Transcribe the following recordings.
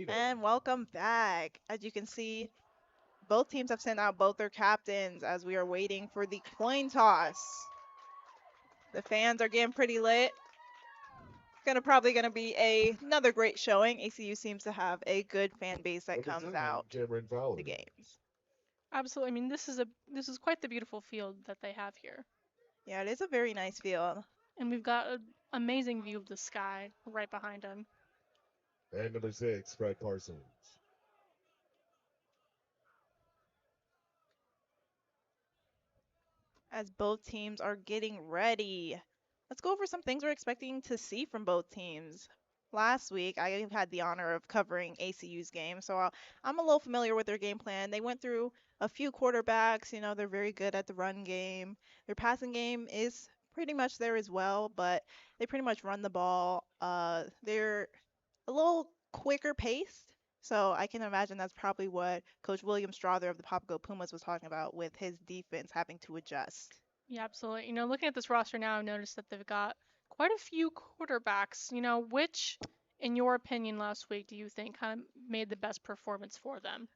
And welcome back. As you can see, both teams have sent out both their captains as we are waiting for the coin toss. The fans are getting pretty lit. Probably gonna be another great showing. ACU seems to have a good fan base that comes out to games. Absolutely. I mean, this is quite the beautiful field that they have here, Yeah, it is a very nice field. and we've got an amazing view of the sky right behind them. And number 6, Fred Parsons. As both teams are getting ready, let's go over some things we're expecting to see from both teams. Last week, I had the honor of covering ACU's game, so I'm a little familiar with their game plan. They went through a few quarterbacks. They're very good at the run game. Their passing game is pretty much there as well, but they pretty much run the ball. They're a little quicker paced, so I can imagine that's probably what Coach William Strother of the Papago Pumas was talking about with his defense having to adjust. Yeah, absolutely. Looking at this roster now, I've noticed that they've got quite a few quarterbacks. Which, in your opinion, last week do you think kind of made the best performance for them?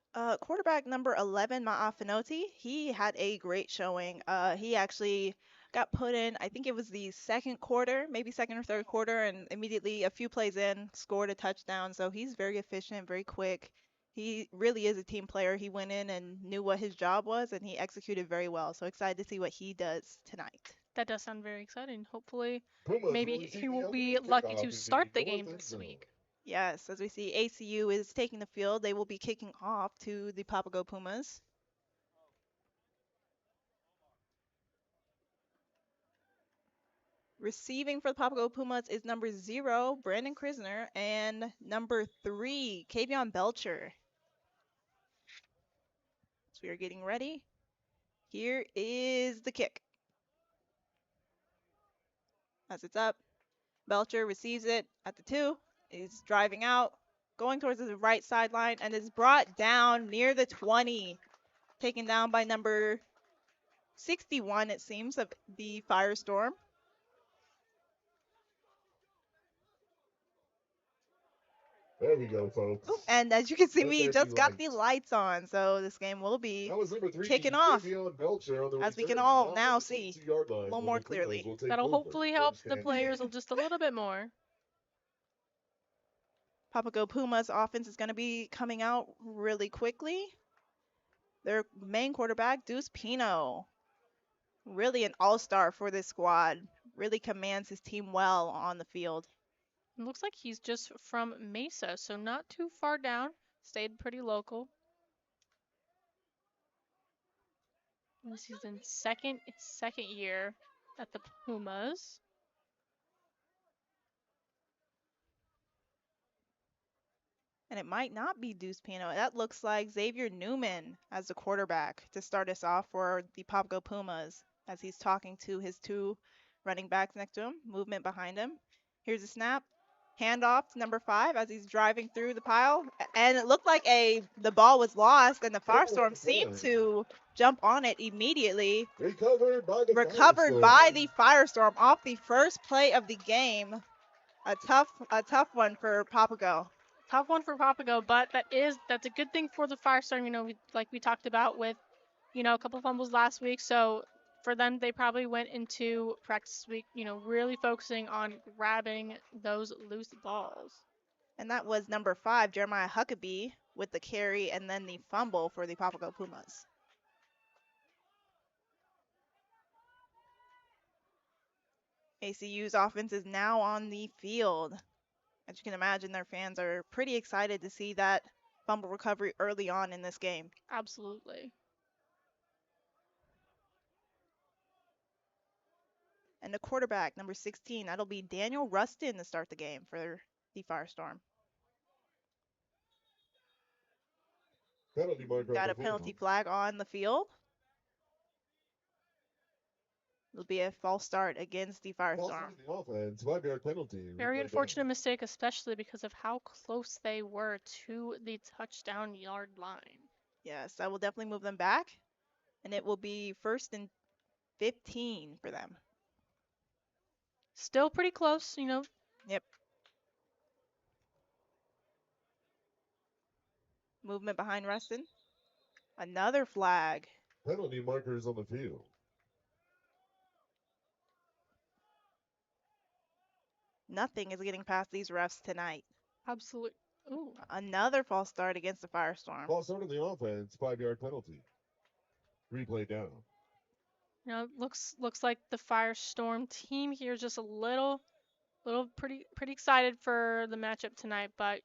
Quarterback number 11, Ma'afenoti, he had a great showing. He actually got put in, I think it was the second quarter, maybe second or third quarter, and immediately a few plays in, scored a touchdown. So he's very efficient, very quick. He really is a team player. He went in and knew what his job was, and he executed very well. So excited to see what he does tonight. That does sound very exciting. Hopefully, Pumas will maybe receive he the will opening be lucky kickoff to in the start the north game end this zone. week. Yes, as we see, ACU is taking the field. They will be kicking off to the Papago Pumas. Receiving for the Papago Pumas is number 0, Brandon Krisner, and number 3, Kavion Belcher. So we are getting ready. Here is the kick. As it's up, Belcher receives it at the 2, is driving out, going towards the right sideline, and is brought down near the 20. Taken down by number 61, it seems, of the Firestorm. There we go, folks. Ooh, and as you can see, Let we there be just got the light. lights on, so this game will be That was number 3, kicking off, Davion Belcher on the as we can return, all now at now the see 22-yard a line little when more the Pumas clearly. will take That'll over hopefully help first the and players 10. just a little bit more. Papago Pumas offense is going to be coming out really quickly. Their main quarterback, Deuce Pino, really an all-star for this squad. Really commands his team well on the field. It looks like he's just from Mesa, so not too far down. Stayed pretty local. This is in second year at the Pumas. And it might not be Deuce Pino. That looks like Xavier Newman as the quarterback to start us off for the Papago Pumas as he's talking to his 2 running backs next to him, movement behind him. Here's a snap. Handoff to number 5 as he's driving through the pile. And it looked like the ball was lost, and the Firestorm seemed to jump on it immediately. Recovered by the Recovered Firestorm. by the Firestorm off the first play of the game. A tough one for Papago. Tough one for Papago, but that's a good thing for the Firestorm. Like we talked about with, a couple fumbles last week. So for them, they probably went into practice week, really focusing on grabbing those loose balls. And that was number 5, Jeremiah Huckabee, with the carry and then the fumble for the Papago Pumas. ACU's offense is now on the field. As you can imagine, their fans are pretty excited to see that fumble recovery early on in this game. Absolutely. And the quarterback, number 16, that'll be Daniel Rustin to start the game for the Firestorm. Penalty marker Got on a the penalty field. flag on the field. It'll be a false start against the False Firestorm. on the offense, 5-yard penalty. Very Replay unfortunate down. mistake, especially because of how close they were to the touchdown yard line. Yes, that will definitely move them back. And it will be 1st and 15 for them. Still pretty close, Yep. Movement behind Rustin. Another flag. Penalty markers on the field. Nothing is getting past these refs tonight. Absolutely. Ooh. Another false start against the Firestorm. False start on the offense, 5-yard penalty. Replay down. You know, looks like the Firestorm team here is just a little pretty excited for the matchup tonight, but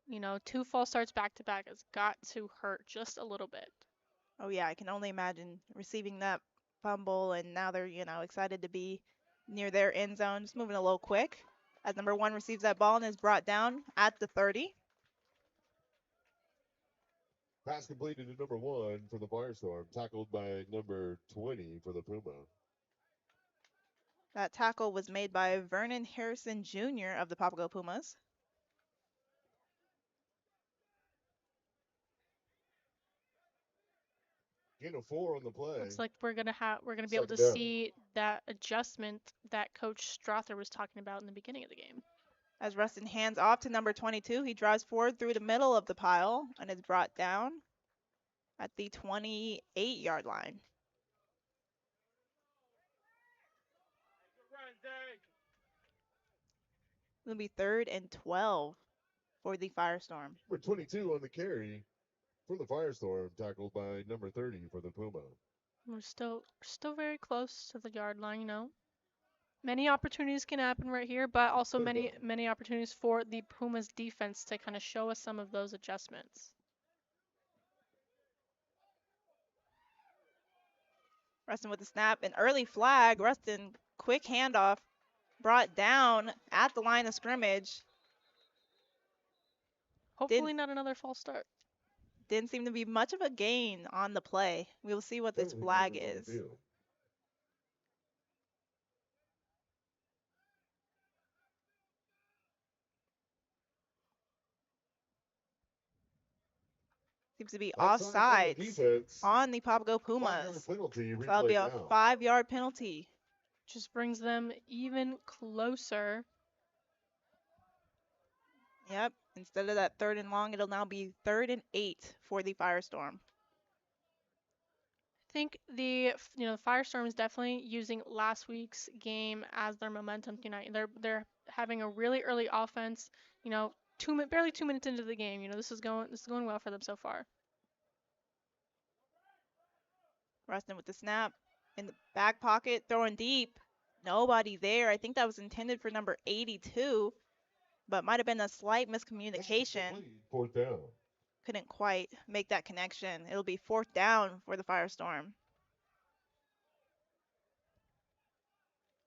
you know, 2 false starts back to back has got to hurt just a little bit. Oh yeah, I can only imagine receiving that fumble, and now they're, excited to be near their end zone. Just moving a little quick as number 1 receives that ball and is brought down at the 30. Pass completed to number 1 for the Firestorm. Tackled by number 20 for the Puma. That tackle was made by Vernon Harrison Jr. of the Papago Pumas. Gain of 4 on the play. Looks like we're gonna be able to Second down. see that adjustment that Coach Strother was talking about in the beginning of the game. As Rustin hands off to number 22, he drives forward through the middle of the pile and is brought down at the 28-yard line. It'll be 3rd and 12 for the Firestorm. Number 22 on the carry for the Firestorm. Tackled by number 30 for the Puma. We're still very close to the yard line, you know. Many opportunities can happen right here, but also many opportunities for the Pumas defense to kind of show us some of those adjustments. Rustin with the snap, an early flag. Rustin, quick handoff, brought down at the line of scrimmage. Hopefully not another false start. Didn't seem to be much of a gain on the play. We will see what this flag is. Seems to be offside on the Papago Pumas. So that'll be a 5-yard penalty. Just brings them even closer. Yep. Instead of that 3rd and long, it'll now be 3rd and 8 for the Firestorm. I think the Firestorm is definitely using last week's game as their momentum tonight. They're having a really early offense. You know, barely 2 minutes into the game. You know, this is going well for them so far. Rustin with the snap in the back pocket, throwing deep. Nobody there. I think that was intended for number 82, but might have been a slight miscommunication. 4th down. Couldn't quite make that connection. It'll be 4th down for the Firestorm.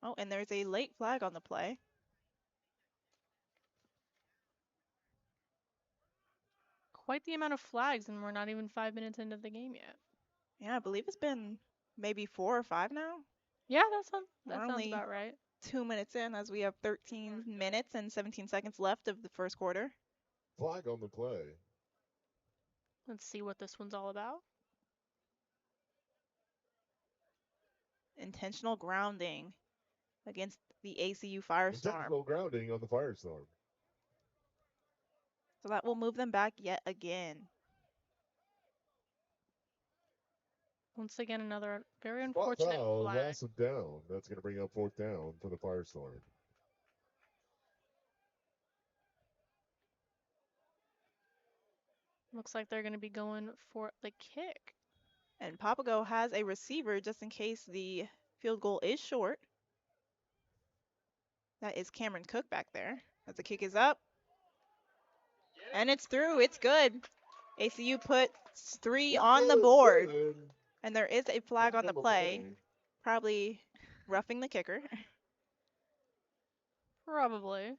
Oh, and there's a late flag on the play. Quite the amount of flags, and we're not even 5 minutes into the game yet. Yeah, I believe it's been maybe 4 or 5 now. Yeah, that sounds about right. 2 minutes in, as we have 13 minutes and 17 seconds left of the first quarter. Flag on the play. Let's see what this one's all about. Intentional grounding against the ACU Firestorm. Intentional grounding on the Firestorm. So that will move them back yet again. Once again, another very unfortunate flag. Loss of down. That's going to bring up 4th down for the Firestorm. Looks like they're going to be going for the kick. And Papago has a receiver just in case the field goal is short. That is Cameron Cook back there. As the kick is up. And it's through. It's good. ACU puts 3 on the board. And there is a flag on the play. Probably roughing the kicker. Probably.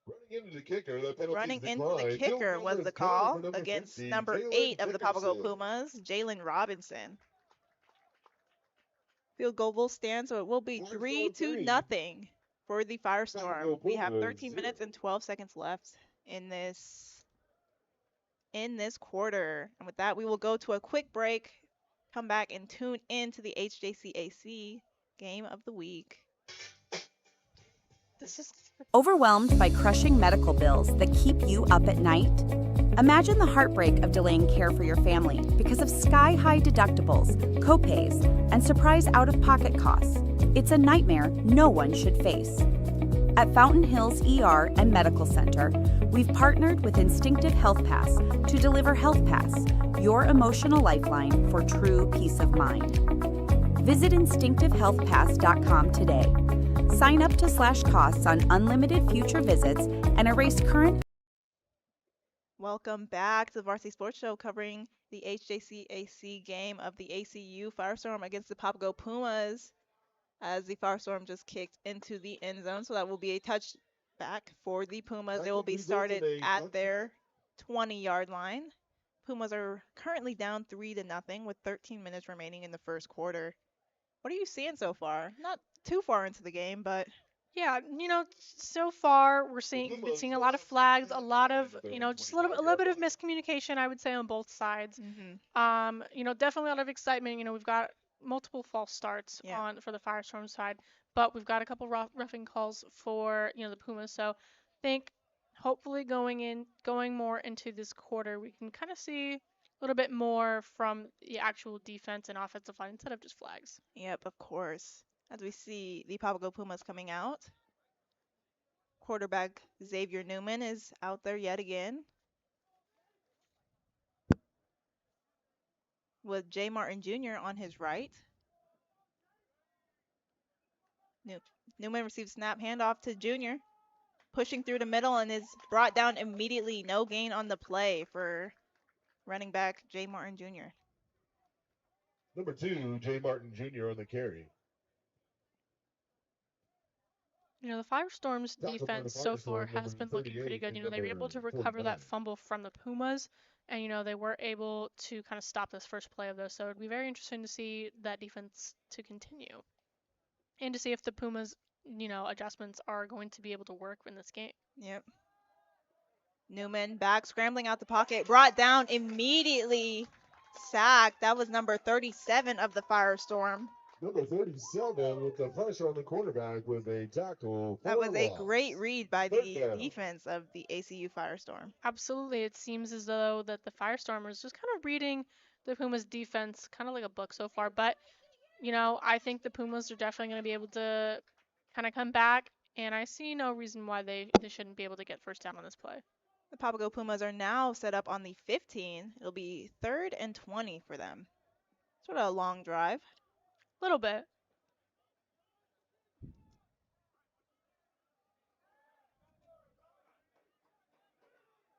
Running into the kicker, the penalty Running into the kicker was the call against number 8 of the Papago Pumas, Jalen Robinson. Field goal will stand, so it will be 3-0 for the Firestorm. We have 13 minutes and 12 seconds left in this quarter. And with that, we will go to a quick break. Come back and tune in to the HJCAC game of the week. This is Overwhelmed by crushing medical bills that keep you up at night? Imagine the heartbreak of delaying care for your family because of sky-high deductibles, copays, and surprise out-of-pocket costs. It's a nightmare no one should face. At Fountain Hills ER and Medical Center, we've partnered with Instinctive Health Pass to deliver Health Pass, your emotional lifeline for true peace of mind. Visit instinctivehealthpass.com today. Sign up to slash costs on unlimited future visits and erase current. Welcome back to the Varsity Sports Show covering the HJCAC game of the ACU Firestorm against the Papago Pumas, as the Firestorm just kicked into the end zone. So that will be a touchback for the Pumas. They will be started at their 20-yard line. Pumas are currently down 3-0 with 13 minutes remaining in the first quarter. What are you seeing so far? Not too far into the game, but yeah, so far we're been seeing a lot of flags, a lot of, just a little bit of miscommunication, I would say, on both sides. Definitely a lot of excitement. We've got multiple false starts for the Firestorm side, but we've got a couple roughing calls for, the Pumas. So I think hopefully going more into this quarter, we can kind of see a little bit more from the actual defense and offensive line instead of just flags. Yep, of course. As we see the Papago Pumas coming out. Quarterback Xavier Newman is out there yet again, with Jay Martin Jr. on his right. Newman receives snap, handoff to Jr., pushing through the middle and is brought down immediately. No gain on the play for running back Jay Martin Jr. Number 2, Jay Martin Jr. on the carry. The Firestorm's defense so far has been looking pretty good. They were able to recover that fumble from the Pumas, and they were able to kind of stop this first play of those. So it'd be very interesting to see that defense to continue, and to see if the Pumas, adjustments are going to be able to work in this game. Yep. Newman back, scrambling out the pocket, brought down immediately, sacked. That was number 37 of the Firestorm. Number 37 with the pressure on the quarterback with a tackle. That was a great read by the defense of the ACU Firestorm. Absolutely. It seems as though that the Firestormers just kind of reading the Pumas defense kind of like a book so far. But, I think the Pumas are definitely going to be able to kind of come back, and I see no reason why they shouldn't be able to get first down on this play. The Papago Pumas are now set up on the 15. It'll be 3rd and 20 for them. Sort of a long drive. Little bit.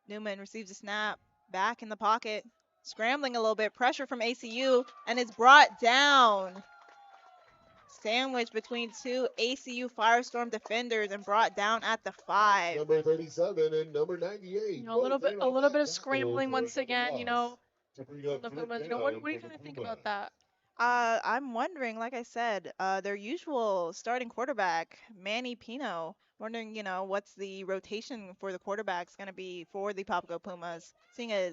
Newman receives a snap, back in the pocket, scrambling a little bit, pressure from ACU, and is brought down. Sandwiched between two ACU Firestorm defenders and brought down at the 5. Number 37 and number 98. A little bit of scrambling once again, the Pumas. What do you kind of think about that? I'm wondering, like I said, their usual starting quarterback, Manny Pino. Wondering, what's the rotation for the quarterbacks going to be for the Papago Pumas? Seeing a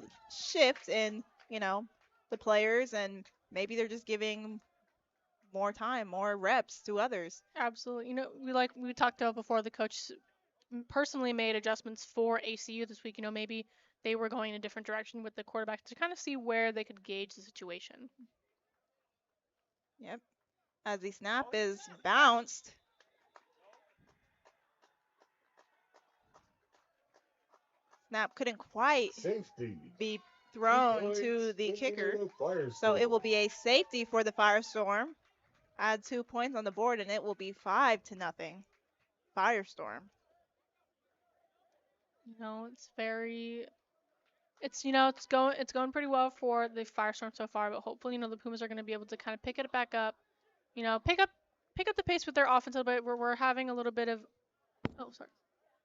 shift in, the players, and maybe they're just giving more time, more reps to others. Absolutely. We talked about before, the coach personally made adjustments for ACU this week. Maybe they were going in a different direction with the quarterback to kind of see where they could gauge the situation. Yep. As the snap is bounced. Snap couldn't quite be thrown to the kicker. So it will be a safety for the Firestorm. Add 2 points on the board, and it will be 5-0. Firestorm. It's going pretty well for the Firestorm so far, but hopefully, the Pumas are going to be able to kind of pick it back up. Pick up the pace with their offense a little bit. We're having a little bit of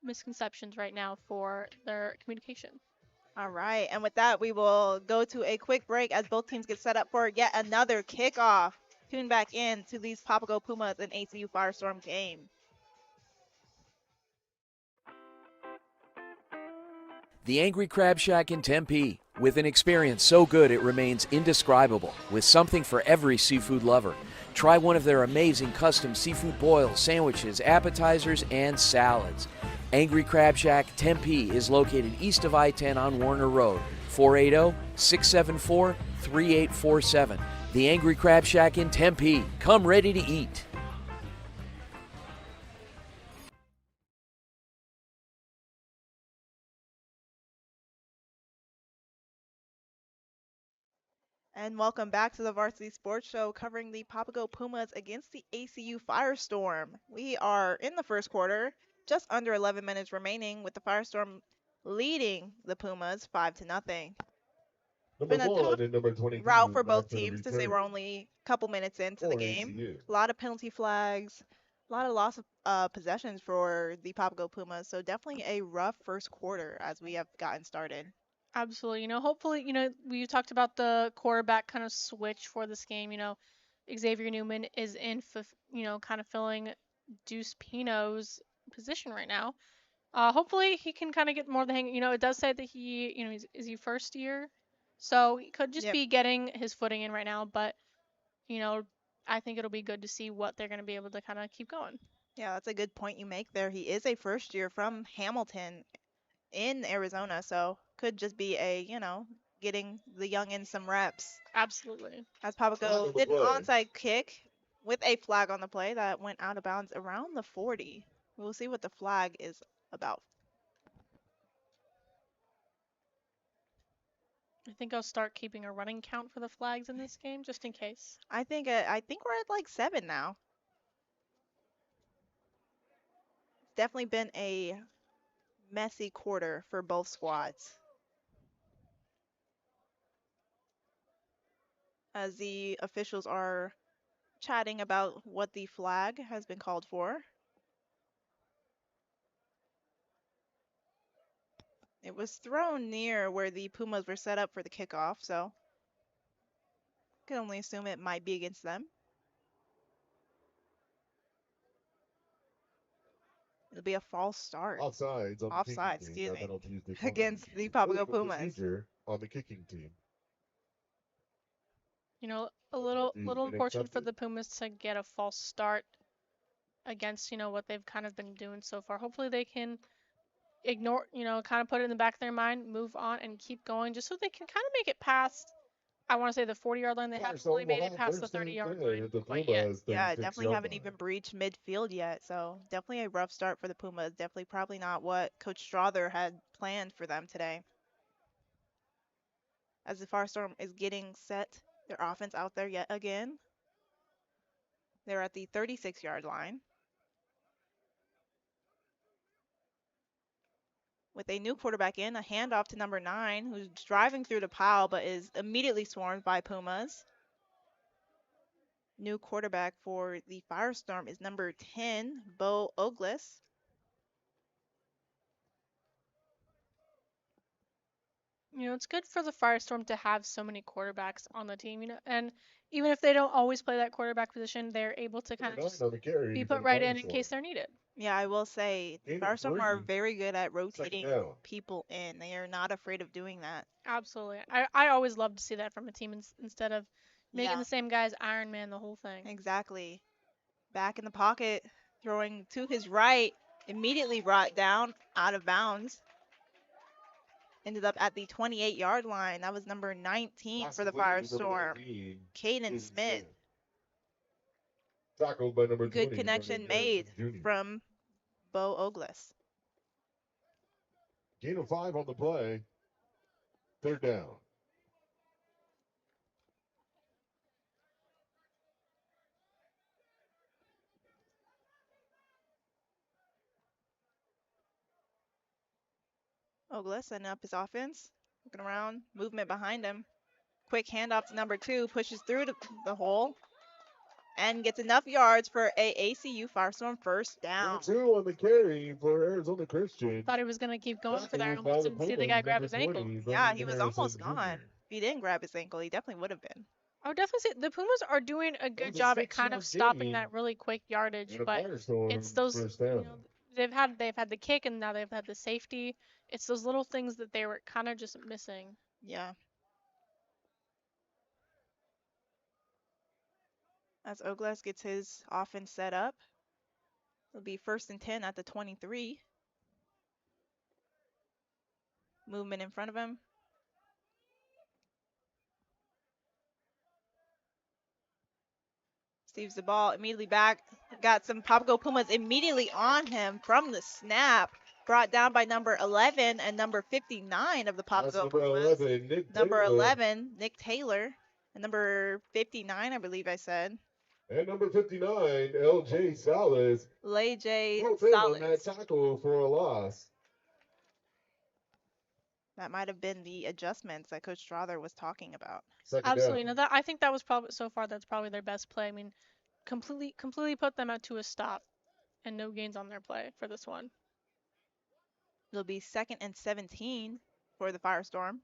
misconceptions right now for their communication. All right, and with that, we will go to a quick break as both teams get set up for yet another kickoff. Tune back in to these Papago Pumas and ACU Firestorm game. The Angry Crab Shack in Tempe, With an experience so good it remains indescribable, with something for every seafood lover. Try one of their amazing custom seafood boils, sandwiches, appetizers, and salads. Angry Crab Shack Tempe is located east of I-10 on Warner Road, 480-674-3847. The Angry Crab Shack in Tempe. Come ready to eat. And welcome back to the Varsity Sports Show covering the Papago Pumas against the ACU Firestorm. We are in the first quarter, just under 11 minutes remaining, with the Firestorm leading the Pumas 5-0. Number Been a 1 tough and number 22 route for back both for the teams since they return were only a couple minutes into the for game. ACU. A lot of penalty flags, a lot of loss of possessions for the Papago Pumas, so definitely a rough first quarter as we have gotten started. Absolutely. Hopefully, we talked about the quarterback kind of switch for this game. Xavier Newman is in, kind of filling Deuce Pino's position right now. Hopefully he can kind of get more of the hang. It does say that is he first year, so he could just Yep. be getting his footing in right now. But I think it'll be good to see what they're going to be able to kind of keep going. Yeah, that's a good point you make there. He is a first year from Hamilton in Arizona, so could just be getting the youngins some reps. Absolutely. As Flag Papago on the did an play. onside kick with a flag on the play that went out of bounds around the 40. We'll see what the flag is about. I think I'll start keeping a running count for the flags in this game, just in case. I think we're at like 7 now. Definitely been a messy quarter for both squads. As the officials are chatting about what the flag has been called for. It was thrown near where the Pumas were set up for the kickoff, so can only assume it might be against them. It'll be a false start. Offsides on Offside, the kicking team. excuse That me, penalty is the against the Papago Papago Pumas. procedure on the kicking team. A little Penalty unfortunate for accepted. the Pumas to get a false start against, what they've kind of been doing so far. Hopefully they can ignore, kind of put it in the back of their mind, move on and keep going just so they can kind of make it past, I want to say the 40-yard line. They haven't really made it past the 30-yard line quite yet. Yeah, definitely haven't even breached midfield yet, so definitely a rough start for the Pumas. Definitely probably not what Coach Strother had planned for them today. As the Firestorm is getting set, their offense out there yet again. They're at the 36-yard line. With a new quarterback in, a handoff to number 9, who's driving through the pile but is immediately swarmed by Pumas. New quarterback for the Firestorm is number 10, Bo Ogles. It's good for the Firestorm to have so many quarterbacks on the team, and even if they don't always play that quarterback position, they're able to kind of just be put right in case they're needed. Yeah, I will say the Gain of Firestorm are 3. very good at rotating Second down. people in. They are not afraid of doing that. Absolutely. I always love to see that from a team instead of making Yeah, the same guys Iron Man the whole thing. exactly. Back in the pocket, throwing to his right, immediately brought down out of bounds. Ended up at the 28-yard line. That was number 19 for the Firestorm, Caden Smith. Tackled by number 20. Good connection made from Bo Ogles. Gain of 5 on the play. Third down. Ogles setting up his offense. Looking around, movement behind him. Quick handoff to number 2, pushes through the hole and gets enough yards for a ACU Firestorm first down. Number 2 on the carry for Arizona Christian. Thought he was going to keep going for that. I Tackled by almost didn't see the guy grab his Pumas, ankle. number 20, Yeah, he Brandon was Harrison almost Jr. gone. If he didn't grab his ankle, he definitely would have been. I would definitely say the Pumas are doing a good job at kind of stopping that really quick yardage, but it's those, First down. they've had the kick and now they've had the safety. It's those little things that they were kind of just missing. Yeah. As Oglas gets his offense set up, it'll be 1st and 10 at the 23. Movement in front of him. Receives the ball immediately back. Got some Papago Pumas immediately on him from the snap. Brought down by number 11 and number 59 of the That's Papago number Pumas. 11, Nick Number Taylor. 11, Nick Taylor. And number 59, I believe I said. And number 59, L.J. Salas. LJ Broke in on that Salas. tackle for a loss. That might have been the adjustments that Coach Strother was talking about. Second Absolutely. down. No, that I think that was probably so far that's probably their best play. I mean, completely put them out to a stop, and no gains on their play for this one. It'll be 2nd and 17 for the Firestorm.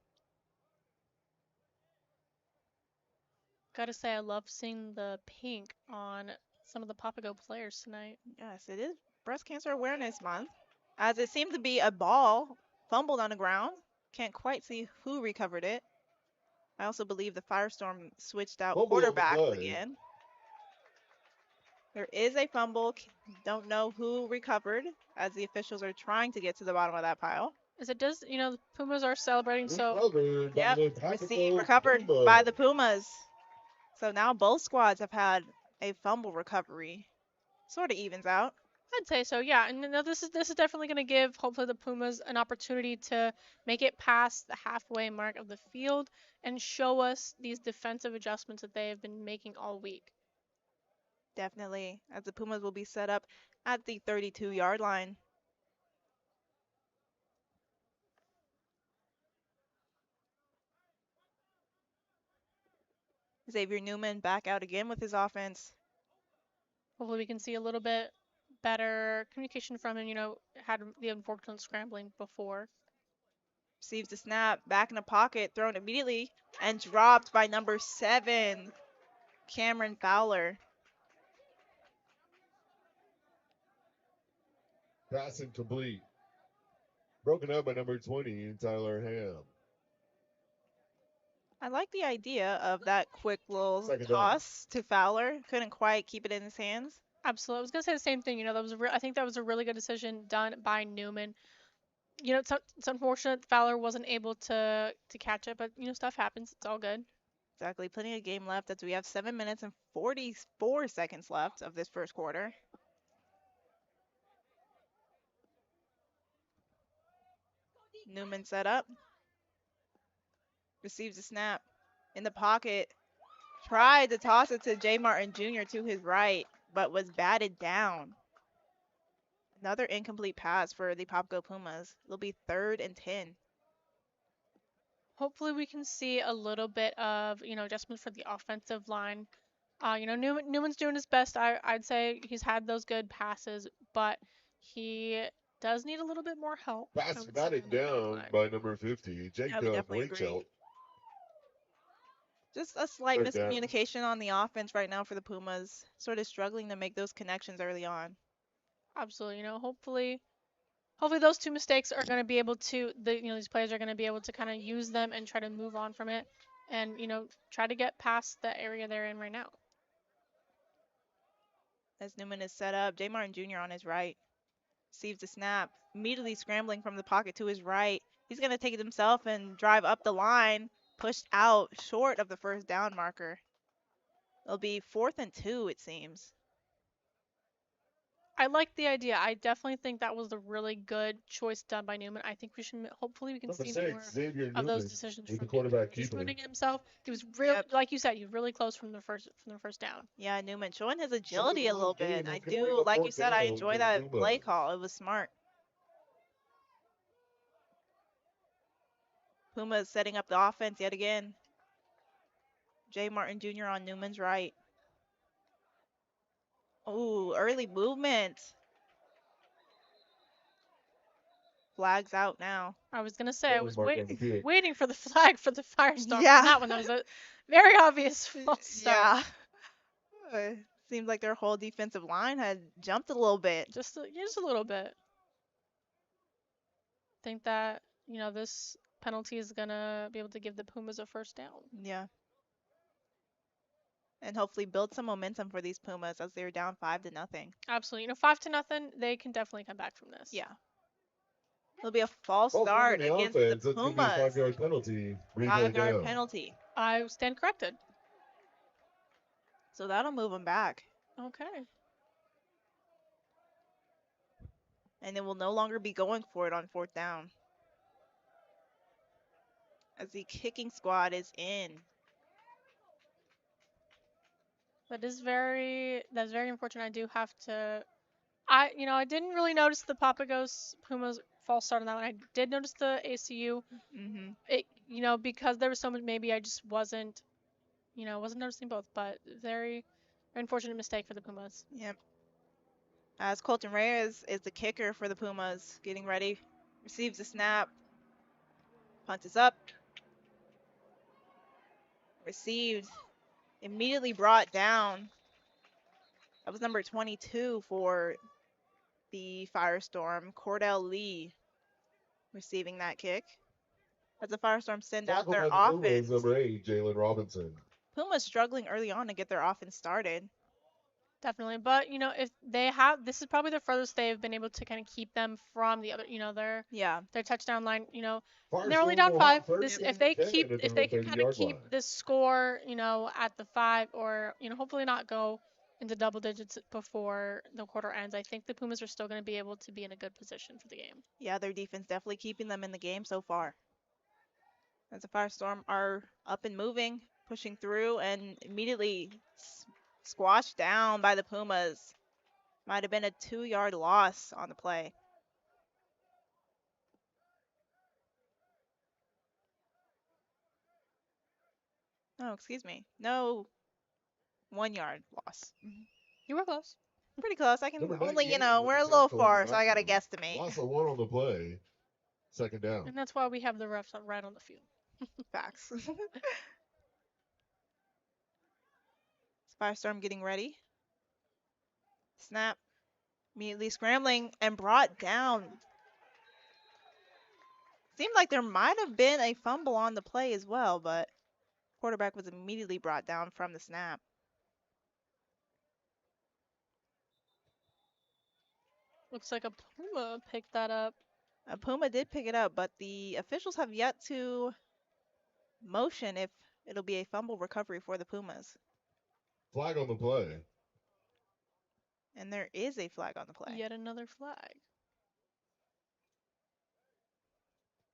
Gotta say, I love seeing the pink on some of the Papago players tonight. Yes, it is Breast Cancer Awareness Month. As it seemed to be a ball fumbled on the ground. Can't quite see who recovered it. I also believe the Firestorm switched out Fumble on the quarterbacks play. again. There is a fumble. Don't know who recovered as the officials are trying to get to the bottom of that pile. As it does, the Pumas are celebrating, so Recovered by Yep, the Papago recovered Pumas. by the Pumas. So now both squads have had a fumble recovery. Sort of evens out. I'd say so, yeah. And no, this is definitely going to give hopefully the Pumas an opportunity to make it past the halfway mark of the field and show us these defensive adjustments that they have been making all week. Definitely, as the Pumas will be set up at the 32-yard line. Xavier Newman back out again with his offense. Hopefully we can see a little bit better communication from him, had the unfortunate scrambling before. Receives the snap, back in the pocket, thrown immediately, and dropped by number 7, Cameron Fowler. Pass incomplete. Broken up by number 20, Tyler Ham. I like the idea of that quick little Second down. toss to Fowler. Couldn't quite keep it in his hands. Absolutely. I was gonna say the same thing. I think that was a really good decision done by Newman. It's unfortunate Fowler wasn't able to catch it, but stuff happens. It's all good. Exactly. Plenty of game left as we have 7 minutes and 44 seconds left of this first quarter. Newman set up. Receives the snap in the pocket. Tried to toss it to J. Martin Jr. to his right, but was batted down. Another incomplete pass for the Papago Pumas. It'll be 3rd and 10. Hopefully we can see a little bit of adjustment for the offensive line. Newman's doing his best. I'd say he's had those good passes, but he does need a little bit more help. Pass batted down by number 50, Jacob definitely agree. Rachel. Just a slight Third down. miscommunication on the offense right now for the Pumas. Sort of struggling to make those connections early on. Absolutely. Hopefully those two mistakes are going to be able to these players are going to be able to kind of use them and try to move on from it and try to get past the area they're in right now. As Newman is set up, J. Martin Jr. on his right. Receives the snap, immediately scrambling from the pocket to his right. He's going to take it himself and drive up the line, pushed out short of the first down marker. It'll be 4th and 2, it seems. I like the idea. I definitely think that was a really good choice done by Newman. I think hopefully we can Number see 6, more Xavier of Newman those decisions with the from Newman. quarterback He's keeper. running himself. He was really, Yep. like you said, he was really close from the first down. Yeah, Newman showing his agility a Showing little his game bit. I and converting do, a like you fourth said, I down enjoy for that Pumas. play call. It was smart. Pumas setting up the offense yet again. J. Martin Jr. on Newman's right. Ooh, early movement. Flag's out now. I was gonna say I was Mark on the field. waiting for the flag for the Firestorm. Yeah. On that one, that was a very obvious false start. Yeah. Seems like their whole defensive line had jumped a little bit. Just a little bit. Think that this penalty is gonna be able to give the Pumas a first down. Yeah. And hopefully build some momentum for these Pumas as they're down 5-0. Absolutely. 5-0, they can definitely come back from this. Yeah. It'll be a false False start on start the against offense. the That's going to be a Pumas. 5-yard penalty. Replay 5-yard down. penalty. I stand corrected. So that'll move them back. Okay. And they will no longer be going for it on 4th down. As the kicking squad is in. That's very unfortunate. I do have to. I didn't really notice the Papagos Pumas false start on that one. I did notice the ACU. Mm-hmm. Because there was so much. Maybe I just wasn't noticing both. But very unfortunate mistake for the Pumas. Yep. As Colton Reyes is the kicker for the Pumas, getting ready, receives the snap, punt is up, received, immediately brought down. That was number 22 for the Firestorm, Cordell Lee, receiving that kick. As the Firestorm send out Tackled their by the offense. Pumas, number 8, Jalen Robinson. Pumas struggling early on to get their offense started. Definitely, but if they this is probably the furthest they've been able to kind of keep them from the other, their touchdown line. They're only down 5. This if they can kind of keep this score, at the 5, or hopefully not go into double digits before the quarter ends. I think the Pumas are still going to be able to be in a good position for the game. Yeah, their defense definitely keeping them in the game so far. As the Firestorm are up and moving, pushing through, and immediately squashed down by the Pumas. Might have been a 2-yard loss on the play. Oh, excuse me. No, 1-yard loss. You were close. Pretty close. I can Number only, 98 we're a with the little tackle far, so I back. got to guesstimate. Loss of 1 on the play. 2nd down. And that's why we have the refs right on the field. Facts. Firestorm getting ready. Snap. Immediately scrambling and brought down. Seemed like there might have been a fumble on the play as well, but quarterback was immediately brought down from the snap. Looks like a Puma picked that up. A Puma did pick it up, but the officials have yet to motion if it'll be a fumble recovery for the Pumas. Flag on the play. And there is a flag on the play. Yet another flag.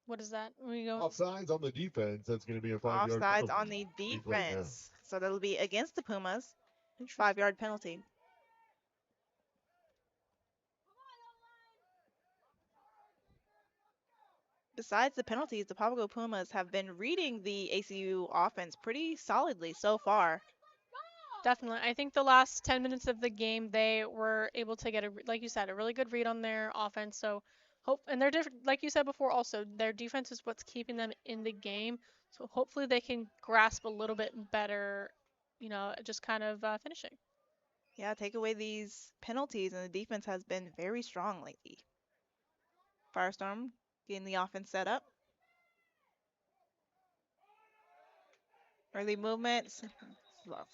What is that? We go Offsides on the defense. That's going to be a 5-yard Offsides penalty. on the defense. So that'll be against the Pumas. 5-yard penalty. Besides the penalties, the Papago Pumas have been reading the ACU offense pretty solidly so far. Definitely. I think the last 10 minutes of the game, they were able to get, like you said, a really good read on their offense. So, and they're different, like you said before, also, their defense is what's keeping them in the game. So hopefully they can grasp a little bit better, just kind of finishing. Yeah, take away these penalties, and the defense has been very strong lately. Firestorm getting the offense set up. Early movements,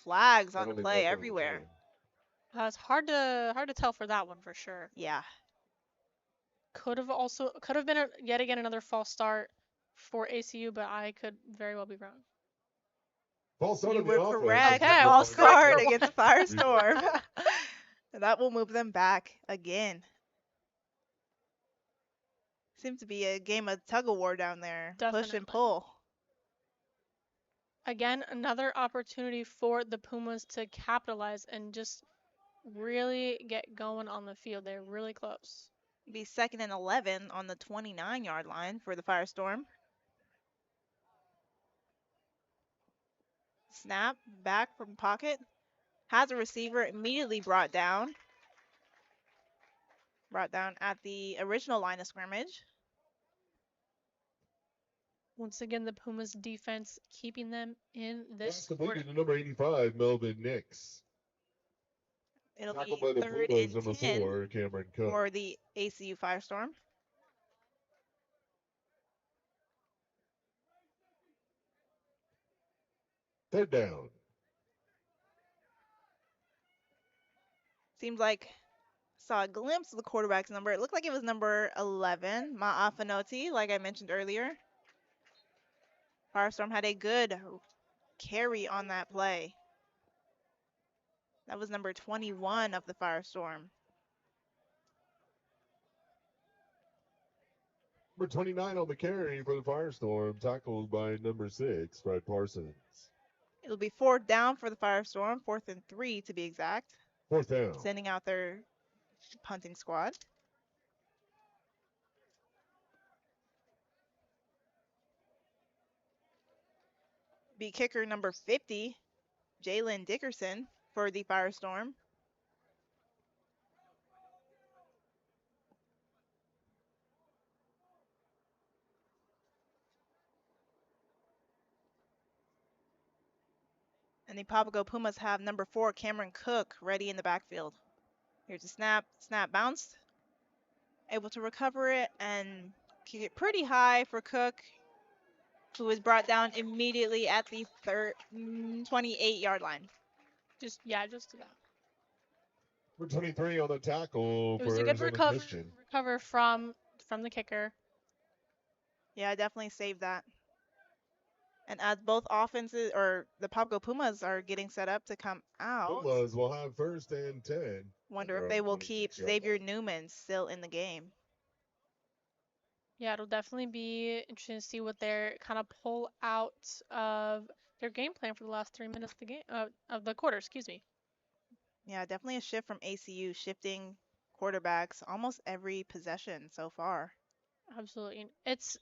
flags on the play everywhere. It's hard to tell for that one for sure. Yeah. Could have been yet again another false start for ACU, but I could very well be wrong. False start You on the were offense. correct. Okay, I False was correct start for against Firestorm. That will move them back again. Seems to be a game of tug of war down there. Push Definitely. and pull. Again, another opportunity for the Pumas to capitalize and just really get going on the field. They're really close. Be 2nd and 11 on the 29-yard line for the Firestorm. Snap, back from pocket. Has a receiver, immediately brought down. Brought down at the original line of scrimmage. Once again, the Pumas defense keeping them in this That's completed to number 85, Melvin Nix. It'll Tackled be by the 3rd Pumas, and number 10 4, Cameron Cook. for the ACU Firestorm. Third down. Seems like saw a glimpse of the quarterback's number. It looked like it was number 11, Ma'afanoti, like I mentioned earlier. Firestorm had a good carry on that play. That was number 21 of the Firestorm. Number 29 on the carry for the Firestorm, tackled by number 6, Fred Parsons. It'll be 4th down for the Firestorm, 4th and 3 to be exact. Fourth down. Sending out their punting squad. Be kicker number 50, Jalen Dickerson for the Firestorm. And the Papago Pumas have number 4, Cameron Cook, ready in the backfield. Here's a snap, bounced. Able to recover it and kick it pretty high for Cook, who was brought down immediately at the 28-yard line. Just about. Number 23 on the tackle It was for a good Arizona Christian. recover from the kicker. Yeah, I definitely saved that. And as both offenses, or the Papago Pumas, are getting set up to come out, Pumas will have 1st and 10. wonder if they will keep Xavier Newman still in the game. Yeah, it'll definitely be interesting to see what they're kind of pull out of their game plan for the last 3 minutes of the game of the quarter. Excuse me. Yeah, definitely a shift from ACU, shifting quarterbacks almost every possession so far. Absolutely. It's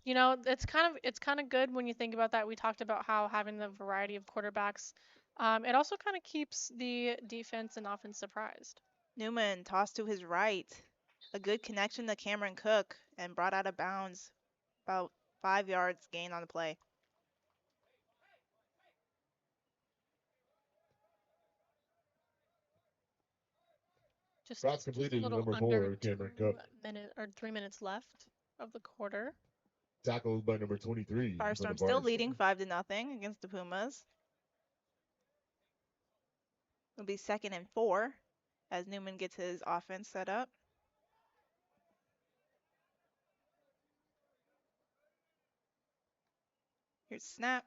it's kind of good when you think about that. We talked about how having the variety of quarterbacks, it also kind of keeps the defense and offense surprised. Newman tossed to his right. A good connection to Cameron Cook and brought out of bounds. About 5 yards gain on the play. Just Routes a completed to little number under 4, Cameron Cook. 3 minutes left of the quarter. Tackled by number 23. for the Firestorm still leading Firestorm. 5-0 against the Pumas. It'll be 2nd and 4 as Newman gets his offense set up. Here's snap.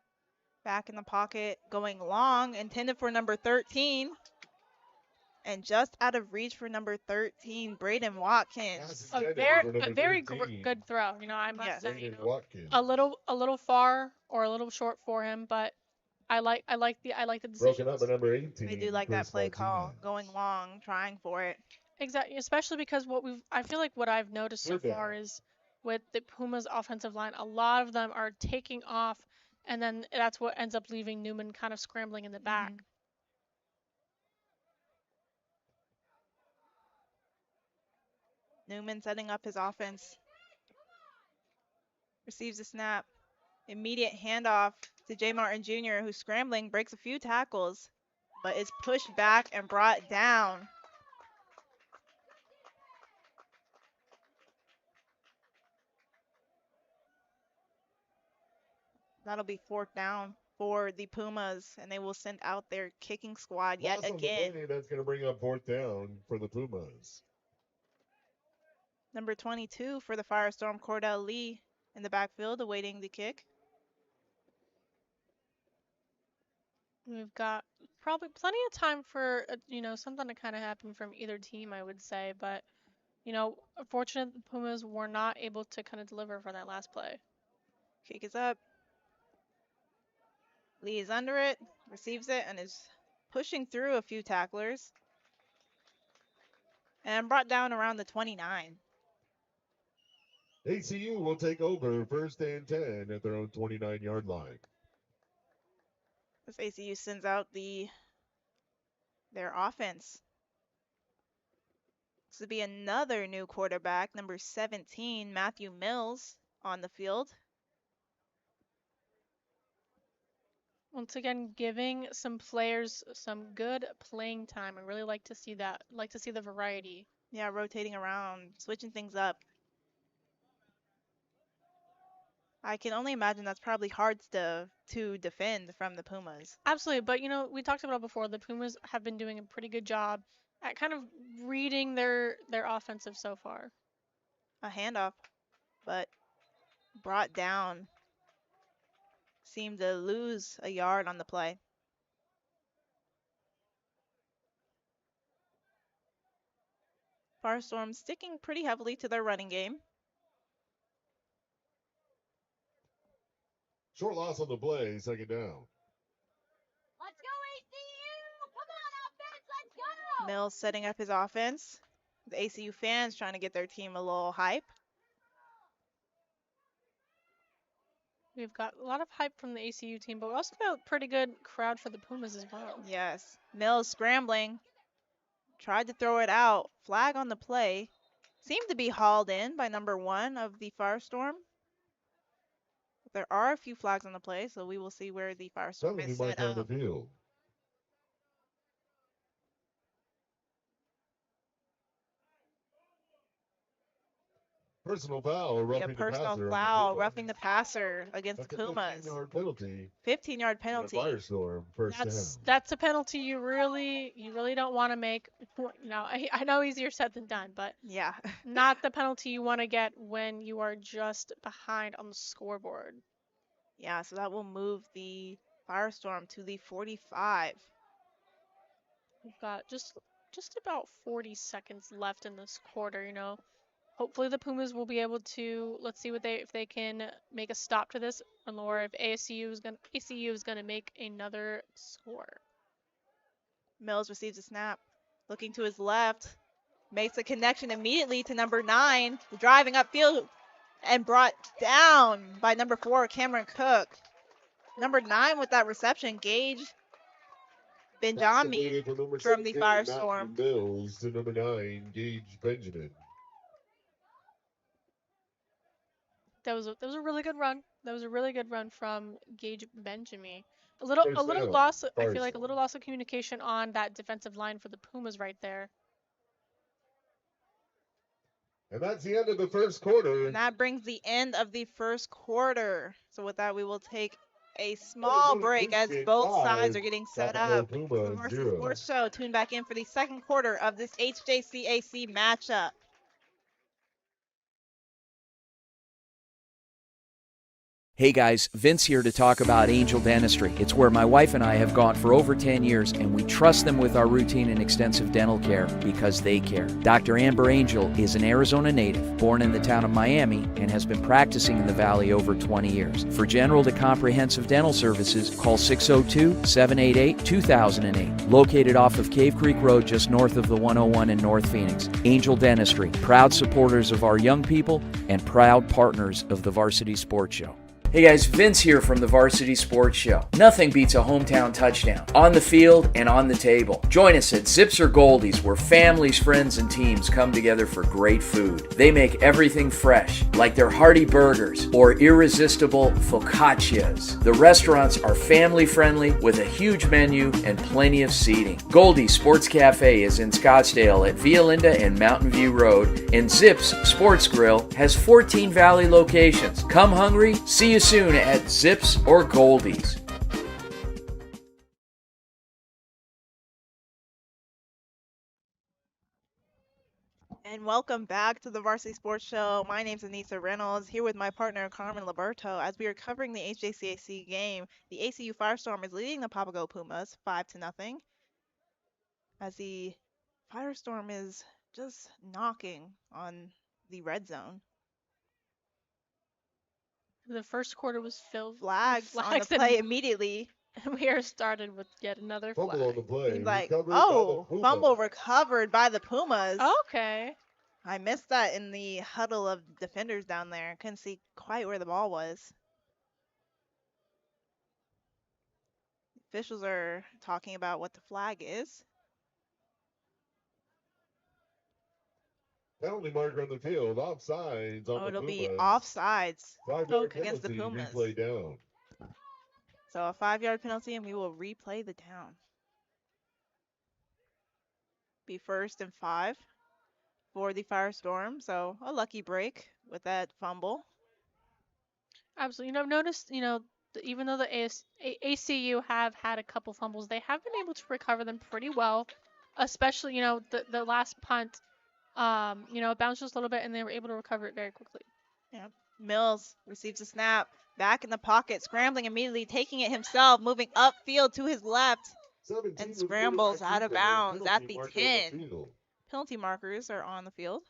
Back in the pocket, going long, intended for number 13. And just out of reach for number 13, Braden Watkins. Pass A intended very for number a very 13. good throw. I must Yes. say, Braden Watkins. a little far or a little short for him, but I like the decision. Broken up by number 18. I do like that Chris play call. Martinez. Going long, trying for it. Exactly, especially because I feel like what I've noticed so Third down. far is with the Pumas offensive line, a lot of them are taking off, and then that's what ends up leaving Newman kind of scrambling in the back. Newman setting up his offense. Receives a snap. Immediate handoff to J. Martin Jr., who's scrambling, breaks a few tackles, but is pushed back and brought down. That'll be 4th down for the Pumas, and they will send out their kicking squad yet Loss on the again. play, that's going to bring up 4th down for the Pumas. Number 22 for the Firestorm, Cordell Lee in the backfield awaiting the kick. We've got probably plenty of time for something to kind of happen from either team, I would say, but unfortunately the Pumas were not able to kind of deliver for that last play. Kick is up. Lee is under it, receives it, and is pushing through a few tacklers. And brought down around the 29. ACU will take over 1st and 10 at their own 29-yard line. As ACU sends out their offense. This would be another new quarterback, number 17, Matthew Mills, on the field. Once again, giving some players some good playing time. I really like to see that. Like to see the variety. Yeah, rotating around, switching things up. I can only imagine that's probably hard to defend from the Pumas. Absolutely, but we talked about it before. The Pumas have been doing a pretty good job at kind of reading their offensive so far. A handoff, but brought down. Seemed to lose a yard on the play. Firestorm sticking pretty heavily to their running game. Short loss on the play, second down. Let's go, ACU! Come on, offense, let's go! Mills setting up his offense. The ACU fans trying to get their team a little hype. We've got a lot of hype from the ACU team, but we also got a pretty good crowd for the Pumas as well. Yes. Mills scrambling. Tried to throw it out. Flag on the play. Seemed to be hauled in by number 1 of the Firestorm. But there are a few flags on the play, so we will see where the Firestorm Penalty is set mark on the up. field. Personal foul, roughing the Personal passer. foul, roughing the passer against the Pumas. 15-yard penalty. 15-yard penalty. Firestorm, first down. That's a penalty you really don't want to make. I know easier said than done, but Yeah. not the penalty you want to get when you are just behind on the scoreboard. Yeah, so that will move the Firestorm to the 45. We've got just about 40 seconds left in this quarter, Hopefully the Pumas will be able to, let's see if they can make a stop to this, or if ACU is gonna make another score. Mills receives a snap, looking to his left, makes a connection immediately to number 9, driving upfield and brought down by number 4, Cameron Cook. Number 9 with that reception, Gage Benjami from the Firestorm. Mills to number 9, Gage Benjamin. That was a really good run. That was a really good run from Gage Benjamin. A little loss. I feel like a little loss of communication on that defensive line for the Pumas right there. And that's the end of the first quarter. And that brings the end of the first quarter. So with that, we will take a small break as both sides are getting set up. The Varsity Sports Show. Tune back in for the second quarter of this HJCAC matchup. Hey guys, Vince here to talk about Angel Dentistry. It's where my wife and I have gone for over 10 years, and we trust them with our routine and extensive dental care because they care. Dr. Amber Angel is an Arizona native, born in the town of Miami, and has been practicing in the Valley over 20 years. For general to comprehensive dental services, call 602-788-2008. Located off of Cave Creek Road just north of the 101 in North Phoenix. Angel Dentistry, proud supporters of our young people and proud partners of the Varsity Sports Show. Hey guys, Vince here from the Varsity Sports Show. Nothing beats a hometown touchdown, on the field and on the table. Join us at Zips or Goldies, where families, friends, and teams come together for great food. They make everything fresh, like their hearty burgers or irresistible focaccias. The restaurants are family friendly with a huge menu and plenty of seating. Goldies Sports Cafe is in Scottsdale at Via Linda and Mountain View Road, and Zips Sports Grill has 14 Valley locations. Come hungry, see you soon at Zips or Goldies. And welcome back to the Varsity Sports Show. My name's Anissa Reynolds, here with my partner Carmen Liberto. As we are covering the HJCAC game, the ACU Firestorm is leading the Papago Pumas 5-0. As the Firestorm is just knocking on the red zone. The first quarter was filled Flags with on the play immediately. And we are started with yet another Fumble flag. on the play. Seems like, Recovered fumble recovered by the Pumas. Okay. I missed that in the huddle of defenders down there. Couldn't see quite where the ball was. Officials are talking about what the flag is. Penalty marker on the field. Offsides on the It'll Pumas. be offsides 5-yard against the penalty, Pumas. replay down. So a 5-yard penalty, and we will replay the down. Be 1st and 5 for the Firestorm. So a lucky break with that fumble. Absolutely. I've noticed, even though the ACU have had a couple fumbles, they have been able to recover them pretty well, especially, the last punt, it bounced just a little bit and they were able to recover it very quickly. Yep. Mills receives a snap. Back in the pocket, scrambling immediately, taking it himself, moving upfield to his left, 17 and with scrambles quarterback out of keeper, bounds at penalty the marked on 10. the field. Penalty markers are on the field.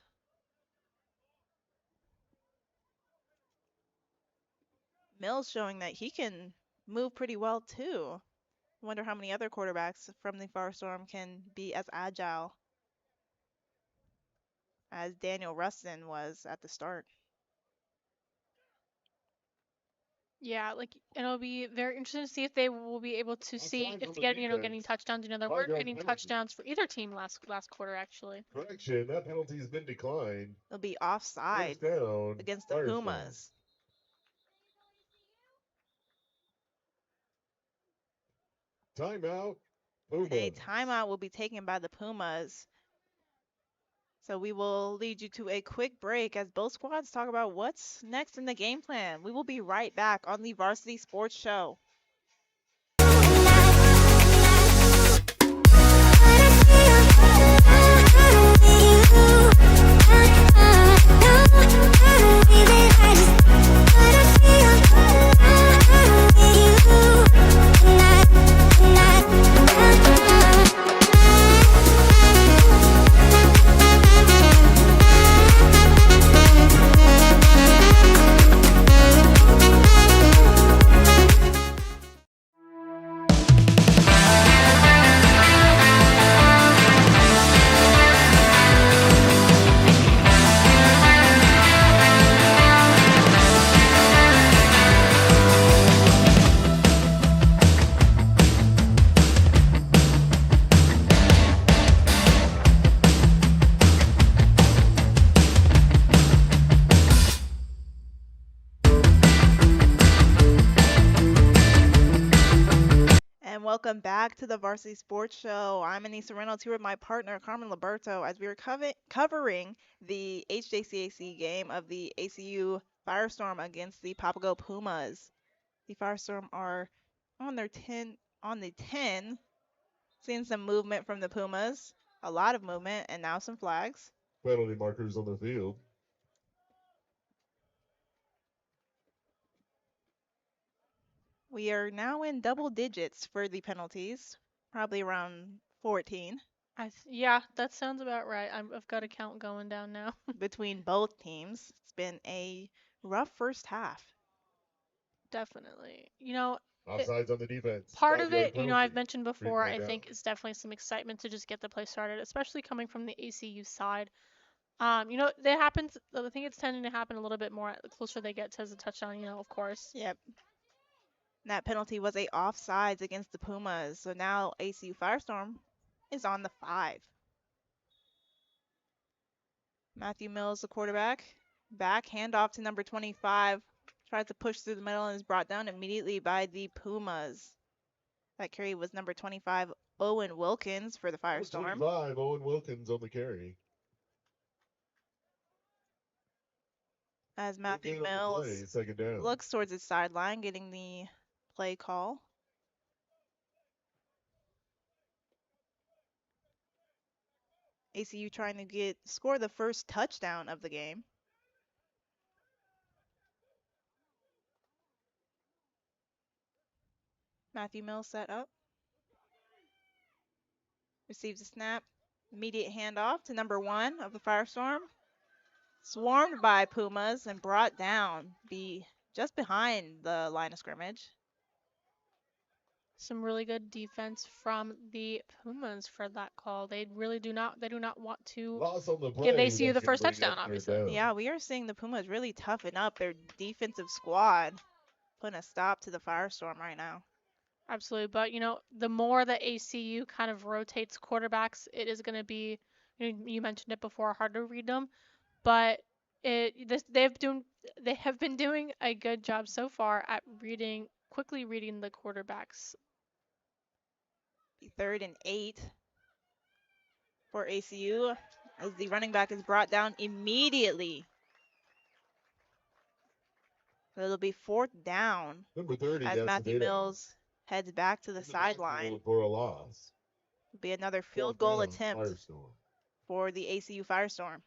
Mills showing that he can move pretty well too. Wonder how many other quarterbacks from the Firestorm can be as agile as Daniel Rustin was at the start. Yeah, like it'll be very interesting to see if they will be able to see Offsides if on they the get, getting defense. touchdowns. There 5 weren't yard any penalty. touchdowns for either team last quarter actually. Correction, that penalty has been declined. It'll be offside First down, against the Firestorm. Pumas. Timeout, Pumas. A timeout will be taken by the Pumas. So we will lead you to a quick break as both squads talk about what's next in the game plan. We will be right back on the Varsity Sports Show. And welcome back to the Varsity Sports Show. I'm Anissa Reynolds here with my partner Carmen Liberto as we are covering the HJCAC game of the ACU Firestorm against the Papago Pumas. The Firestorm are on their 10 on the 10, seeing some movement from the Pumas, a lot of movement, and now some flags. Penalty markers on the field. We are now in double digits for the penalties, probably around 14 Yeah, that sounds about right. I've got a count going down now. between both teams. It's been a rough first half. Definitely. Offsides on the defense. Part 5 of yard it, penalty. I've mentioned before, Three I down. think is definitely some excitement to just get the play started, especially coming from the ACU side. That happens. I think it's tending to happen a little bit more the closer they get to the touchdown. Of course. Yep. That penalty was a offsides against the Pumas. So now ACU Firestorm is on the 5. Matthew Mills, the quarterback. Back handoff to number 25. Tries to push through the middle and is brought down immediately by the Pumas. That carry was number 25, Owen Wilkins for the Firestorm. 25, Owen Wilkins on the carry. As Matthew Good on the Mills play, second down. looks towards his sideline, getting the play call. ACU trying to score the first touchdown of the game. Matthew Mills set up. Receives a snap. Immediate handoff to number 1 of the Firestorm. Swarmed by Pumas and brought down just behind the line of scrimmage. Some really good defense from the Pumas for that call. They do not want to Loss on the play. give ACU the That's gonna first bring touchdown, up third obviously. down. Yeah, we are seeing the Pumas really toughen up their defensive squad, putting a stop to the Firestorm right now. Absolutely, but the more that ACU kind of rotates quarterbacks, it is going to be. You mentioned it before, hard to read them, but they have been doing a good job so far at quickly reading the quarterbacks. 3rd and 8 for ACU as the running back is brought down immediately. It'll be 4th down Number 30, as that's Matthew Seveda. Mills heads back to the In the backfield sideline. for a loss. It'll be another 4th field goal down, attempt Firestorm. for the ACU Firestorm.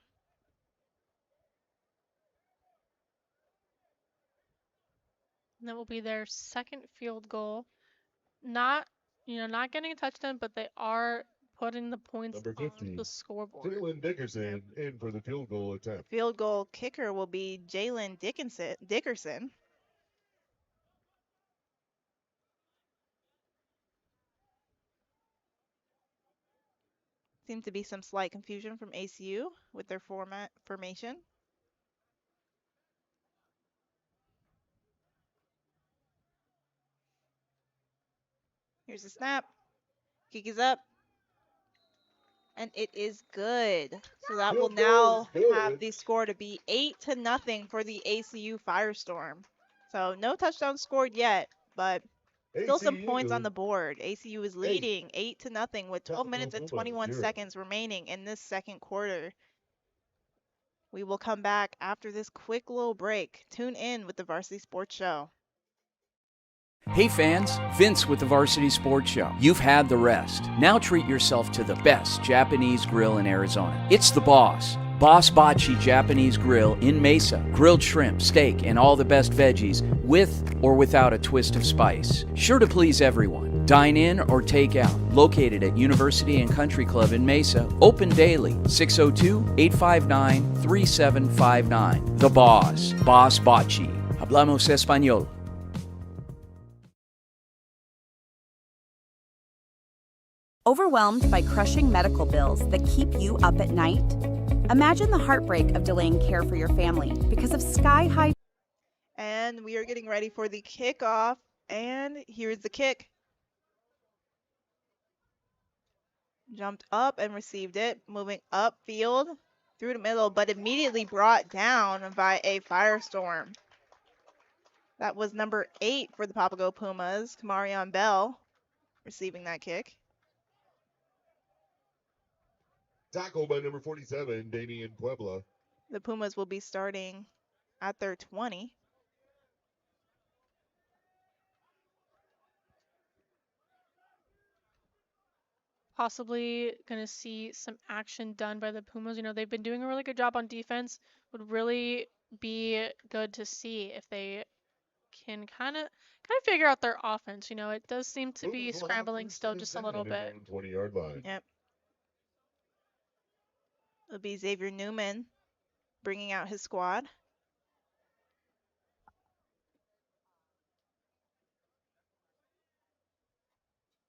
And that will be their second field goal. Not getting a touchdown, but they are putting the points Number on 50, the scoreboard. Jalen Dickerson in for the field goal attempt. Field goal kicker will be Jalen Dickerson. Seems to be some slight confusion from ACU with their formation. Here's the snap. Kick is up. And it is good. So that will Field goal is now good. have the score to be 8-0 for the ACU Firestorm. So no touchdowns scored yet, but still some points on the board. ACU is leading 8-0 with 12 minutes and 21 seconds remaining in this second quarter. We will come back after this quick little break. Tune in with the Varsity Sports Show. Hey fans, Vince with the Varsity Sports Show. You've had the rest. Now treat yourself to the best Japanese grill in Arizona. It's the Boss. Boss Bachi Japanese Grill in Mesa. Grilled shrimp, steak, and all the best veggies with or without a twist of spice. Sure to please everyone. Dine in or take out. Located at University and Country Club in Mesa. Open daily. 602-859-3759. The Boss. Boss Bachi. Hablamos Español. Overwhelmed by crushing medical bills that keep you up at night? Imagine the heartbreak of delaying care for your family because of sky-high. And we are getting ready for the kickoff. And here's the kick. Jumped up and received it. Moving upfield through the middle, but immediately brought down by a Firestorm. That was number 8 for the Papago Pumas, Kamarion Bell, receiving that kick. Tackled by number 47, Damian Puebla. The Pumas will be starting at their 20. Possibly going to see some action done by the Pumas. They've been doing a really good job on defense. Would really be good to see if they can kind of figure out their offense. It does seem to be Pumas will have scrambling first still and just a second little in bit. their own 20-yard line. Yep. It'll be Xavier Newman bringing out his squad.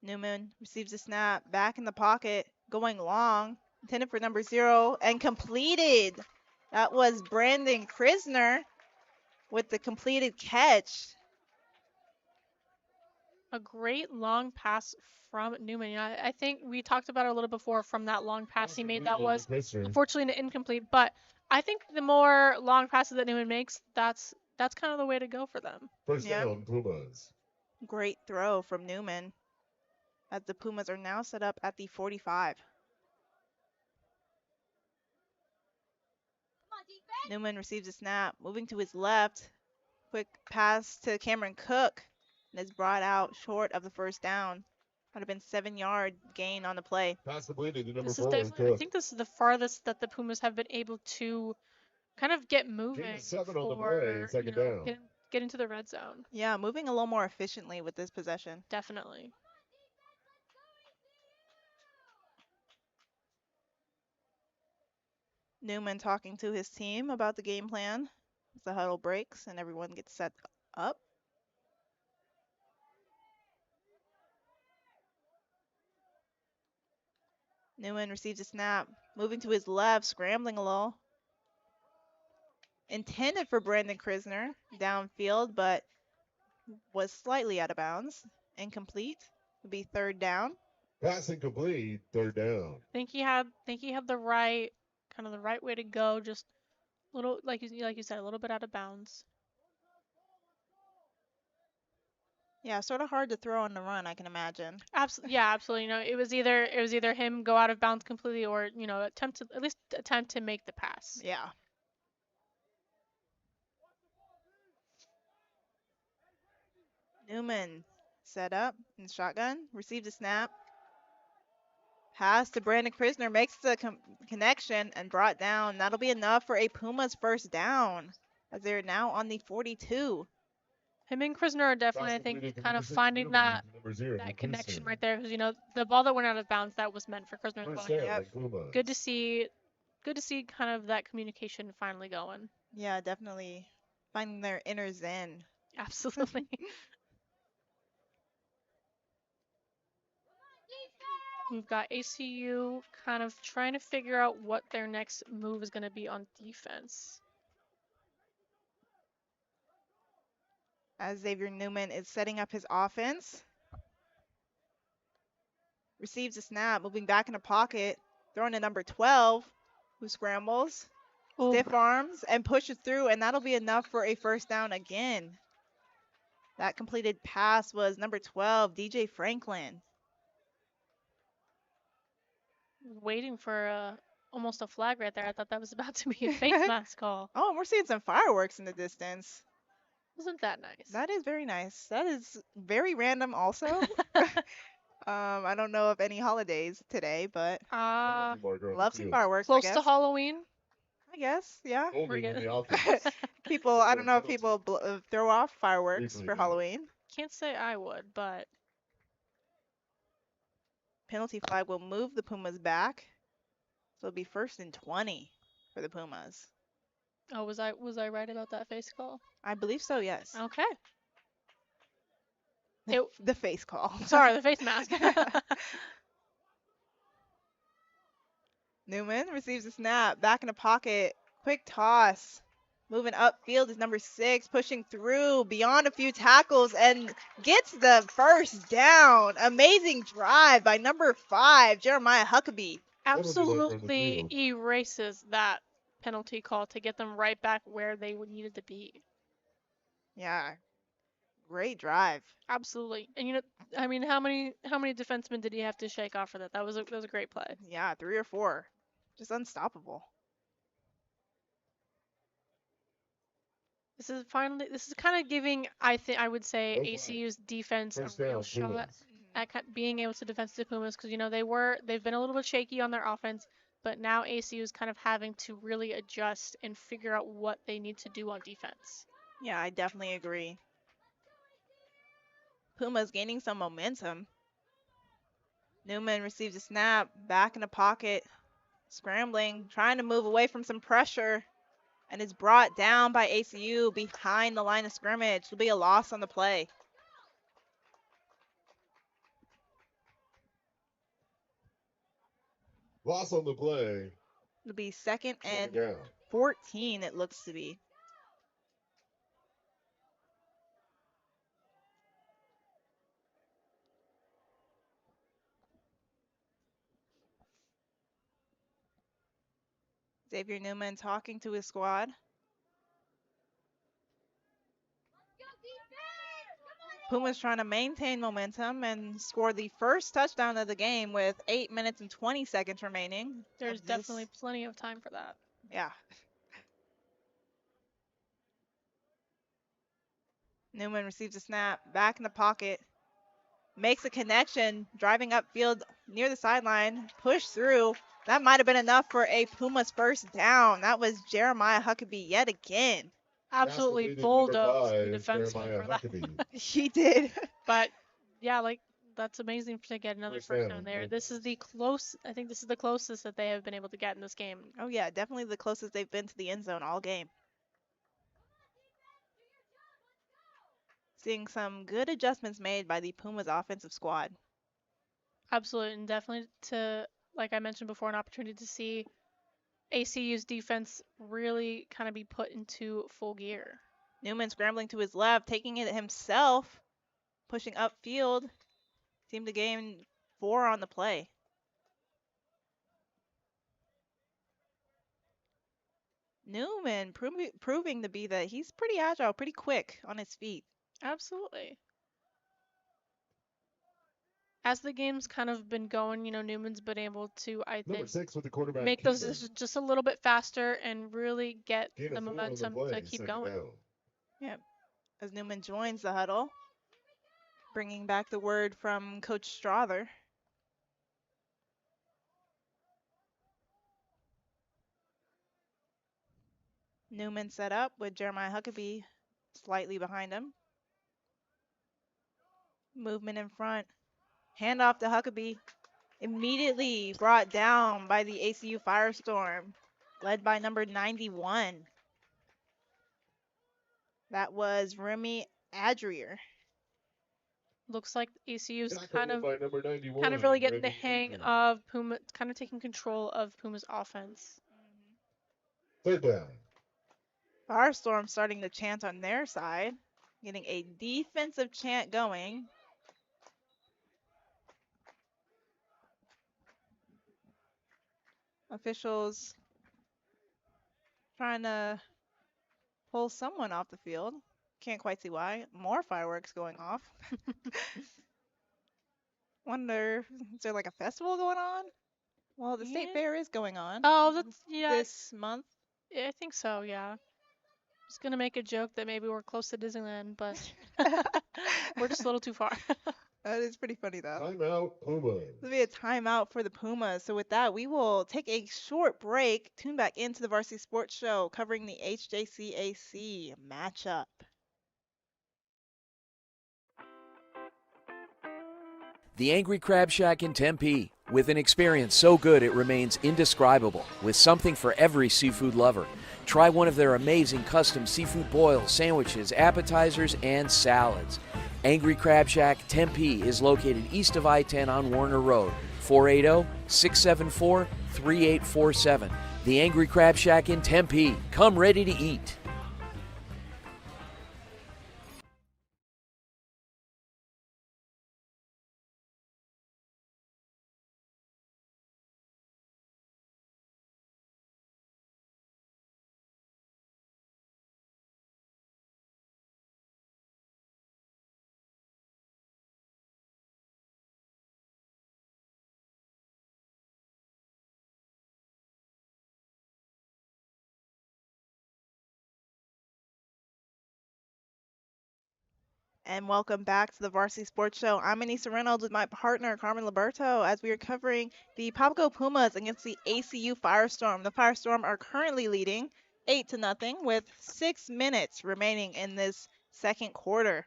Newman receives a snap, back in the pocket, going long, intended for number 0, and completed. That was Brandon Krisner with the completed catch. A great long pass from Newman. I think we talked about it a little before from that long pass he made that was unfortunately an incomplete, but I think the more long passes that Newman makes, that's kind of the way to go for them. First down, Pumas. Great throw from Newman as the Pumas are now set up at the 45. Come on, defense. Newman receives a snap, moving to his left. Quick pass to Cameron Cook, and is brought out short of the first down. Would have been 7-yard gain on the play. Pass completed to number This is 4, definitely, I Cook. think this is the farthest that the Pumas have been able to kind of get moving Gain of 7 on the for, play, second down. get into the red zone. Yeah, moving a little more efficiently with this possession. Definitely. Newman talking to his team about the game plan as the huddle breaks and everyone gets set up. Newman receives a snap, moving to his left, scrambling a little. Intended for Brandon Krisner downfield, but was slightly out of bounds. Incomplete. Would be 3rd down. Pass incomplete, 3rd down. Think he had the right way to go, just a little like you said, a little bit out of bounds. Yeah, sort of hard to throw on the run, I can imagine. Absolutely. It was either him go out of bounds completely or attempt to make the pass. Yeah. Newman set up in shotgun, received a snap, pass to Brandon Krisner, makes the connection and brought down. That'll be enough for a Pumas first down as they're now on the 42. Him and Krisner are definitely, I think, kind of finding that connection right there. Because, you know, the ball that went out of bounds, that was meant for Krisner as well. You know, Yep. good to see kind of that communication finally going. Yeah, definitely finding their inner zen. Absolutely. We've got ACU kind of trying to figure out what their next move is going to be on defense. As Xavier Newman is setting up his offense. Receives a snap, moving back in the pocket, throwing to number 12, who scrambles, stiff arms, and pushes through, and that'll be enough for a first down again. That completed pass was number 12, DJ Franklin. Waiting for almost a flag right there. I thought that was about to be a face mask call. Oh, and we're seeing some fireworks in the distance. Wasn't that nice? That is very nice. That is very random also. I don't know of any holidays today, but love some fireworks, close I guess. to Halloween. I guess, yeah. Only We're in the good. office. People, I don't know if people throw off fireworks Legally for not. Halloween. Can't say I would, but Penalty flag will move the Pumas back. So it'll be 1st and 20 for the Pumas. oh, was I right about that face call? I believe so, yes. Okay. The face call. Sorry, the face mask. Newman receives a snap, back in the pocket, quick toss. Moving upfield is number 6, pushing through beyond a few tackles and gets the first down. Amazing drive by number 5, Jeremiah Huckabee. Absolutely erases that penalty call to get them right back where they needed to be. Yeah, great drive. Absolutely. And you know, I mean, how many defensemen did he have to shake off for that? That was a great play. Yeah, 3 or 4. Just unstoppable. This is kind of giving, I would say, ACU's defense a real shot at being able to defend the Pumas, because you know they've been a little bit shaky on their offense, but now ACU is kind of having to really adjust and figure out what they need to do on defense. Yeah, I definitely agree. Pumas gaining some momentum. Newman receives a snap, back in the pocket, scrambling, trying to move away from some pressure, and is brought down by ACU behind the line of scrimmage. It'll be a loss on the play. Loss on the play. It'll be 2nd and Down. 14, it looks to be. Xavier Newman talking to his squad. Pumas trying to maintain momentum and score the first touchdown of the game with 8 minutes and 20 seconds remaining. There's definitely plenty of time for that. Yeah. Newman receives a snap, back in the pocket, makes a connection, driving upfield near the sideline, push through. That might have been enough for a Pumas first down. That was Jeremiah Huckabee yet again. Absolutely bulldozed the defenseman for that. He did. But yeah, like that's amazing to get another first down there. This is I think this is the closest that they have been able to get in this game. Oh yeah, definitely the closest they've been to the end zone all game. Seeing some good adjustments made by the Pumas offensive squad. Absolutely, and definitely like I mentioned before, an opportunity to see ACU's defense really kind of be put into full gear. Newman scrambling to his left, taking it himself, pushing upfield. Seemed to gain 4 on the play. Newman proving to be that he's pretty agile, pretty quick on his feet. Absolutely. As the game's kind of been going, you know, Newman's been able to, I think, 6 with the quarterback make those decisions just a little bit faster and really get Gain the of 4 on momentum play, to keep 2nd going. down. Yep. As Newman joins the huddle. Bringing back the word from Coach Strother. Newman set up with Jeremiah Huckabee slightly behind him. Movement in front. Handoff to Huckabee. Immediately brought down by the ACU Firestorm, led by number 91. That was Remy Adrier. Looks like ACU's Tackled kind of by number 91, really getting the Remy hang Adrian. of Puma, kind of taking control of Puma's offense. Third down. Firestorm starting to chant on their side, getting a defensive chant going. Officials trying to pull someone off the field. Can't quite see why. More fireworks going off. Wonder, is there like a festival going on? Well, the state Yeah. fair is going on Oh, that's this month. I think so. Yeah. I was gonna make a joke that maybe we're close to Disneyland, but we're just a little too far. That is pretty funny though. Timeout, Pumas. This will be a timeout for the Pumas. So with that, we will take a short break, tune back into the Varsity Sports Show covering the HJCAC matchup. The Angry Crab Shack in Tempe, with an experience so good it remains indescribable, with something for every seafood lover. Try one of their amazing custom seafood boils, sandwiches, appetizers, and salads. Angry Crab Shack Tempe is located east of I-10 on Warner Road, 480-674-3847. The Angry Crab Shack in Tempe. Come ready to eat. And welcome back to the Varsity Sports Show. I'm Anissa Reynolds with my partner, Carmen Liberto, as we are covering the Papago Pumas against the ACU Firestorm. The Firestorm are currently leading 8-0 with 6 minutes remaining in this second quarter.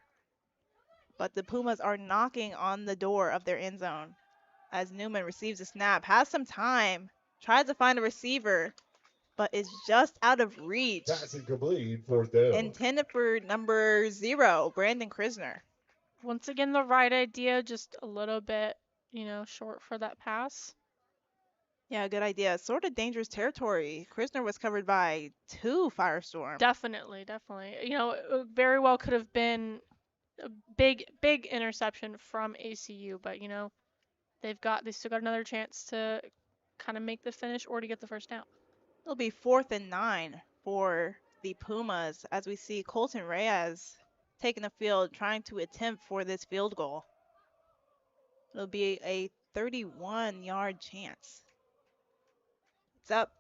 But the Pumas are knocking on the door of their end zone as Newman receives a snap, has some time, tries to find a receiver, but is just out of reach. Pass incomplete, fourth down. Intended for number 0, Brandon Krisner. Once again, the right idea, just a little bit, short for that pass. Yeah, good idea. Sort of dangerous territory. Krisner was covered by 2 Firestorm. Definitely. It very well could have been a big interception from ACU, but they still got another chance to kind of make the finish or to get the first down. It'll be 4th and 9 for the Pumas as we see Colton Reyes taking the field, trying to attempt for this field goal. It'll be a 31-yard chance. It's up.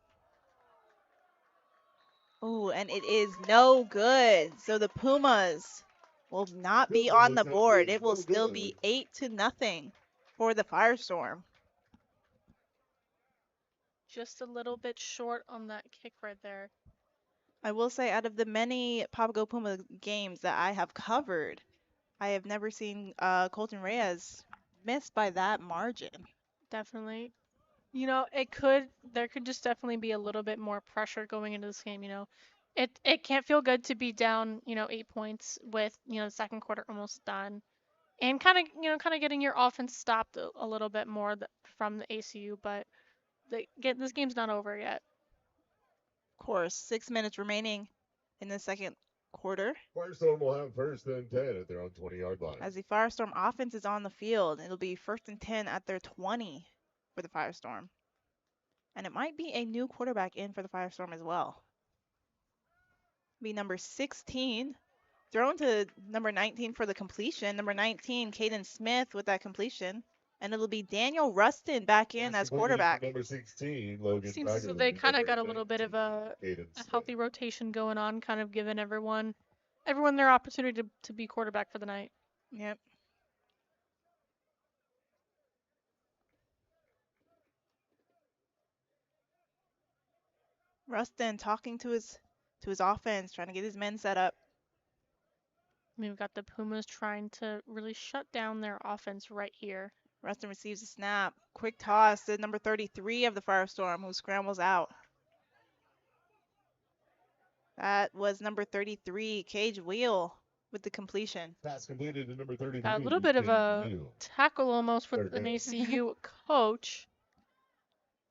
Ooh, and it is no good. So the Pumas will not be on the board. It will still be 8-0 for the Firestorm. Just a little bit short on that kick right there. I will say, out of the many Papago Puma games that I have covered, I have never seen Colton Reyes miss by that margin. Definitely. There could just definitely be a little bit more pressure going into this game, It can't feel good to be down, 8 points with, the second quarter almost done. And kind of getting your offense stopped a little bit more from the ACU, but this game's not over yet. Of course, 6 minutes remaining in the second quarter. Firestorm will have first and 10 at their own 20-yard line. As the Firestorm offense is on the field, it'll be 1st and 10 at their 20 for the Firestorm. And it might be a new quarterback in for the Firestorm as well. Be number 16, thrown to number 19 for the completion. Number 19, Caden Smith with that completion. And it'll be Daniel Rustin back in as quarterback. Number 16, Logan. Seems as though they kind of got a little bit of a Caden healthy rotation going on, kind of giving everyone their opportunity to be quarterback for the night. Yep. Rustin talking to his offense, trying to get his men set up. We've got the Pumas trying to really shut down their offense right here. Rustin receives a snap. Quick toss to number 33 of the Firestorm, who scrambles out. That was number 33, Cage Wheel, with the completion. Pass completed to number 33. Got a little bit of Cage a Wheel. tackle almost for Third an down. ACU coach.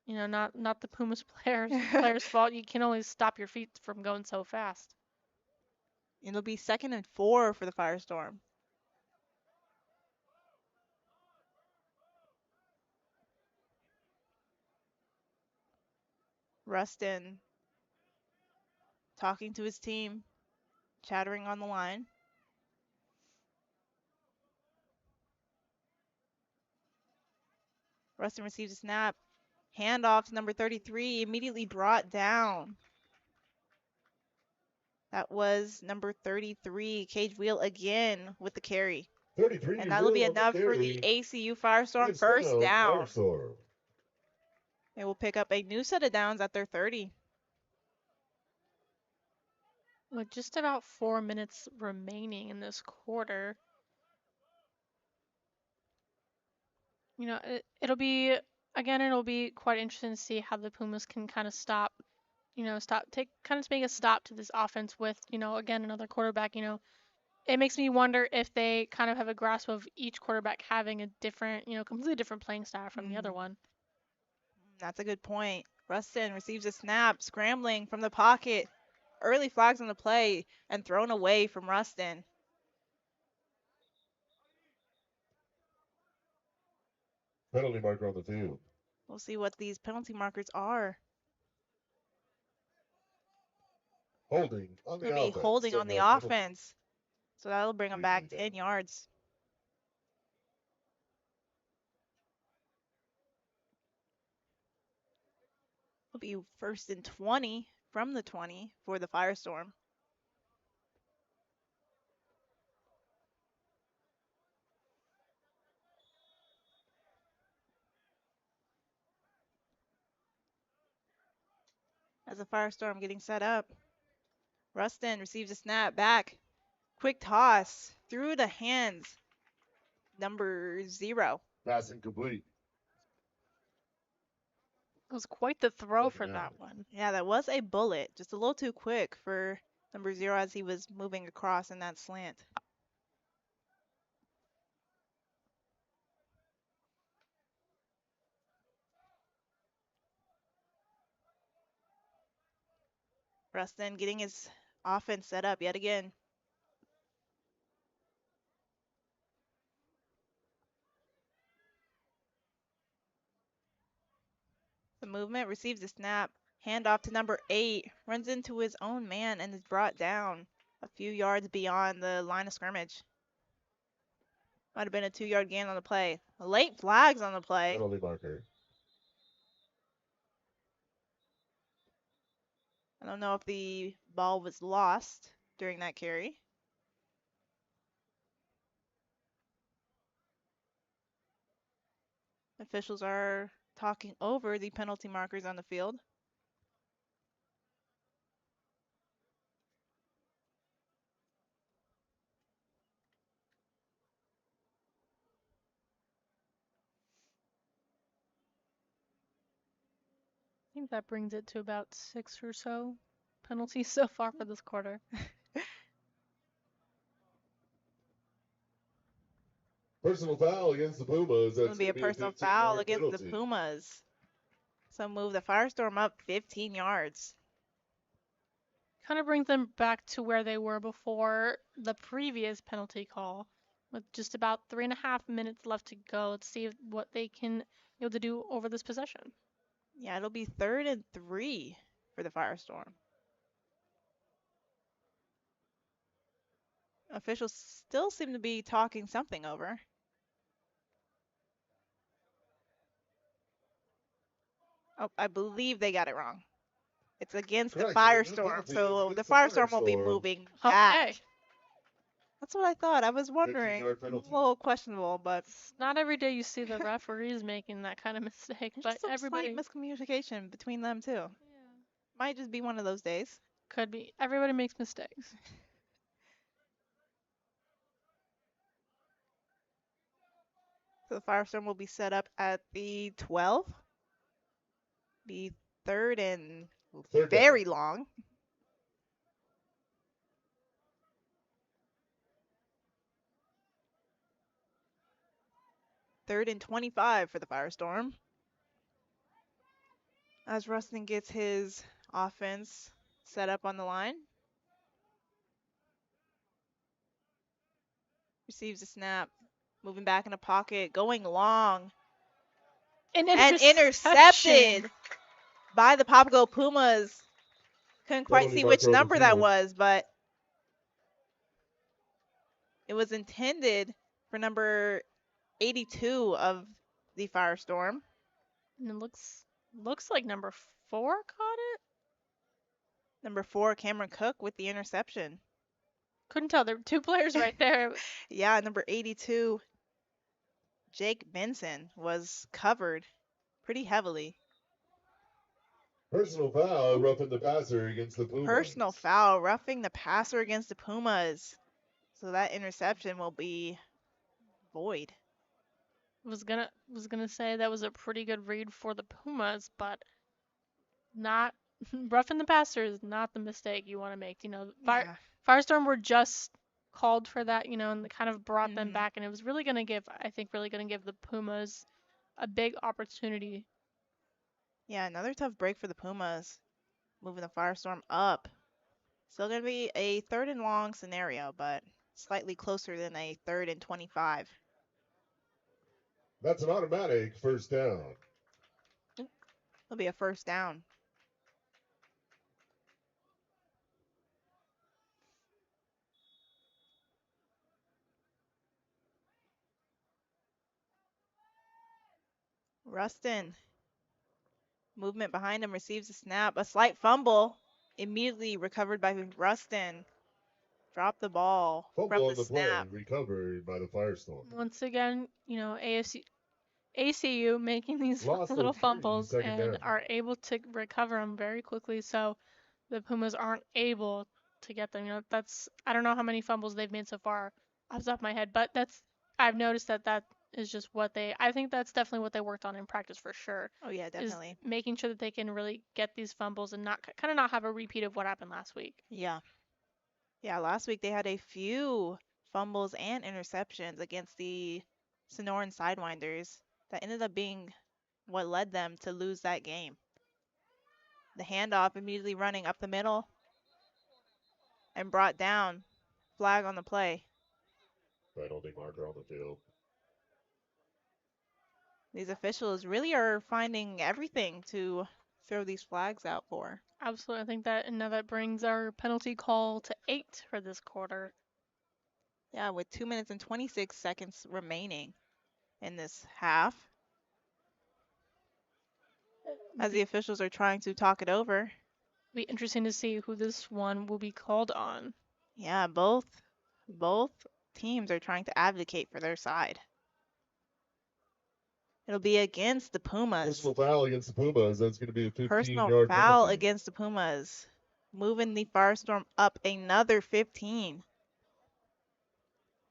You know, not the Pumas players' fault. You can only stop your feet from going so fast. It'll be 2nd and 4 for the Firestorm. Rustin talking to his team, chattering on the line. Rustin receives a snap. Handoff to number 33, immediately brought down. That was number 33, Cage Wheel again with the carry. 33. And that'll be Wheel on the enough for the carry. ACU Firestorm It's first now down. Firestorm. They will pick up a new set of downs at their 30. With just about 4 minutes remaining in this quarter, you know, it'll be quite interesting to see how the Pumas can kind of make a stop to this offense with, you know, again, another quarterback. You know, it makes me wonder if they kind of have a grasp of each quarterback having a different, you know, completely different playing style from the other one. That's a good point. Rustin receives a snap, scrambling from the pocket. Early flags on the play and thrown away from Rustin. Penalty marker on the field. We'll see what these penalty markers are. Holding on the Gonna be offense. holding on the Penalty. offense. So that'll bring them back 10 yards. It'll be 1st and 20 from the 20 for the Firestorm. As the Firestorm getting set up. Rustin receives a snap back. Quick toss through the hands. Number 0. Pass incomplete. It was quite the throw for Second that down. one. Yeah, that was a bullet. Just a little too quick for number 0 as he was moving across in that slant. Rustin getting his offense set up yet again. The movement receives a snap. Handoff to number 8. Runs into his own man and is brought down a few yards beyond the line of scrimmage. Might have been a 2-yard gain on the play. Late flags on the play. Penalty marker. I don't know if the ball was lost during that carry. Officials are talking over the penalty markers on the field. I think that brings it to about 6 or so penalties so far for this quarter. Personal foul against the Pumas. It'll That's be a gonna personal 15-yard foul against the penalty. Pumas. So move the Firestorm up 15 yards. Kind of brings them back to where they were before the previous penalty call, with just about 3.5 minutes left to go. Let's see what they can be able to do over this possession. Yeah, it'll be 3rd and 3 for the Firestorm. Officials still seem to be talking something over. Oh, I believe they got it wrong. It's against the Correct. Firestorm, Penalty so against the the Firestorm will be Firestorm. moving back. Okay. That's what I thought. I was wondering. 15-yard A penalty. little questionable, but It's not every day you see the referees making that kind of mistake, there's but just some everybody. slight miscommunication between them too. Yeah. Might just be one of those days. Could be. Everybody makes mistakes. So the Firestorm will be set up at the 12. Be third and Third down. very long. Third and 25 for the Firestorm. As Rustin gets his offense set up on the line. Receives a snap. Moving back in the pocket. Going long. An And intercepted by the Papago Pumas. Couldn't quite Penalty see marker which on the number that field. was, but it was intended for number 82 of the Firestorm. And it looks like number 4 caught it. Number 4, Cameron Cook with the interception. Couldn't tell. There were 2 players right there. Yeah, number 82, Jake Benson, was covered pretty heavily. Personal foul, roughing the passer against the Pumas. Personal foul, roughing the passer against the Pumas. So that interception will be void. was gonna say that was a pretty good read for the Pumas, but not roughing the passer is not the mistake you want to make. Yeah. Firestorm were just called for that, and they kind of brought them Mhm. back, and it was really gonna give the Pumas a big opportunity. Yeah, another tough break for the Pumas. Moving the Firestorm up. Still going to be a third and long scenario, but slightly closer than a third and 25. That's an automatic first down. It'll be a first down. Rustin. Movement behind him, receives a snap. A slight fumble. Immediately recovered by Rustin. Dropped the ball Fumble from on the the play, snap. recovered by the Firestorm. Once again, ACU making these Loss little of 3, fumbles second and down. are able to recover them very quickly, so the Pumas aren't able to get them. I don't know how many fumbles they've made so far off the top of my head, but I've noticed that is just I think that's definitely what they worked on in practice for sure. Oh, yeah, definitely. Is making sure that they can really get these fumbles and not have a repeat of what happened last week. Yeah. Yeah, last week they had a few fumbles and interceptions against the Sonoran Sidewinders that ended up being what led them to lose that game. The handoff immediately running up the middle and brought down. Flag on the play. Penalty marker on the field. These officials really are finding everything to throw these flags out for. Absolutely. I think that brings our penalty call to 8 for this quarter. Yeah, with 2 minutes and 26 seconds remaining in this half. As the officials are trying to talk it over. Be interesting to see who this one will be called on. Yeah, both teams are trying to advocate for their side. It'll be against the Pumas. Personal foul against the Pumas. That's going to be a 15-yard Personal foul penalty. against the Pumas. Moving the Firestorm up another 15.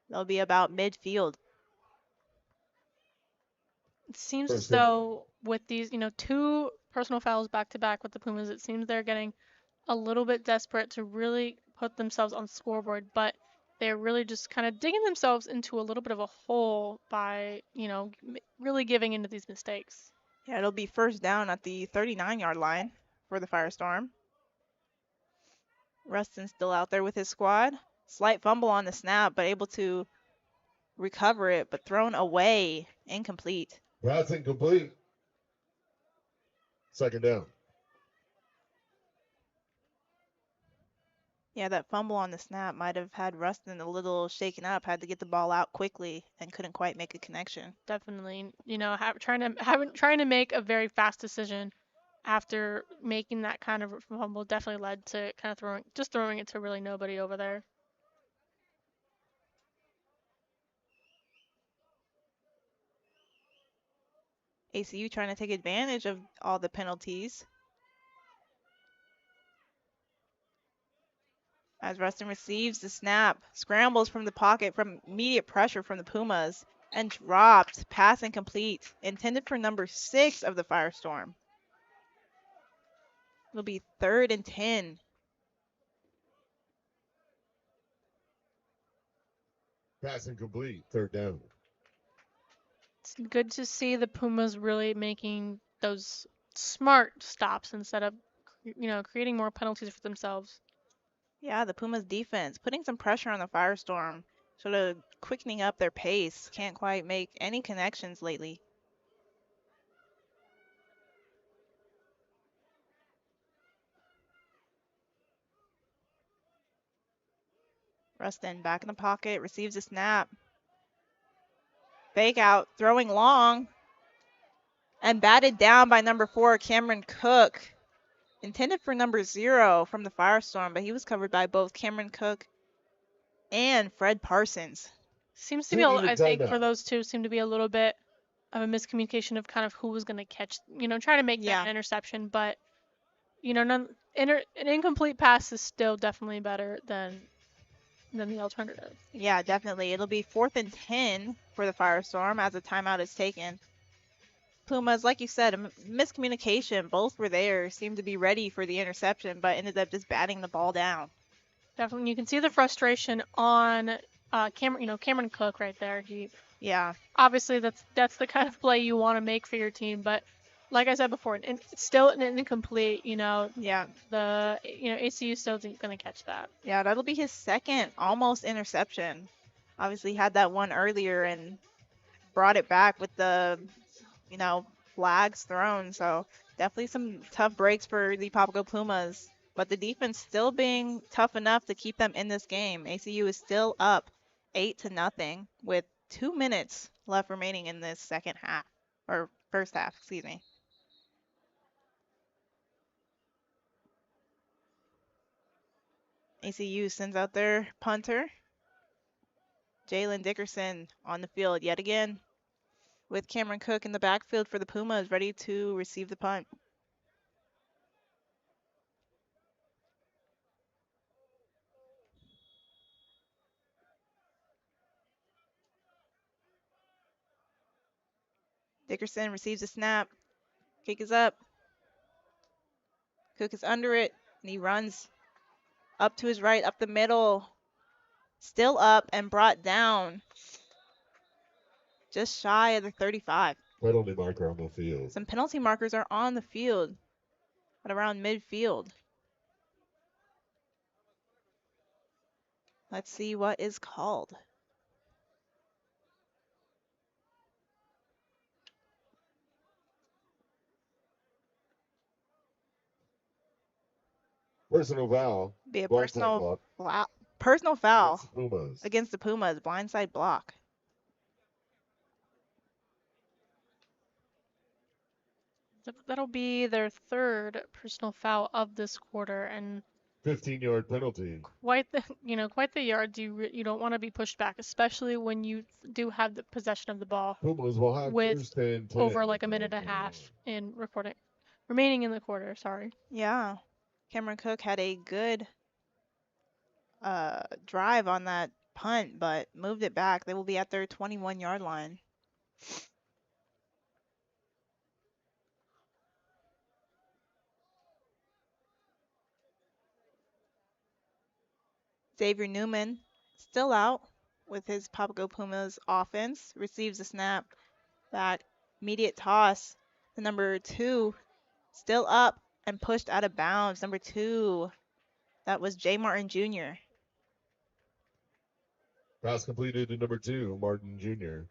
They'll be about midfield. It seems First as though with these, 2 personal fouls back to back with the Pumas, it seems they're getting a little bit desperate to really put themselves on the scoreboard, but they're really just kind of digging themselves into a little bit of a hole by, really giving into these mistakes. Yeah, it'll be first down at the 39-yard line for the Firestorm. Rustin's still out there with his squad. Slight fumble on the snap, but able to recover it, but thrown away, incomplete. That's incomplete. Second down. Yeah, that fumble on the snap might have had Rustin a little shaken up, had to get the ball out quickly and couldn't quite make a connection. Definitely, trying to make a very fast decision after making that kind of fumble definitely led to kind of throwing it to really nobody over there. ACU trying to take advantage of all the penalties. As Rustin receives the snap, scrambles from the pocket from immediate pressure from the Pumas, and dropped. Pass incomplete. Intended for number 6 of the Firestorm. It'll be 3rd and 10. Pass incomplete. Third down. It's good to see the Pumas really making those smart stops instead of, creating more penalties for themselves. Yeah, the Pumas defense putting some pressure on the Firestorm, sort of quickening up their pace. Can't quite make any connections lately. Rustin back in the pocket, receives a snap. Fake out, throwing long, and batted down by number 4, Cameron Cook. Intended for number 0 from the Firestorm, but he was covered by both Cameron Cook and Fred Parsons. Seems to be, I think, for those two, seem to be a little bit of a miscommunication of kind of who was going to catch, try to make that interception. But, an incomplete pass is still definitely better than the alternative. Yeah, definitely. It'll be 4th and 10 for the Firestorm as a timeout is taken. Pumas, like you said, a miscommunication. Both were there, seemed to be ready for the interception, but ended up just batting the ball down. Definitely, you can see the frustration on Cameron Cook right there. Yeah. Obviously, that's the kind of play you want to make for your team, but like I said before, it's still an incomplete. Yeah. The ACU still isn't going to catch that. Yeah, that'll be his second almost interception. Obviously had that one earlier and brought it back with the, flags thrown. So definitely some tough breaks for the Papago Pumas. But the defense still being tough enough to keep them in this game. ACU is still up 8-0 with 2 minutes left remaining in this second half, or first half, excuse me. ACU sends out their punter, Jalen Dickerson, on the field yet again, with Cameron Cook in the backfield for the Pumas, ready to receive the punt. Dickerson receives a snap. Kick is up. Cook is under it, and he runs up to his right, up the middle. Still up and brought down just shy of the 35. Penalty marker on the field. Some penalty markers are on the field at around midfield. Let's see what is called. Personal foul. Be a personal foul against the Pumas. Blindside block. That'll be their third personal foul of this quarter, and 15-yard penalty. Quite the yards. You don't want to be pushed back, especially when you do have the possession of the ball. Pumas will have with over like a minute and a half in remaining in the quarter. Sorry. Yeah, Cameron Cook had a good drive on that punt, but moved it back. They will be at their 21-yard line. Xavier Newman still out with his Papago Pumas offense. Receives the snap. Back. Immediate toss. The number 2 still up and pushed out of bounds. Number 2. That was J. Martin Jr. Pass completed to number 2, Martin Jr.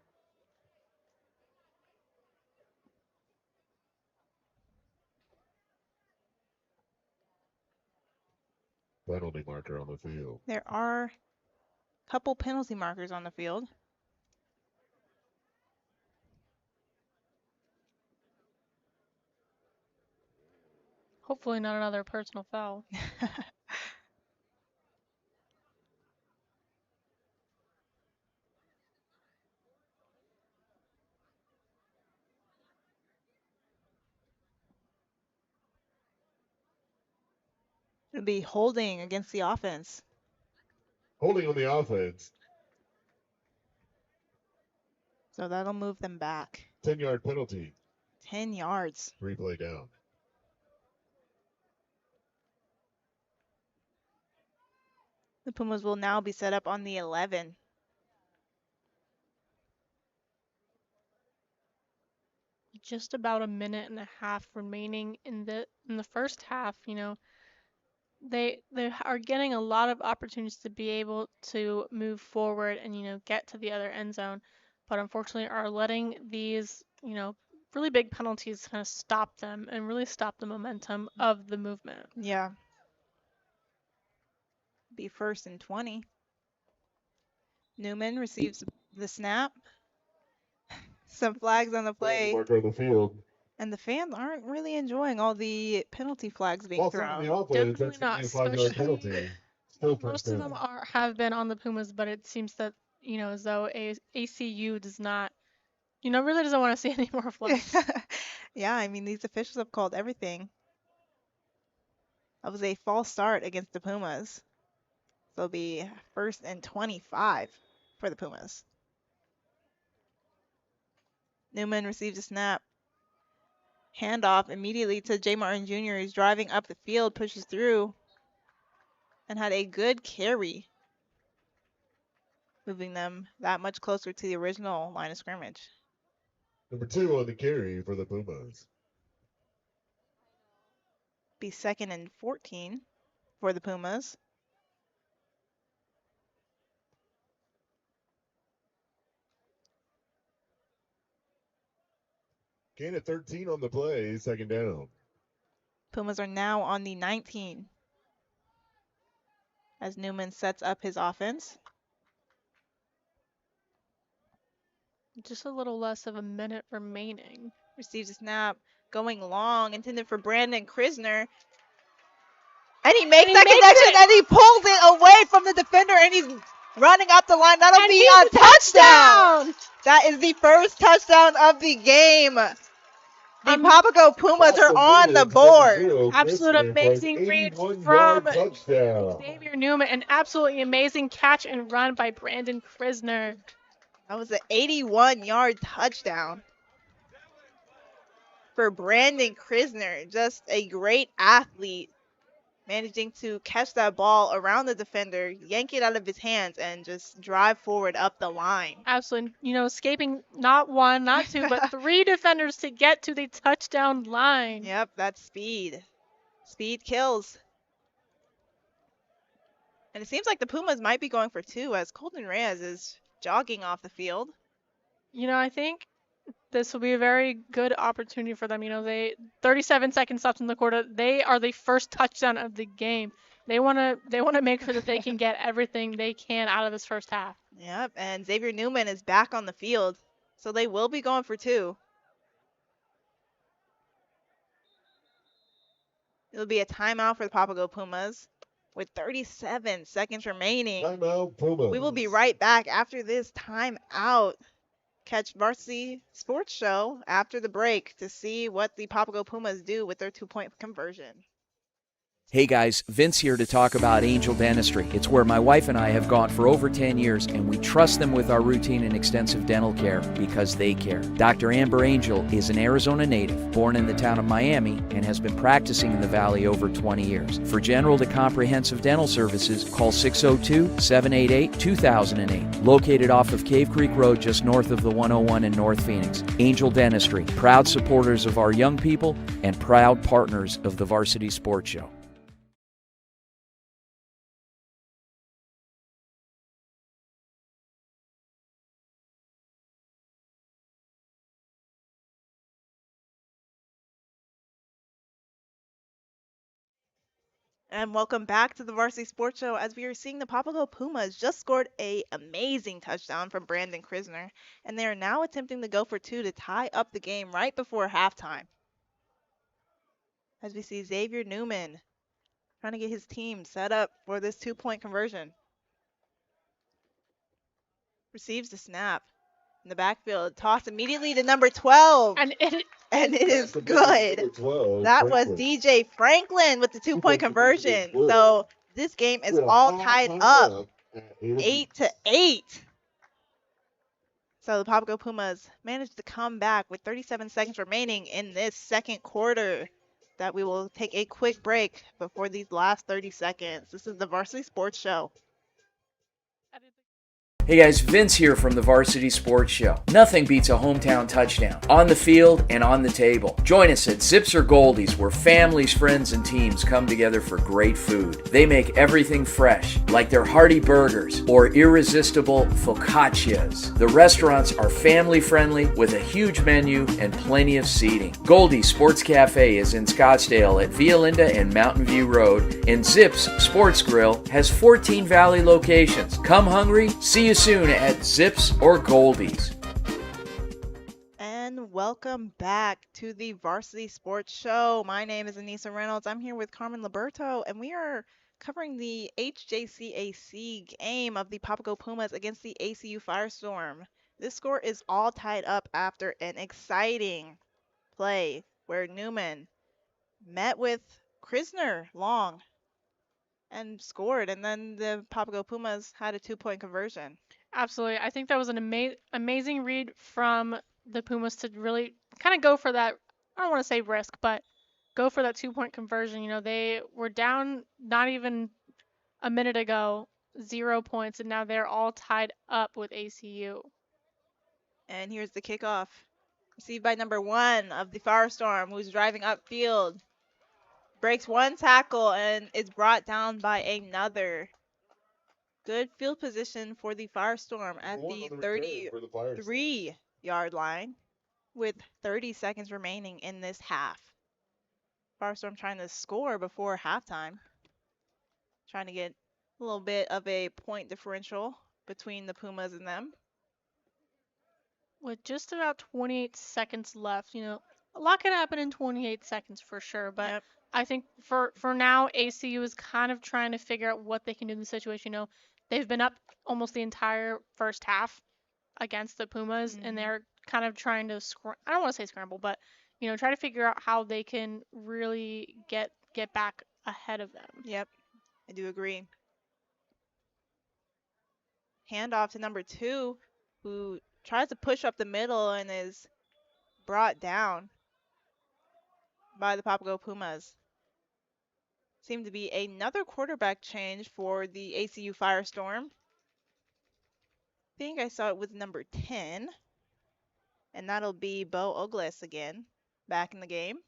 Penalty marker on the field. There are a couple penalty markers on the field. Hopefully not another personal foul. It'll be holding against the offense. Holding on the offense. So that'll move them back. 10-yard penalty. 10 yards. Replay down. The Pumas will now be set up on the 11. Just about a minute and a half remaining in the first half. You know, they are getting a lot of opportunities to be able to move forward and, you know, get to the other end zone, but unfortunately are letting these, you know, really big penalties kind of stop them and really stop the momentum of the movement. Yeah. Be 1st and 20. Newman receives the snap. Some flags on the play. Marker on the field. And the fans aren't really enjoying all the penalty flags being Ball thrown. on the offense. Definitely That's not, going to be a 5-yard especially penalty. Still first most of them down. have been on the Pumas, but it seems that, you know, as though ACU does not, you know, really doesn't want to see any more flags. Yeah, I mean, these officials have called everything. That was a false start against the Pumas. So it'll be 1st and 25 for the Pumas. Newman receives a snap. Handoff immediately to J. Martin Jr. He's driving up the field, pushes through, and had a good carry, moving them that much closer to the original line of scrimmage. Number 2 on the carry for the Pumas. Be 2nd and 14 for the Pumas. Gain of 13 on the play, 2nd down. Pumas are now on the 19 as Newman sets up his offense. Just a little less of a minute remaining. Receives a snap, going long, intended for Brandon Krisner. And he makes that connection and he pulls it away from the defender and he's running up the line. That'll And be he's a touchdown. That is the first touchdown of the game. The Papago Pumas are on the board. Absolute amazing read from Xavier Newman. An absolutely amazing catch and run by Brandon Krisner. That was an 81-yard touchdown for Brandon Krisner. Just a great athlete, managing to catch that ball around the defender, yank it out of his hands, and just drive forward up the line. Absolutely. You know, escaping not one, not two, but 3 defenders to get to the touchdown line. Yep, that's speed. Speed kills. And it seems like the Pumas might be going for 2 as Colton Reyes is jogging off the field. You know, I think this will be a very good opportunity for them. You know, 37 seconds left in the quarter. They are the first touchdown of the game. They want to make sure that they can get everything they can out of this first half. Yep, and Xavier Newman is back on the field, so they will be going for 2. It'll be a timeout for the Papago Pumas with 37 seconds remaining. Timeout, Pumas. We will be right back after this timeout. Catch Varsity Sports Show after the break to see what the Papago Pumas do with their 2-point conversion. Hey guys, Vince here to talk about Angel Dentistry. It's where my wife and I have gone for over 10 years, and we trust them with our routine and extensive dental care because they care. Dr. Amber Angel is an Arizona native, born in the town of Miami, and has been practicing in the Valley over 20 years. For general to comprehensive dental services, call 602-788-2008. Located off of Cave Creek Road just north of the 101 in North Phoenix. Angel Dentistry, proud supporters of our young people and proud partners of the Varsity Sports Show. And welcome back to the Varsity Sports Show as we are seeing the Papago Pumas just scored a amazing touchdown from Brandon Krisner, and they are now attempting to go for 2 to tie up the game right before halftime. As we see Xavier Newman trying to get his team set up for this 2-point conversion. Receives the snap in the backfield, tossed immediately to number 12. And it is good. That was DJ Franklin with the 2-point conversion. So this game is all tied up. 8-8. So the Papago Pumas managed to come back with 37 seconds remaining in this second quarter. That we will take a quick break before these last 30 seconds. This is the Varsity Sports Show. Hey guys, Vince here from the Varsity Sports Show. Nothing beats a hometown touchdown, on the field and on the table. Join us at Zips or Goldies, where families, friends, and teams come together for great food. They make everything fresh, like their hearty burgers or irresistible focaccias. The restaurants are family friendly with a huge menu and plenty of seating. Goldies Sports Cafe is in Scottsdale at Via Linda and Mountain View Road, and Zips Sports Grill has 14 Valley locations. Come hungry, see you soon at Zips or Goldies. And welcome back to the Varsity Sports Show. My name is Anissa Reynolds. I'm here with Carmen Liberto, and we are covering the HJCAC game of the Papago Pumas against the ACU Firestorm. This score is all tied up after an exciting play where Newman met with Krisner long and scored, and then the Papago Pumas had a 2-point conversion. Absolutely. I think that was an amazing read from the Pumas to really kind of go for that, I don't want to say risk, but go for that 2-point conversion. You know, they were down not even a minute ago, 0 points, and now they're all tied up with ACU. And here's the kickoff. Received by number 1 of the Firestorm, who's driving upfield. Breaks one tackle and is brought down by another. Good field position for the Firestorm at the 33-yard line with 30 seconds remaining in this half. Firestorm trying to score before halftime. Trying to get a little bit of a point differential between the Pumas and them. With just about 28 seconds left, you know, a lot could happen in 28 seconds for sure, but Yep. I think for now, ACU is kind of trying to figure out what they can do in the situation. You know, they've been up almost the entire first half against the Pumas, and they're kind of trying to I don't want to say scramble, but you know, try to figure out how they can really get back ahead of them. Yep, I do agree. Handoff to number 2, who tries to push up the middle and is brought down by the Papago Pumas. Seemed to be another quarterback change for the ACU Firestorm. I think I saw it with number 10. And that'll be Bo Ogles again, back in the game.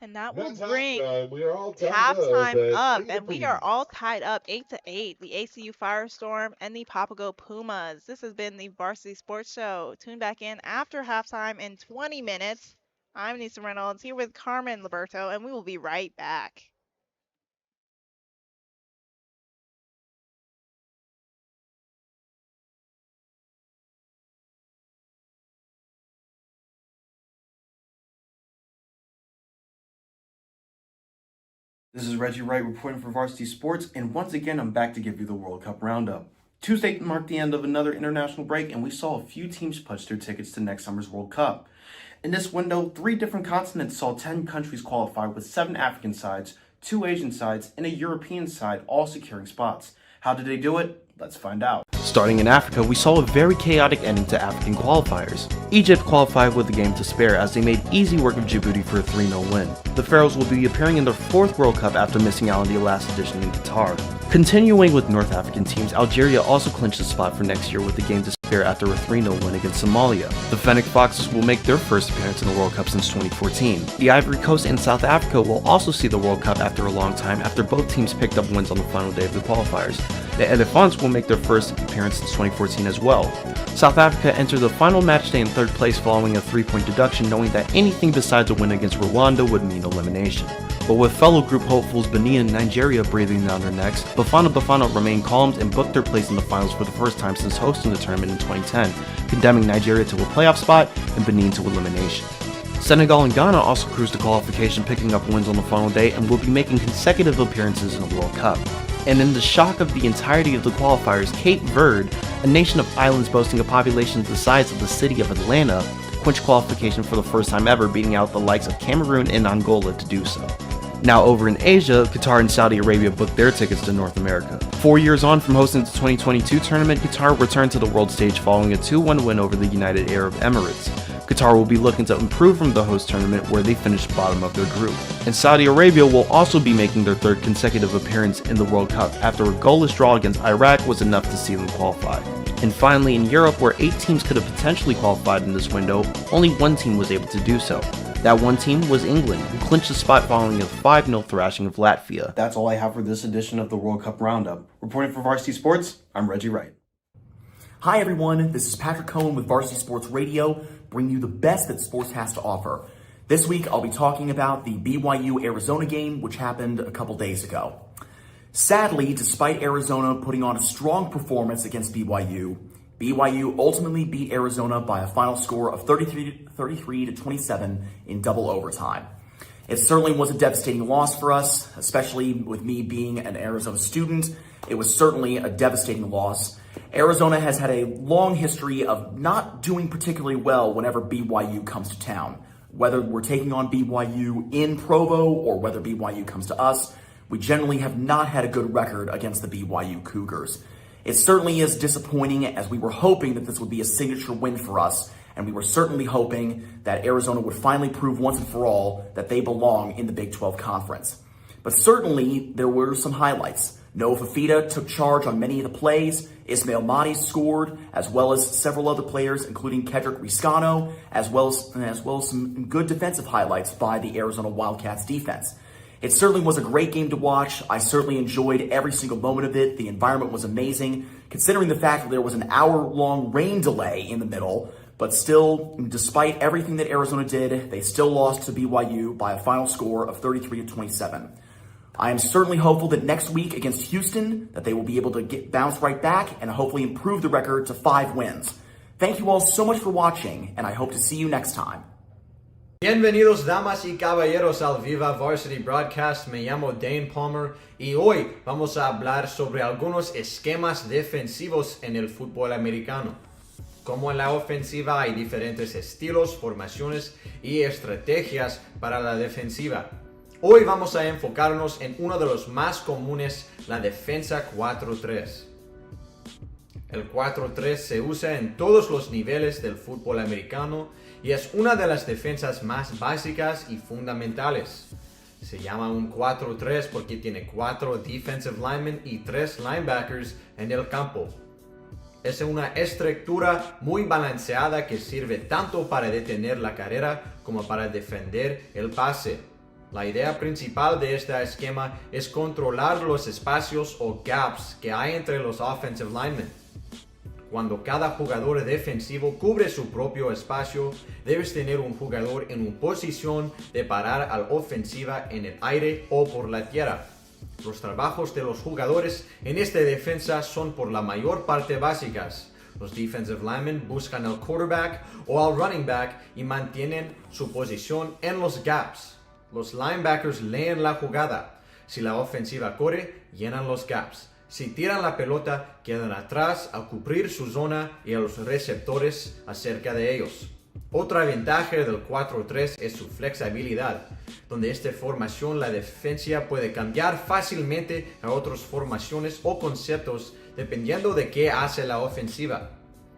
And that will bring halftime up, and we are all tied up 8-8. The ACU Firestorm and the Papago Pumas. This has been the Varsity Sports Show. Tune back in after halftime in 20 minutes. I'm Nisa Reynolds here with Carmen Liberto, and we will be right back. This is Reggie Wright reporting for Varsity Sports, and once again I'm back to give you the World Cup Roundup. Tuesday marked the end of another international break, and we saw a few teams punch their tickets to next summer's World Cup. In this window, 3 different continents saw 10 countries qualify, with 7 African sides, 2 Asian sides, and a European side all securing spots. How did they do it? Let's find out. Starting in Africa, we saw a very chaotic ending to African qualifiers. Egypt qualified with the game to spare as they made easy work of Djibouti for a 3-0 win. The Pharaohs will be appearing in their 4th World Cup after missing out on the last edition in Qatar. Continuing with North African teams, Algeria also clinched a spot for next year with the game to spare after a 3-0 win against Somalia. The Fennec Foxes will make their first appearance in the World Cup since 2014. The Ivory Coast and South Africa will also see the World Cup after a long time after both teams picked up wins on the final day of the qualifiers. The Elephants will make their first appearance since 2014 as well. South Africa entered the final match day in 3rd place following a 3-point deduction, knowing that anything besides a win against Rwanda would mean elimination. But with fellow group hopefuls Benin and Nigeria breathing down their necks, Bafana remained calm and booked their place in the finals for the first time since hosting the tournament in 2010, condemning Nigeria to a playoff spot and Benin to elimination. Senegal and Ghana also cruised to qualification, picking up wins on the final day, and will be making consecutive appearances in the World Cup. And in the shock of the entirety of the qualifiers, Cape Verde, a nation of islands boasting a population the size of the city of Atlanta, clinched qualification for the first time ever, beating out the likes of Cameroon and Angola to do so. Now over in Asia, Qatar and Saudi Arabia booked their tickets to North America. 4 years on from hosting the 2022 tournament, Qatar returned to the world stage following a 2-1 win over the United Arab Emirates. Qatar will be looking to improve from the host tournament where they finished bottom of their group. And Saudi Arabia will also be making their third consecutive appearance in the World Cup after a goalless draw against Iraq was enough to see them qualify. And finally, in Europe, where 8 teams could have potentially qualified in this window, only 1 team was able to do so. That 1 team was England, who clinched the spot following a 5-0 thrashing of Latvia. That's all I have for this edition of the World Cup Roundup. Reporting for Varsity Sports, I'm Reggie Wright. Hi everyone, this is Patrick Cohen with Varsity Sports Radio, bringing you the best that sports has to offer. This week, I'll be talking about the BYU-Arizona game, which happened a couple days ago. Sadly, despite Arizona putting on a strong performance against BYU ultimately beat Arizona by a final score of 33-27 in double overtime. It certainly was a devastating loss for us, especially with me being an Arizona student. It was certainly a devastating loss. Arizona has had a long history of not doing particularly well whenever BYU comes to town. Whether we're taking on BYU in Provo or whether BYU comes to us, we generally have not had a good record against the BYU Cougars. It certainly is disappointing, as we were hoping that this would be a signature win for us, and we were certainly hoping that Arizona would finally prove once and for all that they belong in the Big 12 Conference. But certainly, there were some highlights. Noah Fafita took charge on many of the plays, Ismail Mahdi scored, as well as several other players, including Kedrick Riscano, as well as some good defensive highlights by the Arizona Wildcats defense. It certainly was a great game to watch. I certainly enjoyed every single moment of it. The environment was amazing, considering the fact that there was an hour-long rain delay in the middle. But still, despite everything that Arizona did, they still lost to BYU by a final score of 33-27. I am certainly hopeful that next week against Houston, that they will be able to bounce right back and hopefully improve the record to 5 wins. Thank you all so much for watching, and I hope to see you next time. Bienvenidos damas y caballeros al Viva Varsity Broadcast. Me llamo Dane Palmer y hoy vamos a hablar sobre algunos esquemas defensivos en el fútbol americano. Como en la ofensiva hay diferentes estilos, formaciones y estrategias para la defensiva. Hoy vamos a enfocarnos en uno de los más comunes, la defensa 4-3. El 4-3 se usa en todos los niveles del fútbol americano y es una de las defensas más básicas y fundamentales. Se llama un 4-3 porque tiene 4 defensive linemen y 3 linebackers en el campo. Es una estructura muy balanceada que sirve tanto para detener la carrera como para defender el pase. La idea principal de este esquema es controlar los espacios o gaps que hay entre los offensive linemen. Cuando cada jugador defensivo cubre su propio espacio, debes tener un jugador en una posición de parar a la ofensiva en el aire o por la tierra. Los trabajos de los jugadores en esta defensa son por la mayor parte básicas. Los defensive linemen buscan al quarterback o al running back y mantienen su posición en los gaps. Los linebackers leen la jugada. Si la ofensiva corre, llenan los gaps. Si tiran la pelota, quedan atrás a cubrir su zona y a los receptores acerca de ellos. Otra ventaja del 4-3 es su flexibilidad, donde esta formación la defensa puede cambiar fácilmente a otras formaciones o conceptos dependiendo de qué hace la ofensiva.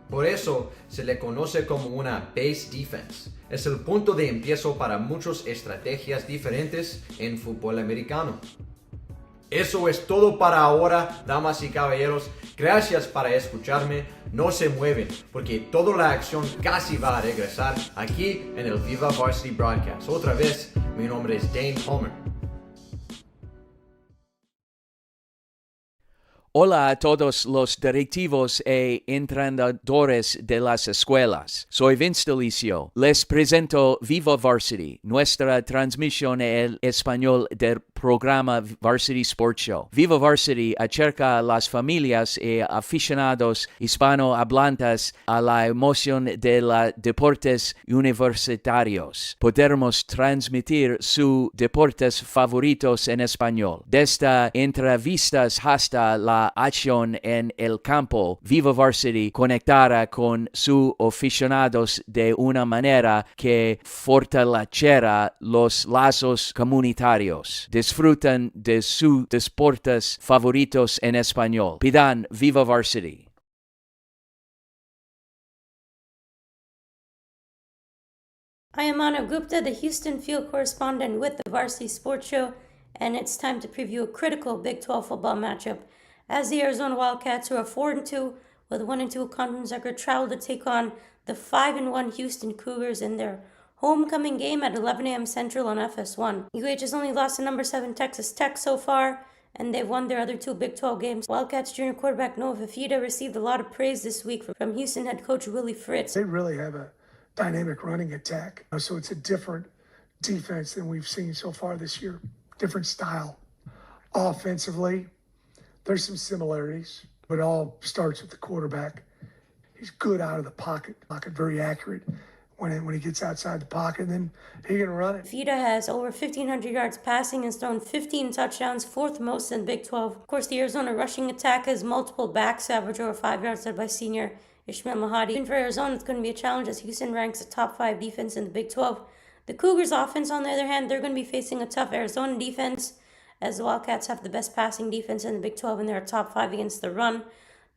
Por eso se le conoce como una base defense. Es el punto de empiezo para muchas estrategias diferentes en fútbol americano. Eso es todo para ahora, damas y caballeros. Gracias por escucharme. No se mueven, porque toda la acción casi va a regresar aquí en el Viva Varsity Broadcast. Otra vez, mi nombre es Dane Palmer. Hola a todos los directivos e entrenadores de las escuelas. Soy Vince Delicio. Les presento Viva Varsity, nuestra transmisión en español del programa Varsity Sports Show. Viva Varsity acerca a las familias y aficionados hispanohablantes a la emoción de los deportes universitarios. Podemos transmitir sus deportes favoritos en español. Desde entrevistas hasta la acción en el campo, Viva Varsity conectará con sus aficionados de una manera que fortalecerá los lazos comunitarios. Disfrutan de sus deportes favoritos en español. Pidan Viva Varsity. I am Manav Gupta, the Houston field correspondent with the Varsity Sports Show, and it's time to preview a critical Big 12 football matchup as the Arizona Wildcats, who are 4-2 with 1-2 conference record, travel to take on the 5-1 Houston Cougars in their homecoming game at 11 a.m. Central on FS1. UH has only lost to number 7 Texas Tech so far, and they've won their other 2 Big 12 games. Wildcats junior quarterback Noah Fifita received a lot of praise this week from Houston head coach Willie Fritz. They really have a dynamic running attack, so it's a different defense than we've seen so far this year. Different style. Offensively, there's some similarities, but it all starts with the quarterback. He's good out of the pocket, very accurate when he gets outside the pocket, and then he can run it. Fifita has over 1,500 yards passing and thrown 15 touchdowns, 4th most in the Big 12. Of course, the Arizona rushing attack has multiple backs, average over 5 yards, led by senior Ishmael Mahadi. Even for Arizona, it's going to be a challenge as Houston ranks a top 5 defense in the Big 12. The Cougars offense, on the other hand, they're going to be facing a tough Arizona defense, as the Wildcats have the best passing defense in the Big 12 and they're top 5 against the run.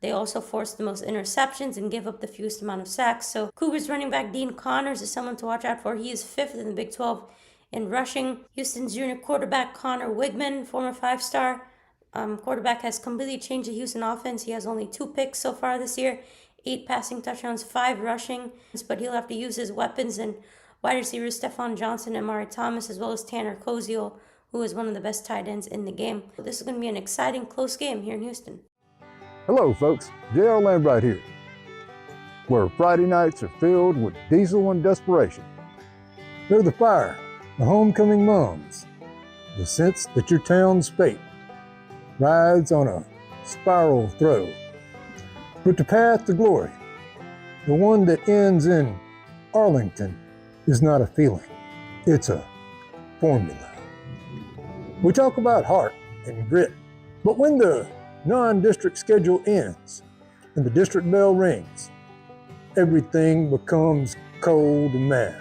They also force the most interceptions and give up the fewest amount of sacks. So Cougars running back Dean Connors is someone to watch out for. He is 5th in the Big 12 in rushing. Houston's junior quarterback Connor Wigman, former 5-star quarterback, has completely changed the Houston offense. He has only 2 picks so far this year, 8 passing touchdowns, 5 rushing, but he'll have to use his weapons and wide receivers Stephon Johnson and Mari Thomas, as well as Tanner Koziel, who is one of the best tight ends in the game. So this is going to be an exciting, close game here in Houston. Hello folks, J.R. Lambright here, where Friday nights are filled with diesel and desperation. They're the fire, the homecoming moms, the sense that your town's fate rides on a spiral throw. But the path to glory, the one that ends in Arlington, is not a feeling, it's a formula. We talk about heart and grit, but when the non-district schedule ends and the district bell rings, everything becomes cold math.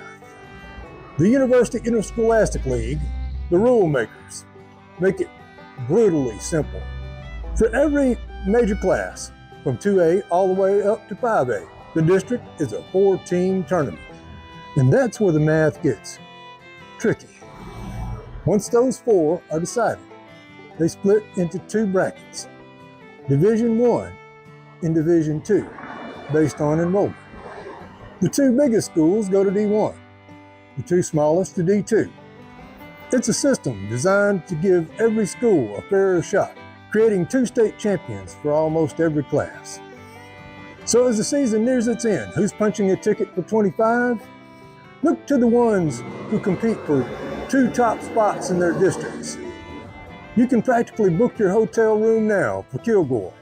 The University Interscholastic League, the rule makers, make it brutally simple. For every major class, from 2A all the way up to 5A, the district is a 4-team tournament. And that's where the math gets tricky. Once those 4 are decided, they split into 2 brackets. Division 1 and Division 2, based on enrollment. The 2 biggest schools go to D1, the 2 smallest to D2. It's a system designed to give every school a fairer shot, creating 2 state champions for almost every class. So as the season nears its end, who's punching a ticket for 25? Look to the ones who compete for 2 top spots in their districts. You can practically book your hotel room now for Kilgore,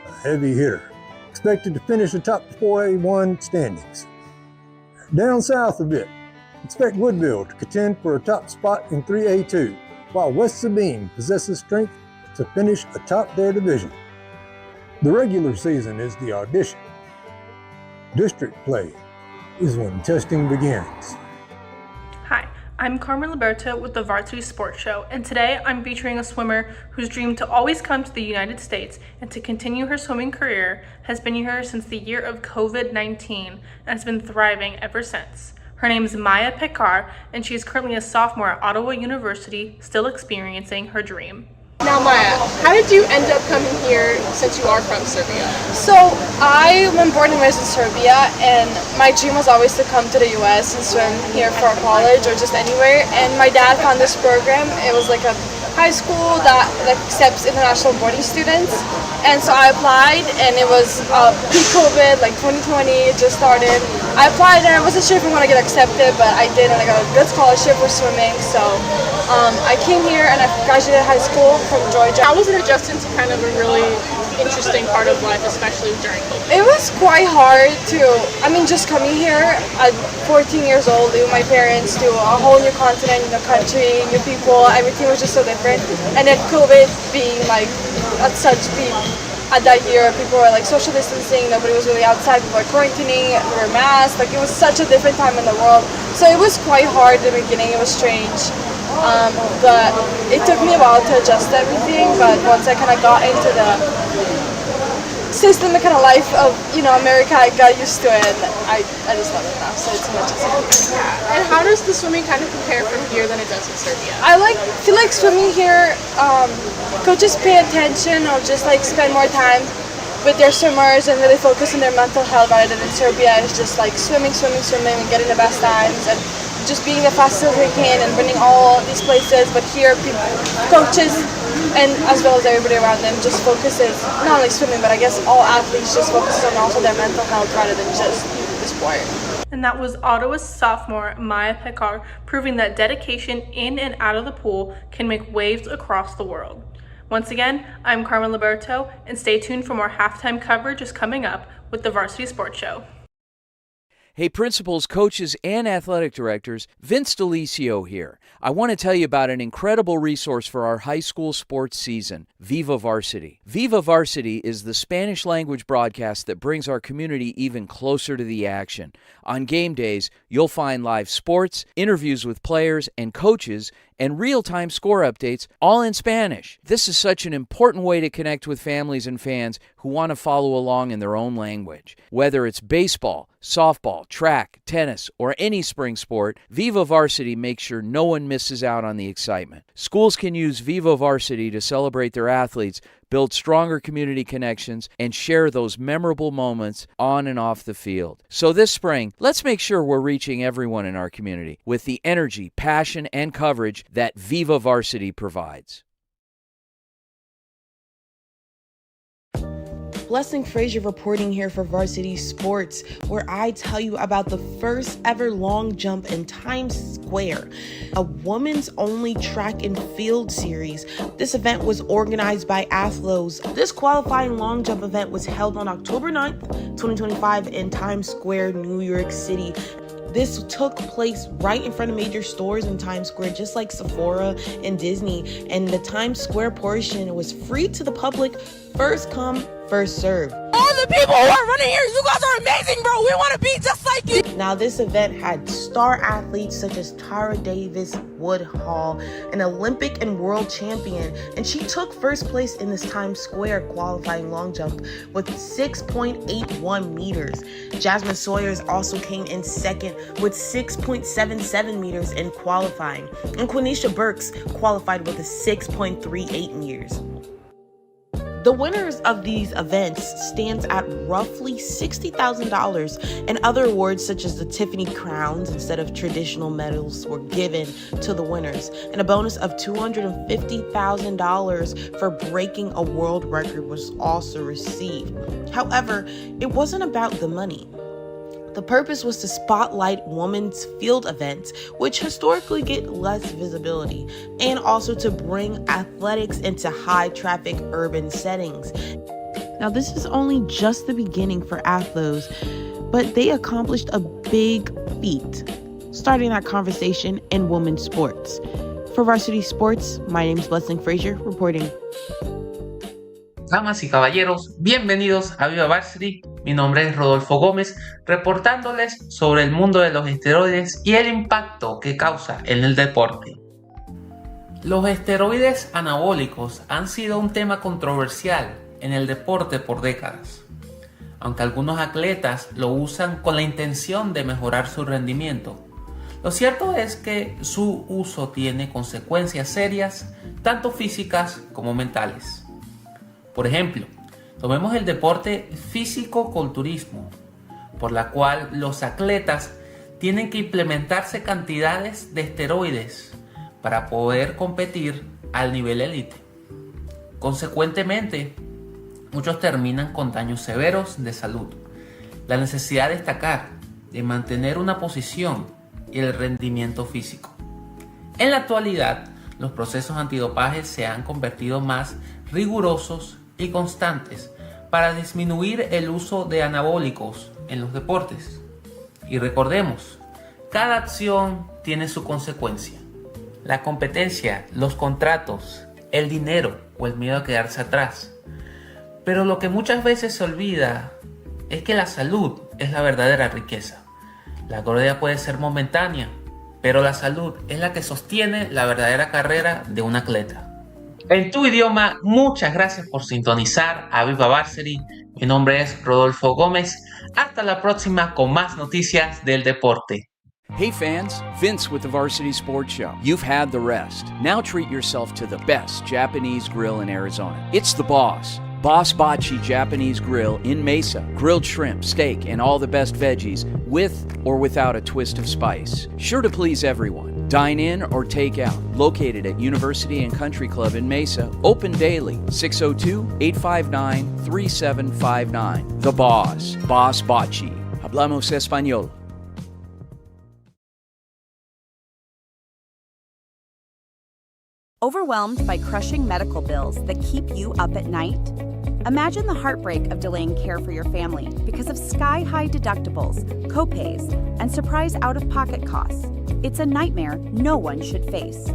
a heavy hitter, expected to finish atop the 4A1 standings. Down south a bit, expect Woodville to contend for a top spot in 3A2, while West Sabine possesses strength to finish atop their division. The regular season is the audition. District play is when testing begins. Hi, I'm Carmen Liberto with the Varsity Sports Show, and today I'm featuring a swimmer whose dream to always come to the United States and to continue her swimming career has been here since the year of COVID-19 and has been thriving ever since. Her name is Maya Pekar, and she is currently a sophomore at Ottawa University, still experiencing her dream. Now Maya, how did you end up coming here since you are from Serbia? So I was born and raised in Serbia, and my dream was always to come to the US and swim here for college or just anywhere. And my dad found this program. It was like a high school that accepts international boarding students, and so I applied, and it was pre-COVID, like 2020, it just started. I applied and I wasn't sure if I'm going to get accepted, but I did, and I got a good scholarship for swimming, so I came here and I graduated high school from Georgia. How was it adjusting to kind of a really interesting part of life, especially during COVID? It was quite hard to, just coming here at 14 years old, leaving my parents to a whole new continent, new country, new people, everything was just so different. And then COVID being like at such peak at that year, people were like social distancing, nobody was really outside, people were quarantining, we were masked, like it was such a different time in the world. So it was quite hard at the beginning, it was strange. But it took me a while to adjust to everything, but once I kind of got into the system, the kind of life of America, I got used to it, and I just love it now, so it's much easier. And how does the swimming kind of compare from here than it does in Serbia? I feel like swimming here, coaches pay attention or just like spend more time with their swimmers and really focus on their mental health, rather than in Serbia it's just like swimming and getting the best times and just being the fastest as they can and winning all these places. But here coaches and as well as everybody around them just focuses not only swimming, but I guess all athletes just focuses on also their mental health rather than just the sport. And that was Ottawa's sophomore Maya Pekar proving that dedication in and out of the pool can make waves across the world. Once again, I'm Carmen Liberto, and stay tuned for more halftime coverage is coming up with the Varsity Sports Show. Hey, principals, coaches, and athletic directors, Vince Delicio here. I want to tell you about an incredible resource for our high school sports season, Viva Varsity. Viva Varsity is the Spanish language broadcast that brings our community even closer to the action. On game days, you'll find live sports, interviews with players and coaches, and real-time score updates, all in Spanish. This is such an important way to connect with families and fans who want to follow along in their own language. Whether it's baseball, softball, track, tennis, or any spring sport, Viva Varsity makes sure no one misses out on the excitement. Schools can use Viva Varsity to celebrate their athletes, build stronger community connections, and share those memorable moments on and off the field. So this spring, let's make sure we're reaching everyone in our community with the energy, passion, and coverage that Viva Varsity provides. Blessing Frazier reporting here for Varsity Sports, where I tell you about the first ever long jump in Times Square, a women's only track and field series. This event was organized by Athlos. This qualifying long jump event was held on October 9th, 2025 in Times Square, New York City. This took place right in front of major stores in Times Square, just like Sephora and Disney. And the Times Square portion was free to the public, first come, first serve. All the people who are running here, you guys are amazing, bro. We want to be just like you. Now, this event had star athletes such as Tara Davis Woodhall, an Olympic and world champion, and she took first place in this Times Square qualifying long jump with 6.81 meters. Jasmine Sawyers also came in second with 6.77 meters in qualifying, and Quenisha Burks qualified with a 6.38 meters. The winners of these events stands at roughly $60,000, and other awards such as the Tiffany Crowns instead of traditional medals were given to the winners, and a bonus of $250,000 for breaking a world record was also received. However, it wasn't about the money. The purpose was to spotlight women's field events, which historically get less visibility, and also to bring athletics into high-traffic urban settings. Now, this is only just the beginning for Athlos, but they accomplished a big feat, starting that conversation in women's sports. For Varsity Sports, my name is Blessing Frazier, reporting. Damas y caballeros, bienvenidos a Viva Varsity. Mi nombre es Rodolfo Gómez, reportándoles sobre el mundo de los esteroides y el impacto que causa en el deporte. Los esteroides anabólicos han sido un tema controversial en el deporte por décadas. Aunque algunos atletas lo usan con la intención de mejorar su rendimiento, lo cierto es que su uso tiene consecuencias serias, tanto físicas como mentales. Por ejemplo, tomemos el deporte físico-culturismo, por la cual los atletas tienen que implementarse cantidades de esteroides para poder competir al nivel élite. Consecuentemente, muchos terminan con daños severos de salud. La necesidad de destacar, de mantener una posición y el rendimiento físico. En la actualidad, los procesos antidopaje se han convertido más rigurosos y constantes para disminuir el uso de anabólicos en los deportes. Y recordemos, cada acción tiene su consecuencia. La competencia, los contratos, el dinero o el miedo a quedarse atrás. Pero lo que muchas veces se olvida es que la salud es la verdadera riqueza. La gloria puede ser momentánea, pero la salud es la que sostiene la verdadera carrera de un atleta. En tu idioma, muchas gracias por sintonizar a Viva Varsity. Mi nombre es Rodolfo Gómez. Hasta la próxima con más noticias del deporte. Hey fans, Vince with the Varsity Sports Show. You've had the rest. Now treat yourself to the best Japanese grill in Arizona. It's the Boss. Boss Bachi Japanese Grill in Mesa. Grilled shrimp, steak, and all the best veggies with or without a twist of spice. Sure to please everyone. Dine in or take out. Located at University and Country Club in Mesa. Open daily. 602-859-3759. The Boss. Boss Bachi. Hablamos Español. Overwhelmed by crushing medical bills that keep you up at night? Imagine the heartbreak of delaying care for your family because of sky-high deductibles, copays, and surprise out-of-pocket costs. It's a nightmare no one should face.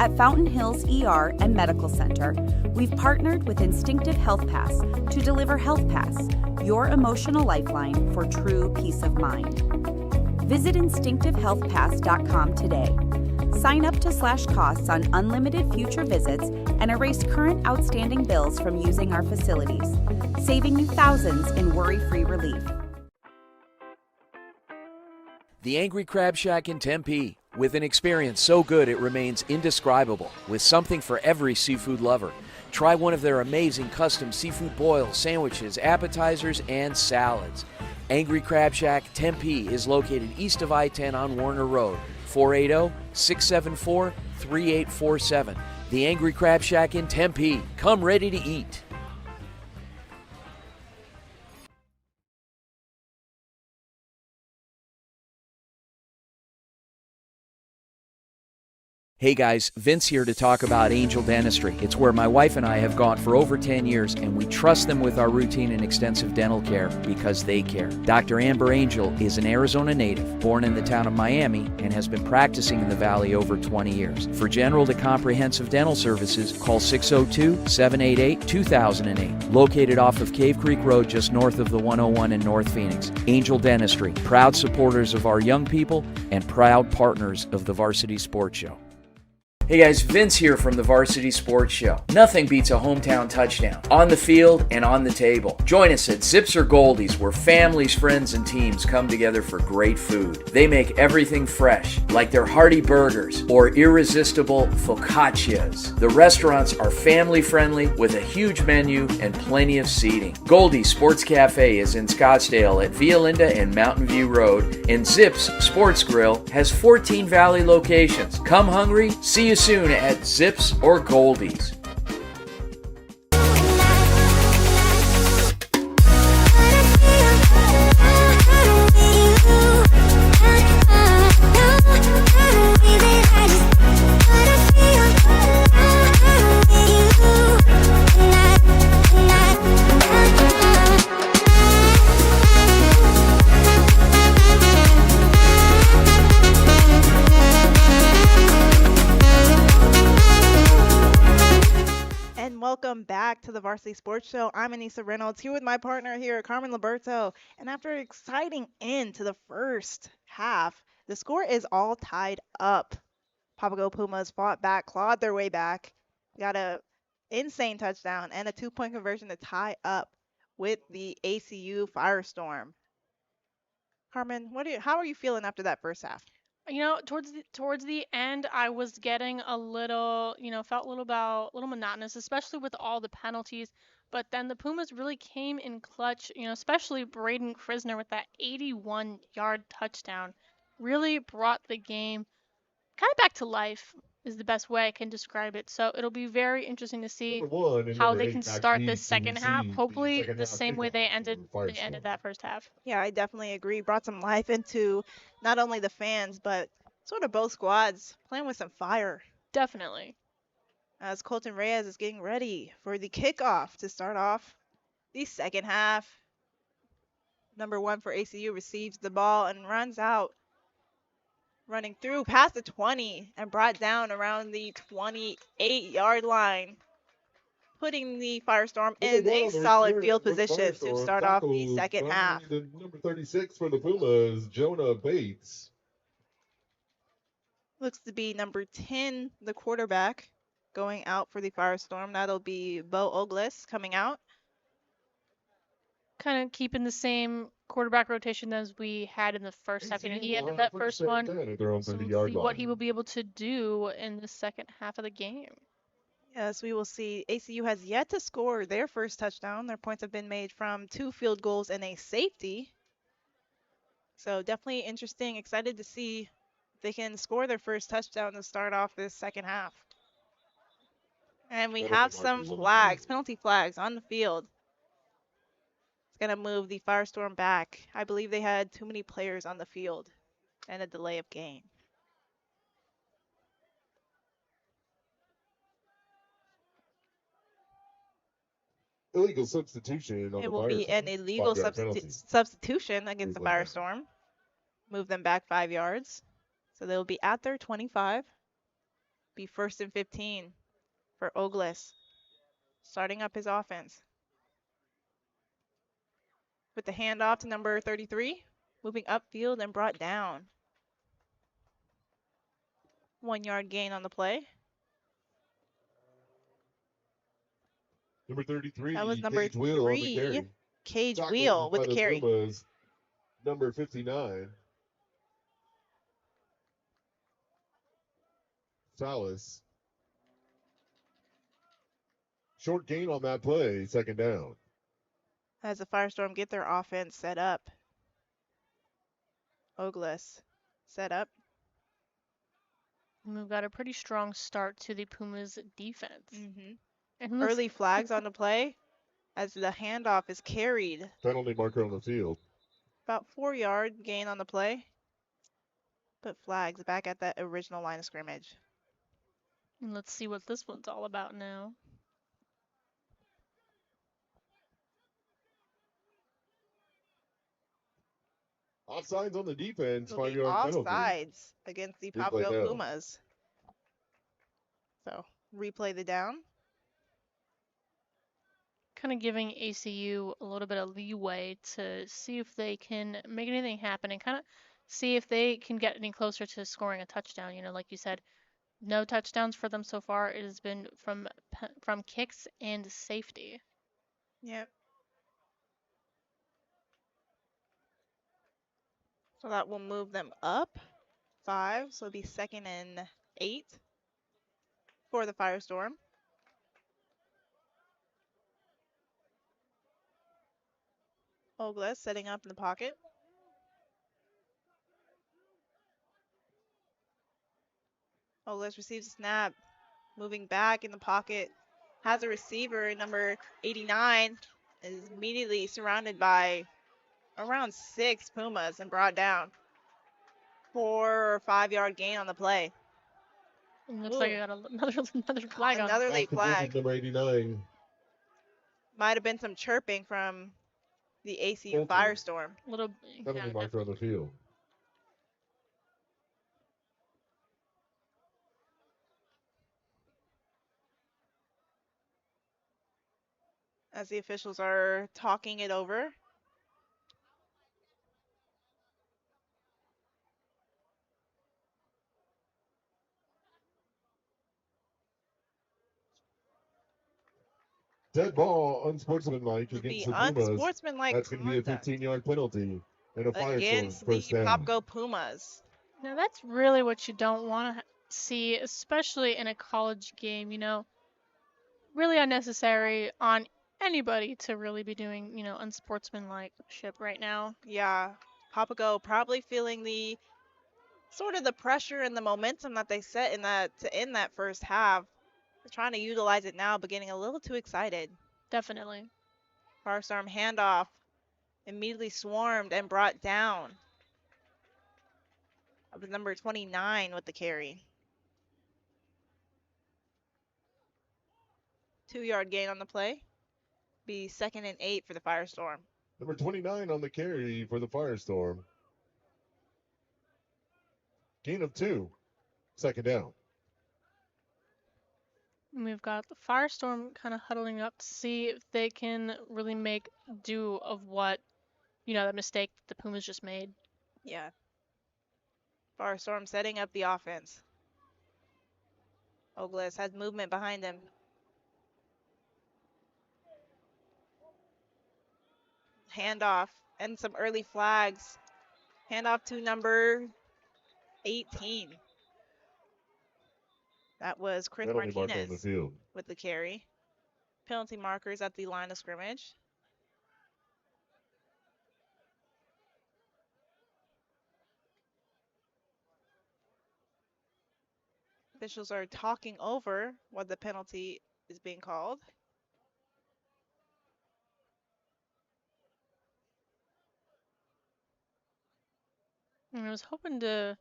At Fountain Hills ER and Medical Center, we've partnered with Instinctive Health Pass to deliver Health Pass, your emotional lifeline for true peace of mind. Visit instinctivehealthpass.com today. Sign up to slash costs on unlimited future visits and erase current outstanding bills from using our facilities, saving you thousands in worry-free relief. The Angry Crab Shack in Tempe. With an experience so good it remains indescribable, with something for every seafood lover. Try one of their amazing custom seafood boils, sandwiches, appetizers, and salads. Angry Crab Shack Tempe is located east of I-10 on Warner Road. 480-674-3847. The Angry Crab Shack in Tempe. Come ready to eat. Hey guys, Vince here to talk about Angel Dentistry. It's where my wife and I have gone for over 10 years, and we trust them with our routine and extensive dental care because they care. Dr. Amber Angel is an Arizona native, born in the town of Miami, and has been practicing in the Valley over 20 years. For general to comprehensive dental services, call 602-788-2008. Located off of Cave Creek Road just north of the 101 in North Phoenix. Angel Dentistry, proud supporters of our young people and proud partners of the Varsity Sports Show. Hey guys, Vince here from the Varsity Sports Show. Nothing beats a hometown touchdown, on the field and on the table. Join us at Zips or Goldies, where families, friends, and teams come together for great food. They make everything fresh, like their hearty burgers or irresistible focaccias. The restaurants are family friendly with a huge menu and plenty of seating. Goldie's Sports Cafe is in Scottsdale at Via Linda and Mountain View Road, and Zips Sports Grill has 14 Valley locations. Come hungry, see you soon at Zips or Goldies. Welcome back to the Varsity Sports Show. I'm Anissa Reynolds here with my partner here, Carmen Liberto. And after an exciting end to the first half, the score is all tied up. Papago Pumas fought back, clawed their way back, got a insane touchdown and a 2-point conversion to tie up with the ACU Firestorm. Carmen, how are you feeling after that first half? You know, towards the end, I was getting a little, felt a little monotonous, especially with all the penalties. But then the Pumas really came in clutch, especially Braden Krisner with that 81-yard touchdown, really brought the game kind of back to life. is the best way I can describe it. So it'll be very interesting to see Number 1 and how number they 8 can match start this leads to second half. receive Hopefully second the half same way kickoff they for ended Firestorm. that first half. Yeah, I definitely agree. Brought some life into not only the fans, but sort of both squads playing with some fire. Definitely. As Colton Reyes is getting ready for the kickoff to start off the second half. Number 1 for ACU receives the ball and runs out, running through past the 20 and brought down around the 28-yard line, putting the Firestorm in a solid field position to start off the second half. The number 36 for the Pumas, Jonah Bates. Looks to be number 10, the quarterback, going out for the Firestorm. That'll be Bo Ogles coming out. Kind of keeping the same quarterback rotation as we had in the first half. You know, he ended that first one. So we'll see what he will be able to do in the second half of the game. Yes, we will see. ACU has yet to score their first touchdown. Their points have been made from 2 field goals and a safety. So definitely interesting. Excited to see if they can score their first touchdown to start off this second half. And we have some flags, penalty flags on the field. It's going to move the Firestorm back. I believe they had too many players on the field and a delay of game. Illegal substitution on It the will be an Firestorm. illegal 5-yard penalty. substitution against the Firestorm. Move them back 5 yards. So they'll be at their 25. Be 1st and 15 for Ogles, starting up his offense. With the handoff to number 33, moving upfield and brought down. 1 yard gain on the play. Number 33, that was number Cage Wheel on the 3, carry. Cage Tackled Wheel with by the carry. Pumas, number 59. Salas. Short gain on that play, second down. As the Firestorm get their offense set up. Ogles set up. And we've got a pretty strong start to the Pumas defense. And Early flags on the play as the handoff is carried. Penalty marker on the field. About 4 yard gain on the play. But flags back at that original line of scrimmage. And let's see what this one's all about now. Offsides on the defense, It'll be 5-yard penalty. offsides against the Papago Pumas. So replay the down. Kind of giving ACU a little bit of leeway to see if they can make anything happen and kind of see if they can get any closer to scoring a touchdown. You know, like you said, no touchdowns for them so far. It has been from kicks and safety. Yep. So that will move them up 5. So it'll be 2nd and 8 for the Firestorm. Ogles setting up in the pocket. Ogles receives a snap, moving back in the pocket, has a receiver, number 89, is immediately surrounded by around 6 Pumas and brought down. 4 or 5 yard gain on the play. It looks like I got another flag on. Another late flag. Number 89. Might have been some chirping from the ACU Firestorm. Little Penalty marker on the field. As the officials are talking it over. Dead ball, unsportsmanlike against the Pumas. Unsportsmanlike That's going to be a 15-yard penalty and a against Firestorm first the down. Papago Pumas. Now that's really what you don't want to see, especially in a college game. You know, really unnecessary on anybody to really be doing, you know, unsportsmanlike shit right now. Yeah, Papago probably feeling the sort of the pressure and the momentum that they set in that to end that first half. They're trying to utilize it now, but getting a little too excited. Definitely. Firestorm handoff, immediately swarmed and brought down. That was number 29 with the carry. 2-yard gain on the play. Be 2nd and 8 for the Firestorm. Number 29 on the carry for the Firestorm. Gain of 2. 2nd down. And we've got the Firestorm kind of huddling up to see if they can really make do of what, the mistake the Pumas just made. Yeah. Firestorm setting up the offense. Ogles has movement behind him. Handoff and some early flags. Handoff to number 18. That was Chris Penalty marker on the Martinez field. with the carry. Penalty markers at the line of scrimmage. Officials are talking over what the penalty is being called. And I was hoping to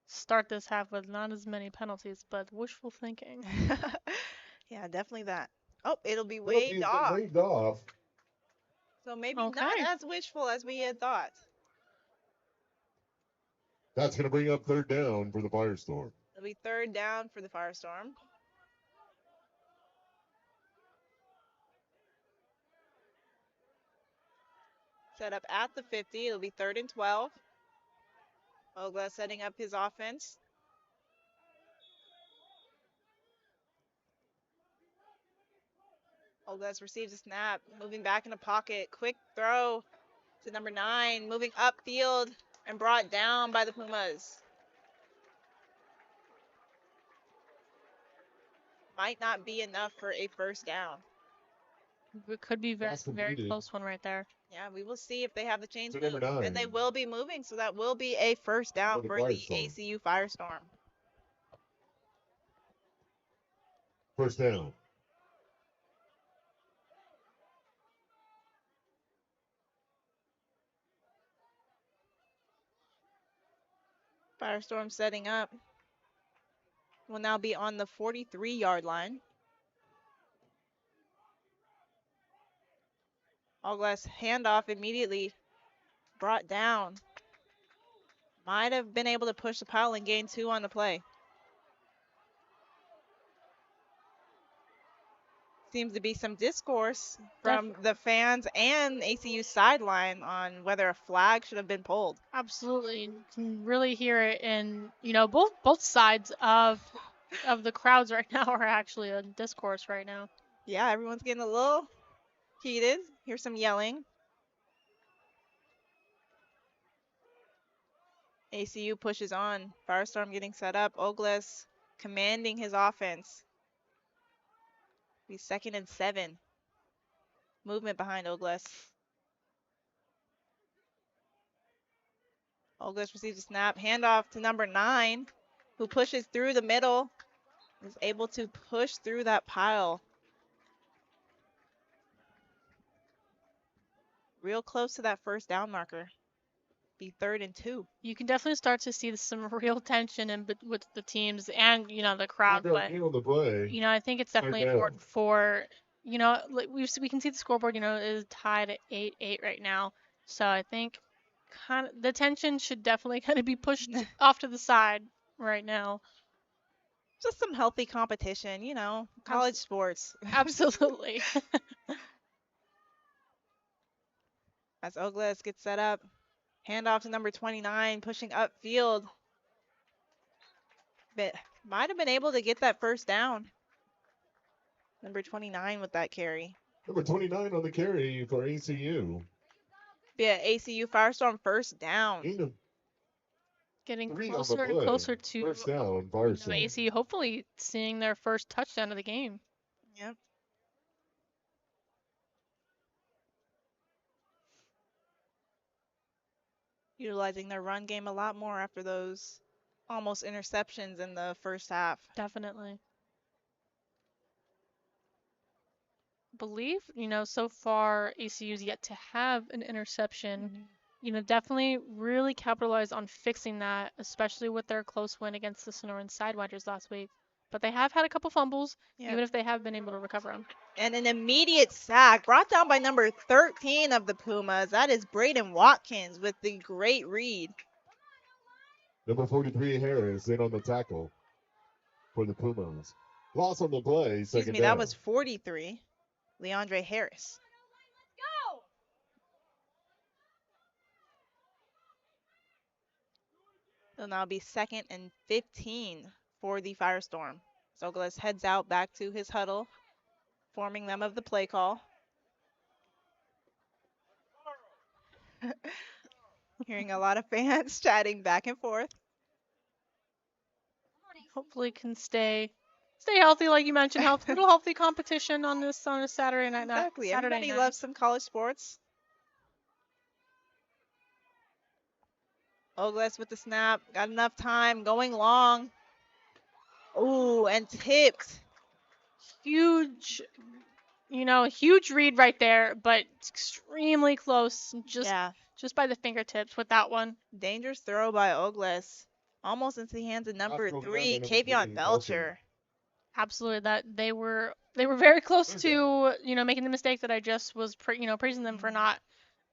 start this half with not as many penalties, but wishful thinking. Yeah, definitely that. Oh, it'll be Penalty waved has been off. waved off. So maybe not as wishful as we had thought. That's going to bring up 3rd down for the Firestorm. It'll be 3rd down for the Firestorm. Set up at the 50. It'll be 3rd and 12. Ogla setting up his offense. Ogles receives a snap, moving back in the pocket. Quick throw to number 9, moving upfield and brought down by the Pumas. Might not be enough for a 1st down. It could be very close one right there. Yeah, we will see if they have the chains So number moved. 9. And they will be moving, so that will be a 1st down for the Firestorm. ACU Firestorm. 1st down. Firestorm setting up. Will now be on the 43-yard line. Allglass handoff immediately brought down. Might have been able to push the pile and gain 2 on the play. Seems to be some discourse from the fans and ACU sideline on whether a flag should have been pulled. Absolutely. You can really hear it in, both sides of the crowds right now are actually in discourse right now. Yeah, everyone's getting a little heated. Here's some yelling. ACU pushes on. Firestorm getting set up. Ogles commanding his offense. Be 2nd and 7. Movement behind Ogles. Ogles receives a snap. Handoff to number 9, who pushes through the middle. Is able to push through that pile. Real close to that 1st down marker. Be 3rd and 2. You can definitely start to see some real tension with the teams and the crowd. But On the play. I think it's definitely important for we can see the scoreboard. It is tied at 8-8 right now. So I think kind of the tension should definitely kind of be pushed off to the side right now. Just some healthy competition, college sports. Absolutely. As Ogles gets set up. Handoff to number 29, pushing upfield. But might have been able to get that 1st down. Number 29 with that carry. Number 29 on the carry for ACU. Yeah, ACU Firestorm 1st down. Getting closer and closer to 1st down, Varsity. ACU hopefully seeing their first touchdown of the game. Yep. Utilizing their run game a lot more after those almost interceptions in the first half. Definitely. Believe, so far ACU's yet to have an interception. Definitely really capitalized on fixing that, especially with their close win against the Sonoran Sidewinders last week. But they have had a couple fumbles, even if they have been able to recover them. And an immediate sack brought down by number 13 of the Pumas. That is Braden Watkins with the great read. Number 43, Harris, in on the tackle for the Pumas. Loss on the play, Excuse second me, down. that was 43, Leandre Harris. Go! It'll now be 2nd and 15 for the Firestorm. Zoglas heads out back to his huddle, informing them of the play call. Hearing a lot of fans chatting back and forth. Hopefully can stay healthy, like you mentioned. Little healthy competition on a Saturday night. Exactly. Saturday Everybody night. loves some college sports. Ogles with the snap. Got enough time. Going long. Ooh, and tipped. Huge, huge read right there, but extremely close. Just by the fingertips with that one. Dangerous throw by Ogles. Almost into the hands of number 3, Kavion Belcher. Absolutely, that they were very close to making the mistake that I just was praising them for not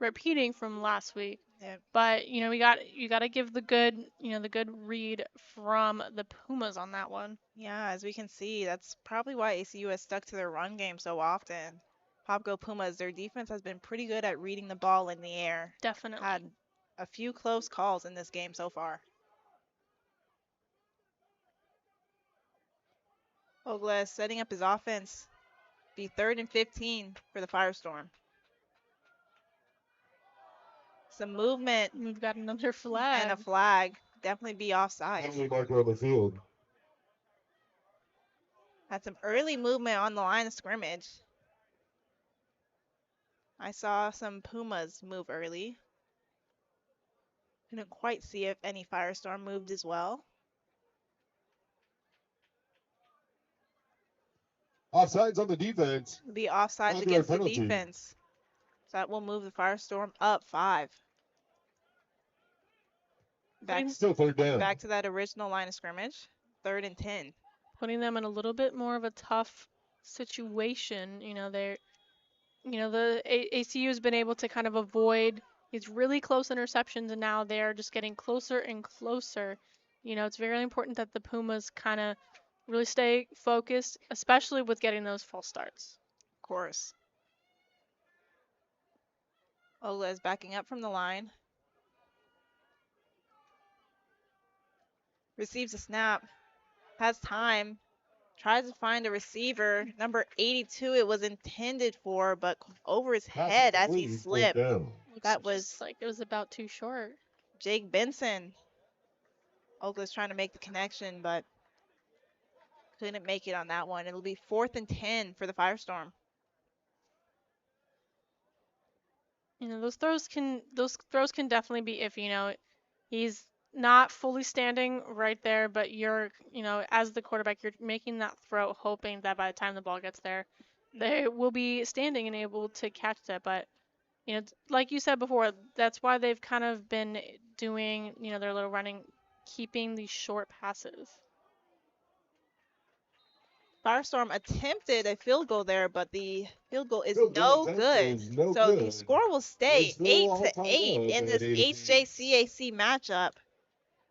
repeating from last week. Yep. But you got to give the good read from the Pumas on that one. Yeah, as we can see, that's probably why ACU has stuck to their run game so often. Papago Pumas, their defense has been pretty good at reading the ball in the air. Definitely. Had a few close calls in this game so far. Ogles setting up his offense. Be 3rd and 15 for the Firestorm. Some movement. We've got another flag. And a flag. Definitely be offside. Penalty marker on the field. Had some early movement on the line of scrimmage. I saw some Pumas move early. Couldn't quite see if any Firestorm moved as well. Offsides on the defense. It'll be offsides against the defense. So that will move the Firestorm up 5. Still 3rd down. Back to that original line of scrimmage. 3rd and 10. Putting them in a little bit more of a tough situation. The ACU has been able to kind of avoid these really close interceptions, and now they're just getting closer and closer. It's very important that the Pumas kind of really stay focused, especially with getting those false starts. Of course. Ola is backing up from the line. Receives a snap. Has time. Tries to find a receiver. Number 82 it was intended for, but over his head as he slipped. That was like it was about too short. Jake Benson. Ogle's trying to make the connection, but couldn't make it on that one. It'll be 4th and 10 for the Firestorm. Those throws can definitely be iffy. He's not fully standing right there, but you're, as the quarterback, you're making that throw, hoping that by the time the ball gets there, they will be standing and able to catch that. But, like you said before, that's why they've kind of been doing, their little running, keeping these short passes. Firestorm attempted a field goal there, but the field goal is no good. So the score will stay 8-8 in this HJCAC matchup.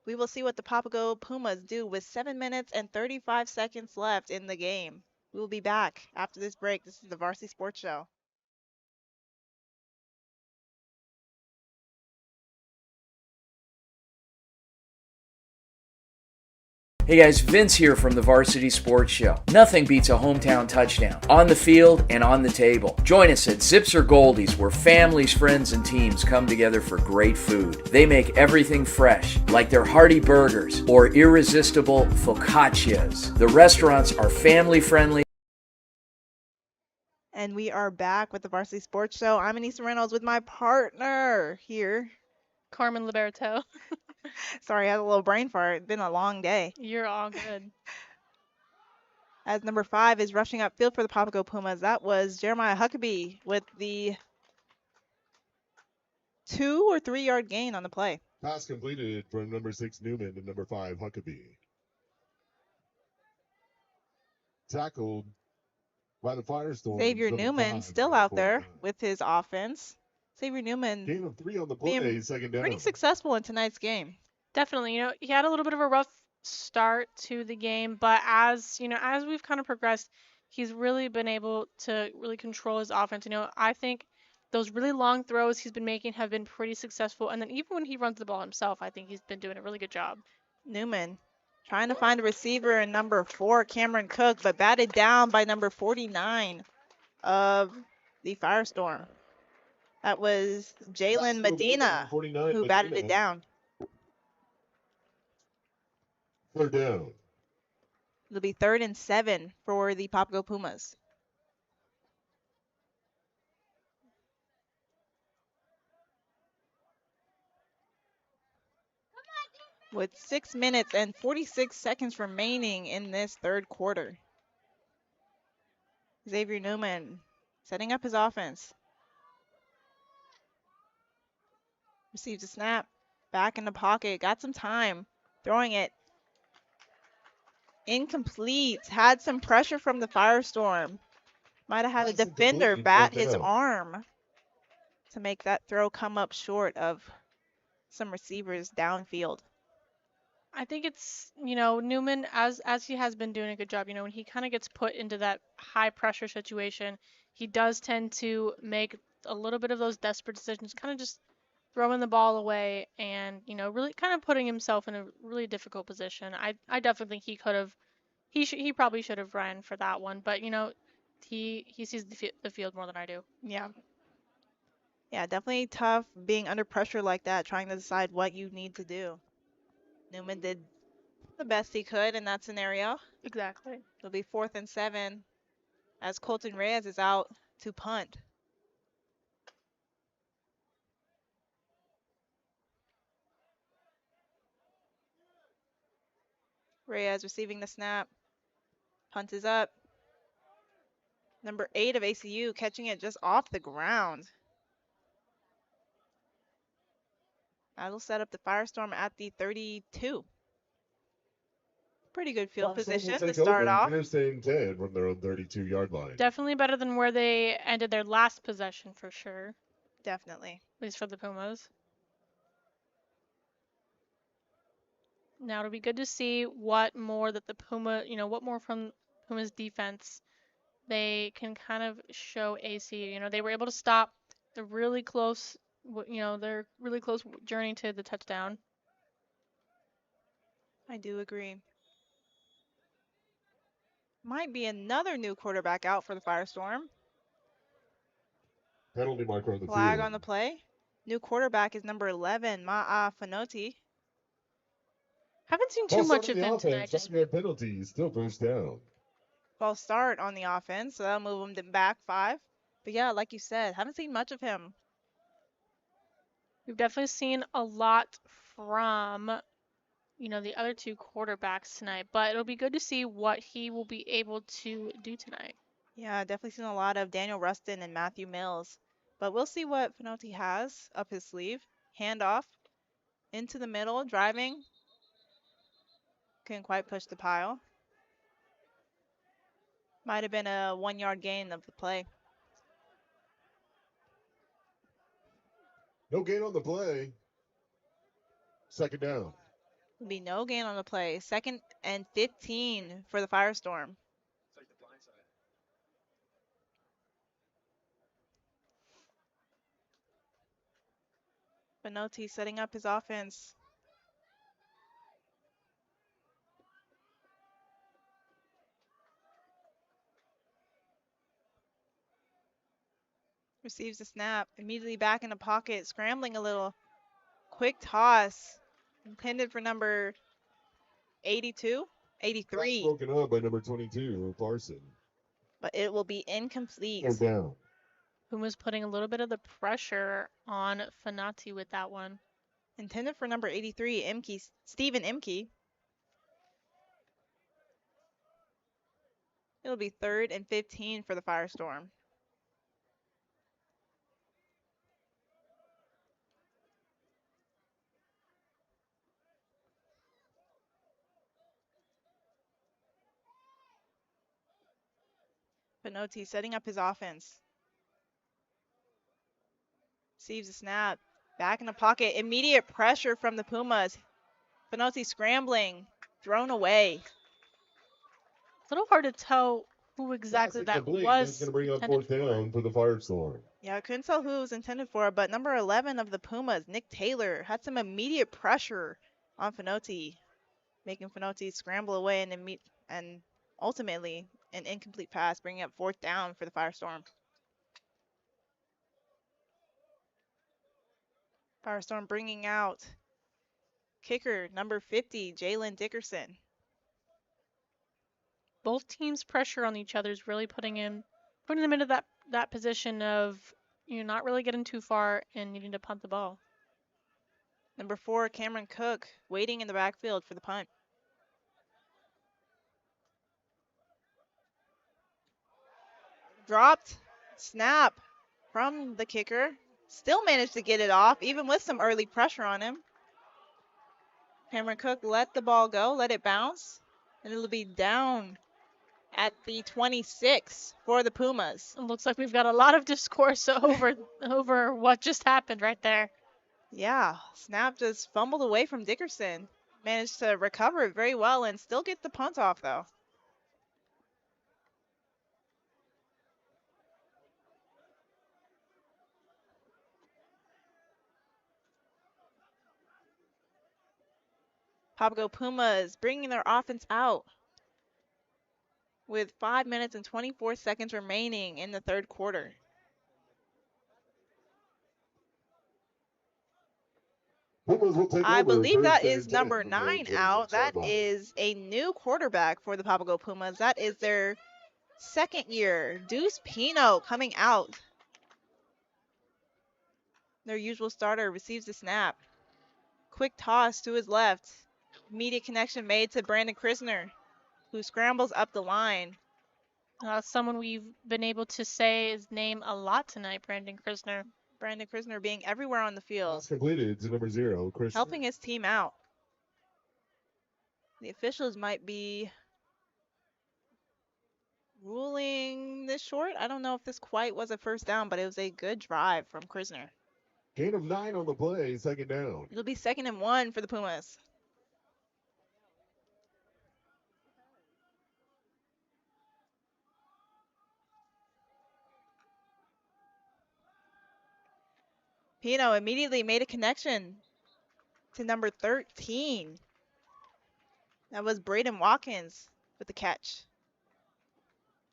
We will see what the Papago Pumas do with 7 minutes and 35 seconds left in the game. We will be back after this break. This is the Varsity Sports Show. Hey guys, Vince here from the Varsity Sports Show. Nothing beats a hometown touchdown, on the field and on the table. Join us at Zips or Goldies, where families, friends, and teams come together for great food. They make everything fresh, like their hearty burgers or irresistible focaccias. The restaurants are family friendly. And we are back with the Varsity Sports Show. I'm Anissa Reynolds with my partner here, Carmen Liberto. Sorry, I had a little brain fart. It's been a long day. You're all good. As number 5 is rushing upfield for the Papago Pumas. That was Jeremiah Huckabee with the 2 or 3 yard gain on the play. Pass completed from number 6 Newman to number 5 Huckabee. Tackled by the Firestorm. Xavier Newman still out there with his offense. Xavier Newman Gain of 3 on the play, being second down. pretty successful in tonight's game. Definitely, he had a little bit of a rough start to the game, but as we've kind of progressed, he's really been able to really control his offense. I think those really long throws he's been making have been pretty successful, and then even when he runs the ball himself, I think he's been doing a really good job. Newman trying to find a receiver in number 4, Cameron Cook, but batted down by number 49 of the Firestorm. That was Jalen Medina who batted it down. Third down. It'll be 3rd and 7 for the Papago Pumas. With 6 minutes and 46 seconds remaining in this third quarter. Xavier Newman setting up his offense. Receives a snap, back in the pocket, got some time, throwing it. Incomplete, had some pressure from the Firestorm. Might have had a defender bat his arm to make that throw come up short of some receivers downfield. I think it's, Newman, as he has been doing a good job, when he kind of gets put into that high pressure situation, he does tend to make a little bit of those desperate decisions, kind of just throwing the ball away and, really kind of putting himself in a really difficult position. I definitely think he probably should have ran for that one, but, he sees the field more than I do. Yeah. Yeah, definitely tough being under pressure like that, trying to decide what you need to do. Newman did the best he could in that scenario. Exactly. It'll be 4th and 7 as Colton Reyes is out to punt. Reyes receiving the snap. Punt is up. Number 8 of ACU catching it just off the ground. That'll set up the Firestorm at the 32. Pretty good field position to start off. They're staying 10 from their own 32-yard line. Definitely better than where they ended their last possession for sure. Definitely. At least for the Pumas. Now it'll be good to see what more that the what more from Puma's defense they can kind of show ACU. They were able to stop the really close, their really close journey to the touchdown. I do agree. Might be another new quarterback out for the Firestorm. Penalty marker on the Flag field. on the play. New quarterback is number 11, Ma'a Fanoti. Haven't seen too much of him tonight. Penalty, still first down. False start on the offense, so that'll move him back 5. But yeah, like you said, haven't seen much of him. We've definitely seen a lot from, the other 2 quarterbacks tonight, but it'll be good to see what he will be able to do tonight. Yeah, definitely seen a lot of Daniel Rustin and Matthew Mills. But we'll see what Fanoti has up his sleeve. Handoff into the middle, driving. Couldn't quite push the pile. Might have been a 1-yard gain of the play. No gain on the play. Second down. Will be no gain on the play. 2nd and 15 for the Firestorm. Fanoti setting up his offense. Receives the snap, immediately back in the pocket, scrambling a little. Quick toss, intended for number 82, 83. That's broken up by number 22, Parson. But it will be incomplete. Third down. Puma's putting a little bit of the pressure on Fanati with that one. Intended for number 83, Stephen Imke. It'll be 3rd and 15 for the Firestorm. Pinotti setting up his offense. Receives a snap. Back in the pocket. Immediate pressure from the Pumas. Pinotti scrambling. Thrown away. It's a little hard to tell who exactly that was. That's going to bring up 4th down for the Firestorm. Yeah, I couldn't tell who it was intended for, but number 11 of the Pumas, Nick Taylor, had some immediate pressure on Pinotti, making Pinotti scramble away and ultimately an incomplete pass, bringing up 4th down for the Firestorm. Firestorm bringing out kicker number 50, Jalen Dickerson. Both teams' pressure on each other is really putting them into that position of not really getting too far and needing to punt the ball. Number 4, Cameron Cook, waiting in the backfield for the punt. Dropped, snap from the kicker. Still managed to get it off, even with some early pressure on him. Cameron Cook let the ball go, let it bounce, and it'll be down at the 26 for the Pumas. It looks like we've got a lot of discourse over what just happened right there. Yeah, snap just fumbled away from Dickerson. Managed to recover it very well and still get the punt off, though. Papago Pumas bringing their offense out with 5 minutes and 24 seconds remaining in the 3rd quarter. I believe that is number 9 out. That is a new quarterback for the Papago Pumas. That is their 2nd year. Deuce Pino coming out. Their usual starter receives the snap. Quick toss to his left. Immediate connection made to Brandon Krisner, who scrambles up the line. Someone we've been able to say his name a lot tonight, Brandon Krisner. Brandon Krisner being everywhere on the field. Pass completed to number 0, Krisner. Helping his team out. The officials might be ruling this short. I don't know if this quite was a 1st down, but it was a good drive from Krisner. Gain of 9 on the play, 2nd down. It'll be 2nd and 1 for the Pumas. Pino immediately made a connection to number 13. That was Braden Watkins with the catch.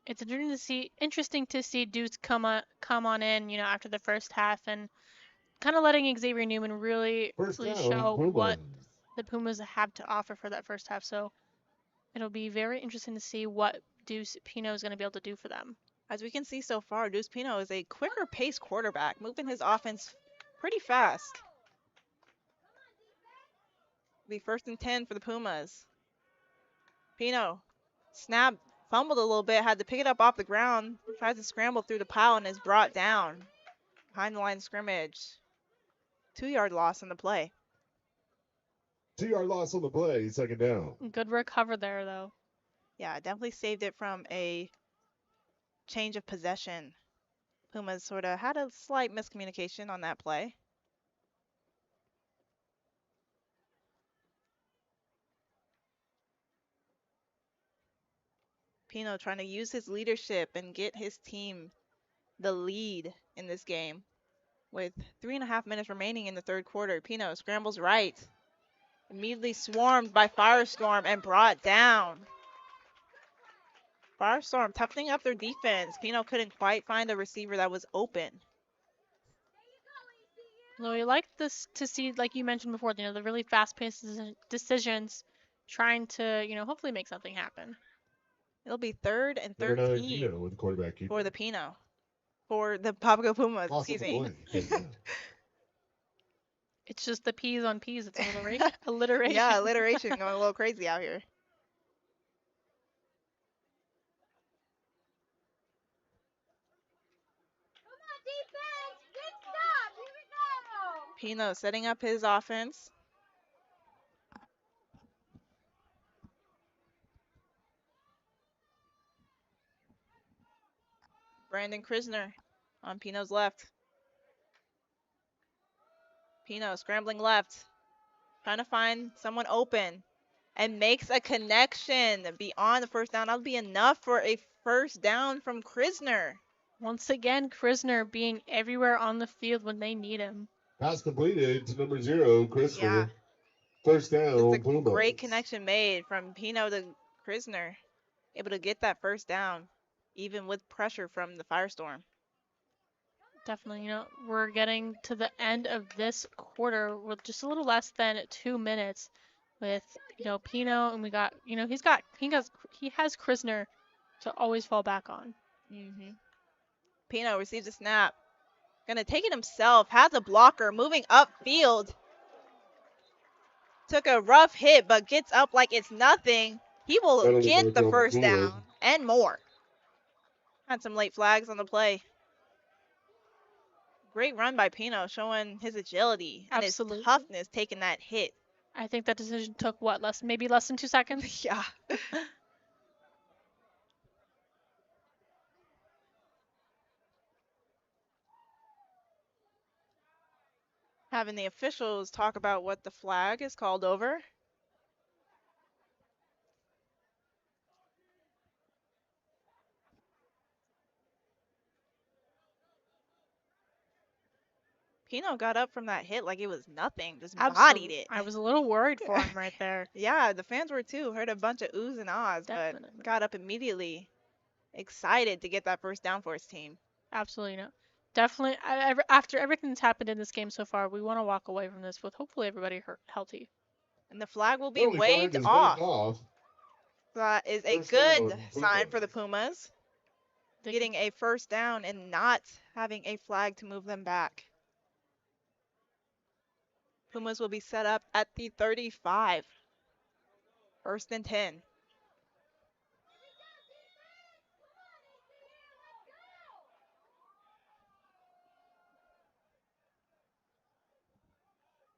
It's interesting to see Deuce come on in, after the first half and kind of letting Xavier Newman really show what the Pumas have to offer for that first half. So it'll be very interesting to see what Deuce Pino is going to be able to do for them. As we can see so far, Deuce Pino is a quicker paced quarterback, moving his offense pretty fast. It'll be 1st and 10 for the Pumas. Pino, snap, fumbled a little bit, had to pick it up off the ground, tries to scramble through the pile and is brought down behind the line of scrimmage. 2-yard loss on the play. 2-yard loss on the play, 2nd down. Good recover there, though. Yeah, definitely saved it from a change of possession. Pumas sort of had a slight miscommunication on that play. Pino trying to use his leadership and get his team the lead in this game. With 3.5 minutes remaining in the 3rd quarter, Pino scrambles right. Immediately swarmed by Firestorm and brought down. Firestorm toughening up their defense. Pino couldn't quite find a receiver that was open. Well, we like this to see, like you mentioned before, the really fast-paced decisions, trying to, hopefully make something happen. It'll be 3rd and 13 with quarterback keeper. for the Pino. For the Papago Pumas, excuse me. It's just the P's on P's. It's alliteration. Yeah, alliteration going a little crazy out here. Pino setting up his offense. Brandon Krisner on Pino's left. Pino scrambling left, trying to find someone open, and makes a connection beyond the first down. That'll be enough for a first down from Krisner. Once again, Krisner being everywhere on the field when they need him. Pass completed to number 0, Krisner. Yeah. First down, Just a Pumas. great connection made from Pino to Krisner. Able to get that first down, even with pressure from the Firestorm. Definitely, we're getting to the end of this quarter with just a little less than 2 minutes with, Pino, and we got, he has Krisner to always fall back on. Pino receives a snap. Gonna take it himself, has a blocker, moving upfield. Took a rough hit, but gets up like it's nothing. He will get the first down and more. Had some late flags on the play. Great run by Pino, showing his agility and his toughness taking that hit. I think that decision took maybe less than 2 seconds? Yeah. Having the officials talk about what the flag is called over. Pino got up from that hit like it was nothing, just bodied it. I was a little worried for him right there. Yeah, the fans were too. Heard a bunch of oohs and ahs, but got up immediately, excited to get that first down for his team. Absolutely no. Definitely, after everything that's happened in this game so far, we want to walk away from this with hopefully everybody healthy. And the flag will be waved off. That is a good sign for the Pumas. Getting a first down and not having a flag to move them back. Pumas will be set up at the 35. First and 10.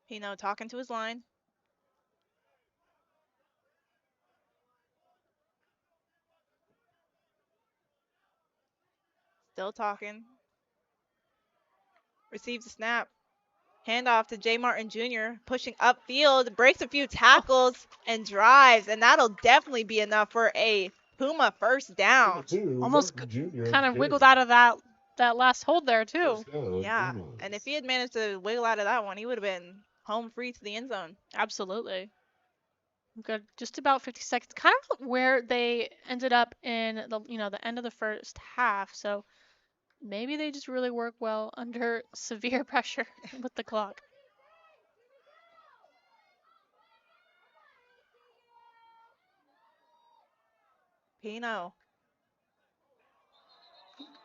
Pino talking to his line. Still talking. Receives the snap. Handoff to J. Martin Jr. Pushing upfield. Breaks a few tackles and drives. And that'll definitely be enough for a Puma first down. Almost kind of wiggled out of that last hold there, too. Yeah. And if he had managed to wiggle out of that one, he would have been home free to the end zone. Absolutely. We've got just about 50 seconds, kind of where they ended up in the end of the first half. So maybe they just really work well under severe pressure with the clock. Pino.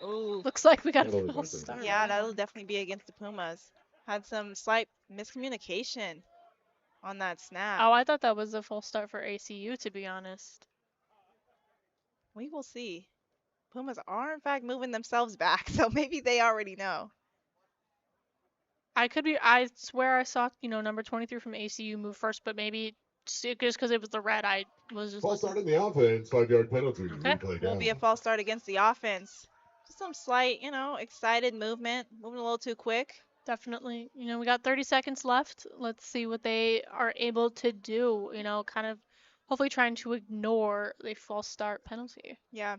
Ooh. Looks like we got a false start. Yeah, that'll definitely be against the Pumas. Had some slight miscommunication on that snap. Oh, I thought that was a false start for ACU, to be honest. We will see. Pumas are, in fact, moving themselves back, so maybe they already know. I swear I saw, number 23 from ACU move first, but maybe just because it was the red, I was just... False start in the offense, 5-yard penalty. Okay. Will be a false start against the offense. Just some slight, excited movement, moving a little too quick. Definitely. We got 30 seconds left. Let's see what they are able to do, kind of hopefully trying to ignore the false start penalty. Yeah.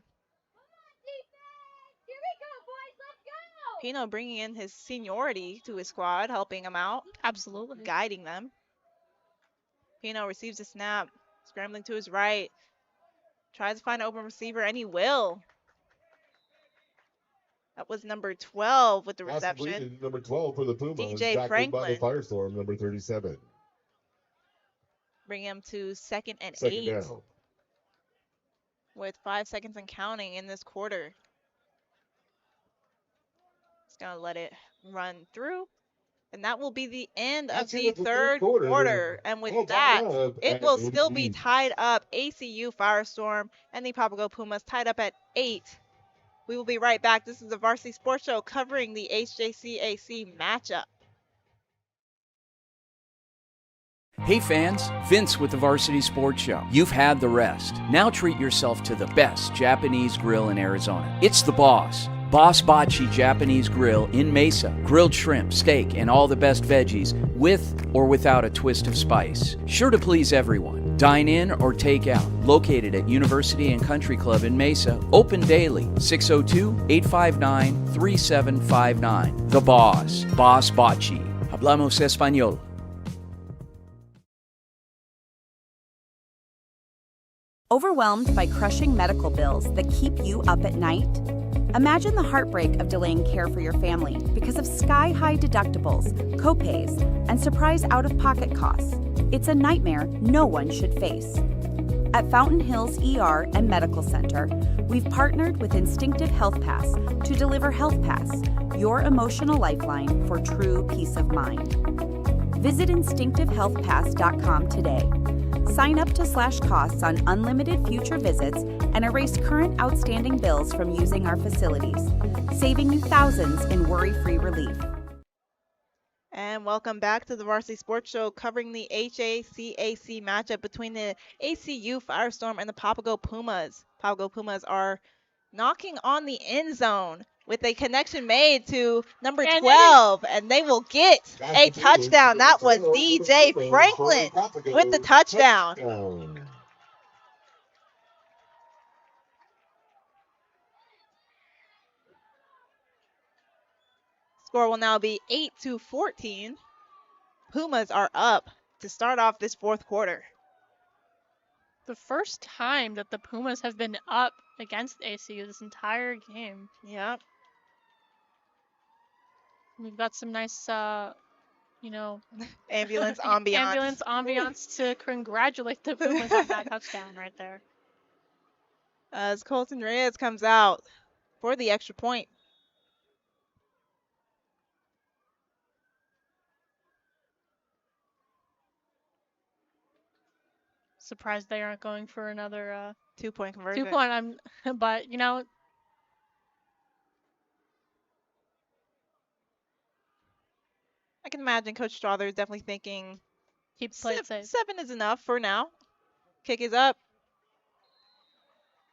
Pino bringing in his seniority to his squad, helping him out. Absolutely. Guiding them. Pino receives a snap, scrambling to his right. Tries to find an open receiver, and he will. That was number 12 with the reception. Number 12 for the Pumas. DJ Franklin. By the Firestorm, number 37. Bring him to second and 8. Down. With 5 seconds and counting in this quarter. Just going to let it run through. And that will be the end of That's the it, the third quarter. quarter. And with All that, tied up it at will 8 still be apiece. tied up. ACU Firestorm and the Papago Pumas tied up at 8. We will be right back. This is the Varsity Sports Show covering the HJCAC matchup. Hey fans, Vince with the Varsity Sports Show. You've had the rest. Now treat yourself to the best Japanese grill in Arizona. It's the Boss. Boss Bachi Japanese Grill in Mesa. Grilled shrimp, steak, and all the best veggies with or without a twist of spice. Sure to please everyone. Dine in or take out. Located at University and Country Club in Mesa. Open daily. 602-859-3759. The Boss. Boss Bachi. Hablamos Español. Overwhelmed by crushing medical bills that keep you up at night? Imagine the heartbreak of delaying care for your family because of sky-high deductibles, copays, and surprise out-of-pocket costs. It's a nightmare no one should face. At Fountain Hills ER and Medical Center, we've partnered with Instinctive Health Pass to deliver Health Pass, your emotional lifeline for true peace of mind. Visit instinctivehealthpass.com today. Sign up to slash costs on unlimited future visits and erase current outstanding bills from using our facilities, saving you thousands in worry-free relief. And welcome back to the Varsity Sports Show covering the HACAC matchup between the ACU Firestorm and the Papago Pumas. Papago Pumas are knocking on the end zone with a connection made to number 12, and they will get a touchdown. That was DJ Franklin with the touchdown. Score will now be 8-14. Pumas are up to start off this fourth quarter. The first time that the Pumas have been up against ACU this entire game. Yep. We've got some nice, ambulance ambiance. Ambulance ambiance to congratulate the Pumas on that touchdown right there. As Colton Reyes comes out for the extra point. Surprised they aren't going for another 2-point conversion. 2-point. But I can imagine Coach Strother is definitely thinking keep play it safe. 7 is enough for now. Kick is up.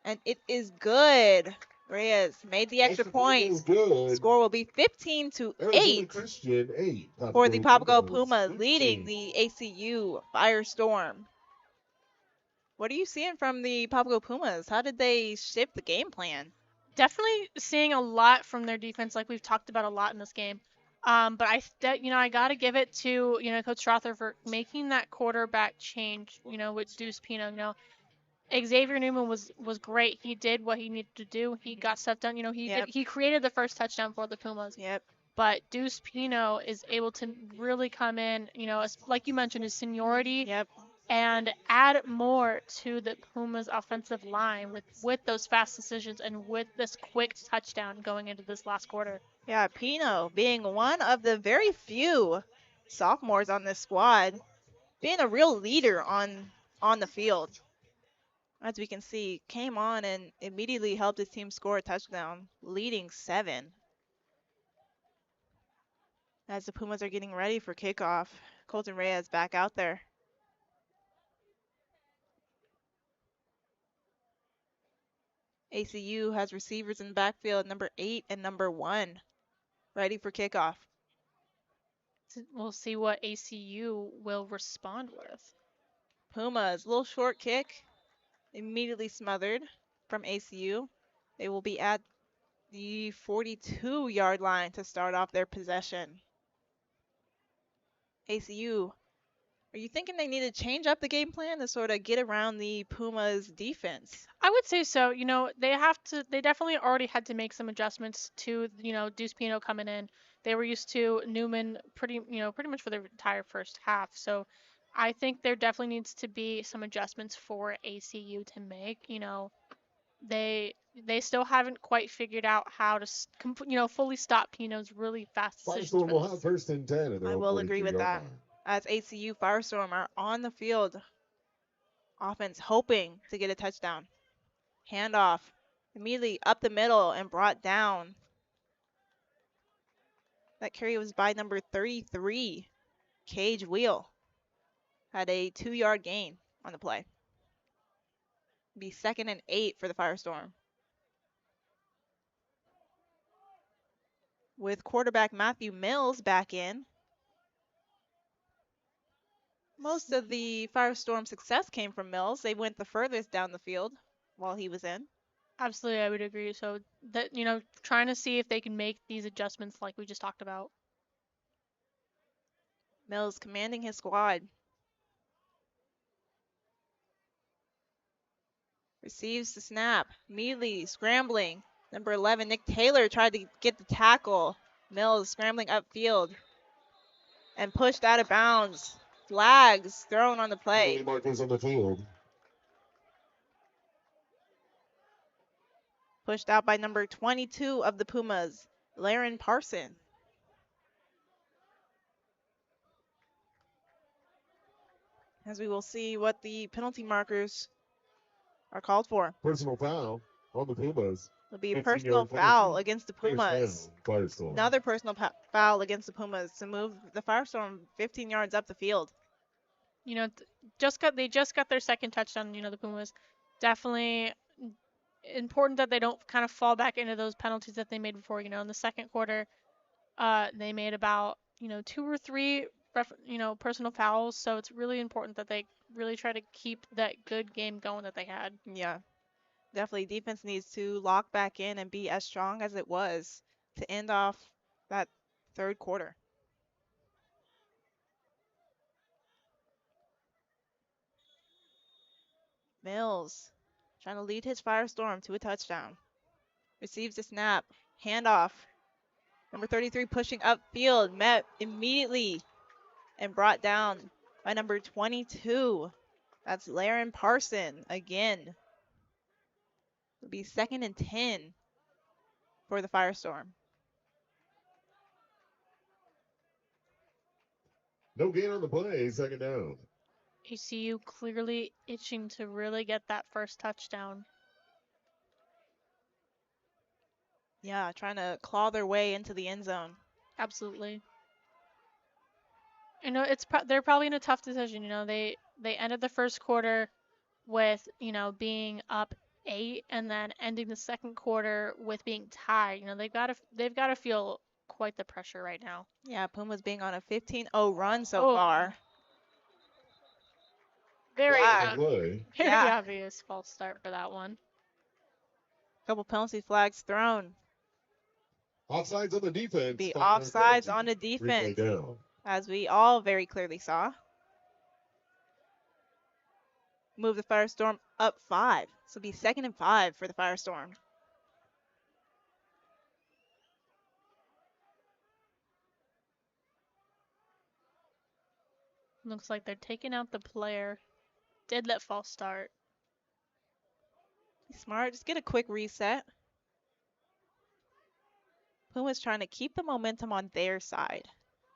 And it is good. Reyes made the extra point. Score will be 15-8 for the Papago Pumas, leading the ACU Firestorm. What are you seeing from the Papago Pumas? How did they shift the game plan? Definitely seeing a lot from their defense, like we've talked about a lot in this game. But I got to give it to Coach Strother for making that quarterback change. With Deuce Pino. Xavier Newman was great. He did what he needed to do. He got stuff done. He created the first touchdown for the Pumas. Yep. But Deuce Pino is able to really come in, like you mentioned, his seniority. Yep. And add more to the Pumas offensive line with those fast decisions and with this quick touchdown going into this last quarter. Yeah, Pino being one of the very few sophomores on this squad, being a real leader on the field. As we can see, came on and immediately helped his team score a touchdown, leading 7. As the Pumas are getting ready for kickoff, Colton Reyes back out there. ACU has receivers in the backfield, number 8 and number 1, ready for kickoff. We'll see what ACU will respond with. Pumas, little short kick, immediately smothered from ACU. They will be at the 42-yard line to start off their possession. ACU, are you thinking they need to change up the game plan to sort of get around the Pumas defense? I would say so. They definitely already had to make some adjustments to, Deuce Pino coming in. They were used to Newman pretty much for the entire first half. So I think there definitely needs to be some adjustments for ACU to make. they still haven't quite figured out how to fully stop Pino's really fast decisions Firestorm for will this. have first and 10 at their I own will agree with 43-yard that. line. As ACU Firestorm are on the field, offense hoping to get a touchdown. Handoff immediately up the middle and brought down. That carry was by number 33, Cage Wheel. Had a 2-yard gain on the play. Be 2nd and 8 for the Firestorm. With quarterback Matthew Mills back in. Most of the Firestorm success came from Mills. They went the furthest down the field while he was in. Absolutely, I would agree. So that trying to see if they can make these adjustments like we just talked about. Mills commanding his squad. Receives the snap. Immediately scrambling. Number 11, Nick Taylor tried to get the tackle. Mills scrambling upfield and pushed out of bounds. Flags thrown on the play. Markers on the field. Pushed out by number 22 of the Pumas, Laren Parson. As we will see what the penalty markers are called for. Personal foul on the Pumas. It'll be a 15-yard personal penalty. foul against the First Pumas. down, Firestorm. Another personal foul against the Pumas to move the Firestorm 15 yards up the field. They just got their second touchdown. The Pumas. Definitely important that they don't kind of fall back into those penalties that they made before. In the second quarter, they made about 2 or 3 personal fouls. So it's really important that they really try to keep that good game going that they had. Yeah, definitely defense needs to lock back in and be as strong as it was to end off that third quarter. Mills trying to lead his Firestorm to a touchdown. Receives the snap. Handoff. Number 33 pushing upfield. Met immediately and brought down by number 22. That's Laren Parson again. It'll be 2nd and 10 for the Firestorm. No gain on the play, second down. ACU clearly itching to really get that first touchdown. Yeah, trying to claw their way into the end zone. Absolutely. They're probably in a tough decision. They ended the first quarter with being up 8 and then ending the second quarter with being tied. They've got to feel quite the pressure right now. Yeah, Pumas being on a 15-0 run so far. Very Yeah. obvious false start for that one. Couple penalty flags thrown. Offsides on the defense. Be offsides on the defense, as we all very clearly saw. Move the Firestorm up 5. So it'll be 2nd and 5 for the Firestorm. Looks like they're taking out the player. Did let false start. Be smart. Just get a quick reset. Pumas trying to keep the momentum on their side.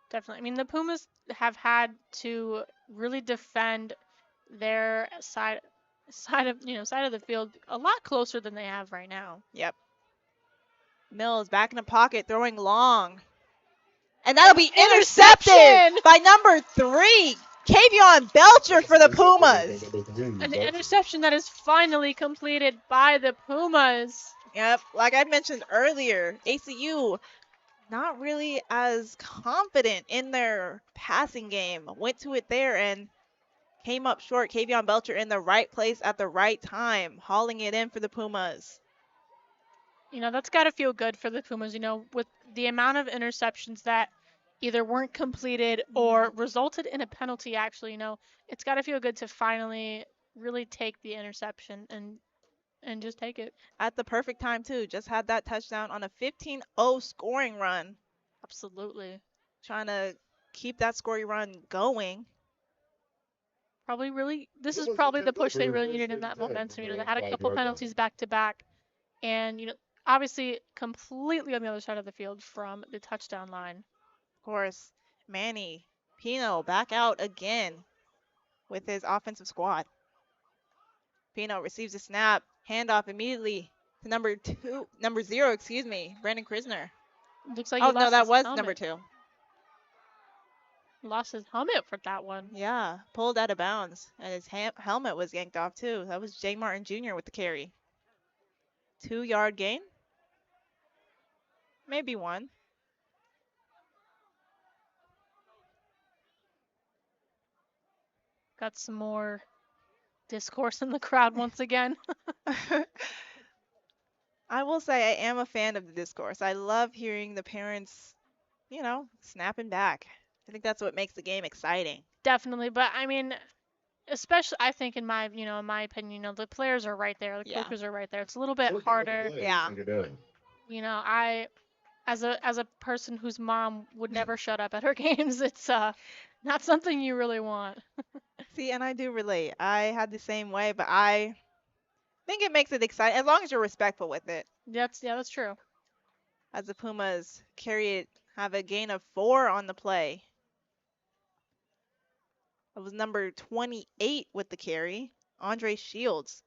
Definitely. The Pumas have had to really defend their side of the field a lot closer than they have right now. Yep. Mills back in the pocket, throwing long. And that'll be intercepted by number 3, Kavion Belcher for the Pumas. An interception that is finally completed by the Pumas. Yep, like I mentioned earlier, ACU not really as confident in their passing game. Went to it there and came up short. Kavion Belcher in the right place at the right time, hauling it in for the Pumas. That's got to feel good for the Pumas, with the amount of interceptions that either weren't completed or resulted in a penalty, actually. It's got to feel good to finally really take the interception and just take it. At the perfect time, too. Just had that touchdown on a 15-0 scoring run. Absolutely. Trying to keep that scoring run going. This is probably the push they really needed in that momentum. They had a couple penalties back to back, and obviously completely on the other side of the field from the touchdown line. Of course, Manny Pino back out again with his offensive squad. Pino receives a snap, handoff immediately to number 0, excuse me, Brandon Krisner. Looks like oh no, that was helmet. number 2. Lost his helmet for that one. Yeah, pulled out of bounds, and his helmet was yanked off too. That was Jay Martin Jr. with the carry. 2-yard gain, maybe 1. Got some more discourse in the crowd once again. I will say I am a fan of the discourse. I love hearing the parents, snapping back. I think that's what makes the game exciting. Definitely, but I mean, especially I think in my opinion, the players are right there, the coaches are right there. It's a little bit harder. Yeah. I as a person whose mom would never shut up at her games, it's not something you really want. See, and I do relate. I had the same way, but I think it makes it exciting as long as you're respectful with it. That's true. As the Pumas have a gain of 4 on the play. It was number 28 with the carry, Andre Shields.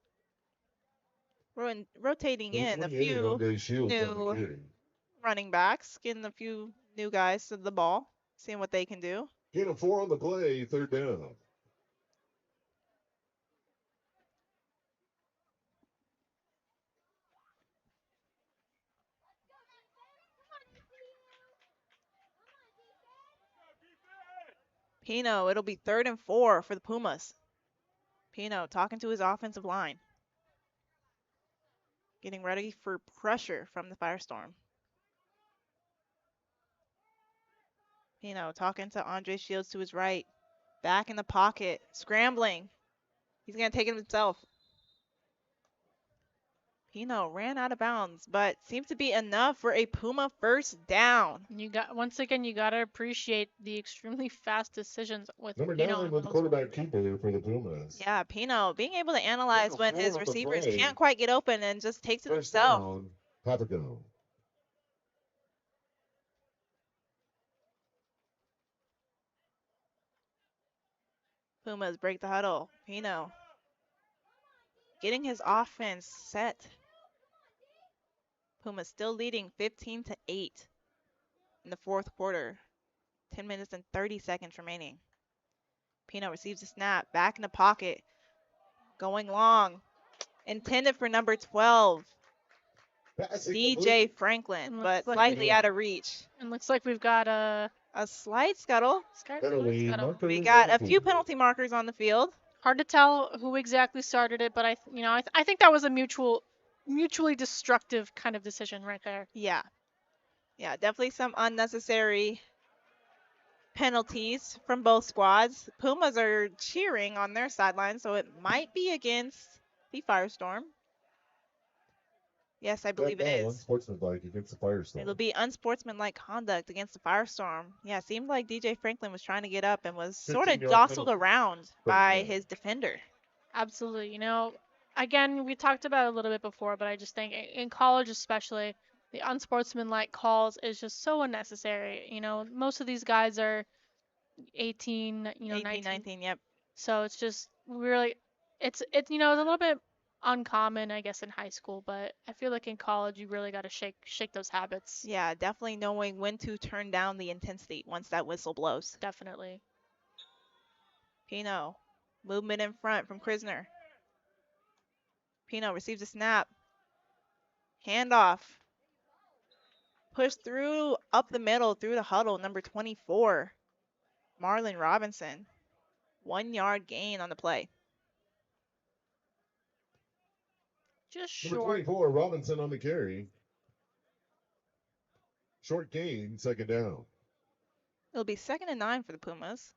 Rotating in a few new running backs, getting a few new guys to the ball, seeing what they can do. Gain of 4 on the play, 3rd down. Pino, it'll be 3rd and 4 for the Pumas. Pino talking to his offensive line. Getting ready for pressure from the Firestorm. Pino talking to Andre Shields to his right. Back in the pocket, scrambling. He's going to take it himself. Pino ran out of bounds, but seems to be enough for a Puma first down. Once again, you got to appreciate the extremely fast decisions with Number 9 with quarterback keeper for the Pumas. Yeah, Pino being able to analyze when his receivers can't quite get open and just takes it himself. Papago. Pumas break the huddle. Pino getting his offense set. Pumas still leading 15-8 in the 4th quarter. 10 minutes and 30 seconds remaining. Pino receives a snap, back in the pocket, going long. Intended for number 12, DJ Franklin, but slightly out of reach. And looks like we've got a slight scuttle. We got a few penalty markers on the field. Hard to tell who exactly started it, but I think that was a mutually destructive kind of decision right there. Yeah, definitely some unnecessary penalties from both squads. Pumas are cheering on their sideline, so it might be against the Firestorm. Yes, I believe it is. Unsportsmanlike against the Firestorm. It'll be unsportsmanlike conduct against the Firestorm. Yeah, it seemed like DJ Franklin was trying to get up and was sort of jostled around by his defender. Absolutely. Again, we talked about it a little bit before, but I just think in college especially, the unsportsmanlike calls is just so unnecessary. Most of these guys are 18, 19, yep. So it's just really, it's a little bit uncommon, I guess, in high school, but I feel like in college you really got to shake those habits. Yeah, definitely knowing when to turn down the intensity once that whistle blows. Definitely. Pino, movement in front from Krisner. Pino receives a snap. Handoff. Push through, up the middle, through the huddle, number 24, Marlon Robinson. 1-yard gain on the play. Just short. Number 24, Robinson on the carry. Short gain, 2nd down. It'll be 2nd and 9 for the Pumas.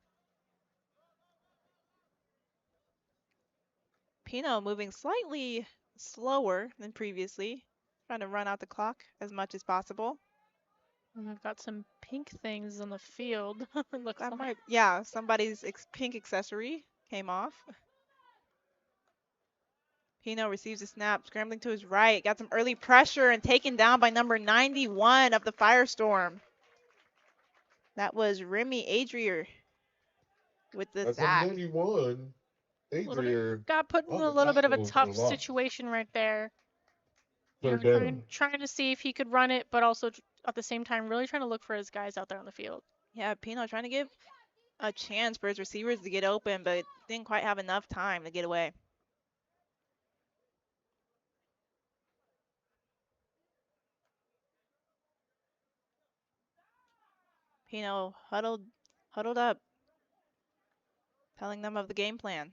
Pino moving slightly slower than previously, trying to run out the clock as much as possible. And we've got some pink things on the field. Looks like. Yeah, somebody's pink accessory Came off. Pino receives a snap, scrambling to his right. Got some early pressure and taken down by number 91 of the Firestorm. That was Remy Adrier with the That's sack. number 91. Adrier. Got put in a little bit of a tough situation right there. You know, trying to see if he could run it, but also at the same time really trying to look for his guys out there on the field. Yeah, Pino trying to give a chance for his receivers to get open, but didn't quite have enough time to get away. Pino huddled up, telling them of the game plan.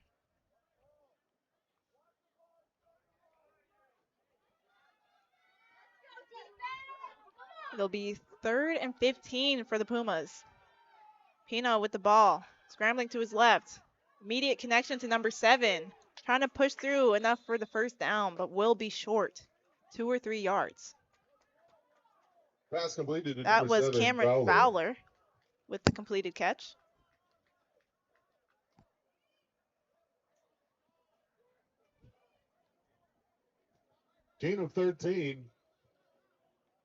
It'll be 3rd and 15 for the Pumas. Pino with the ball, scrambling to his left. Immediate connection to number 7. Trying to push through enough for the first down, but will be short. 2 or 3 yards. Pass completed to That number was 7, Cameron Fowler with the completed catch. Gain of 13.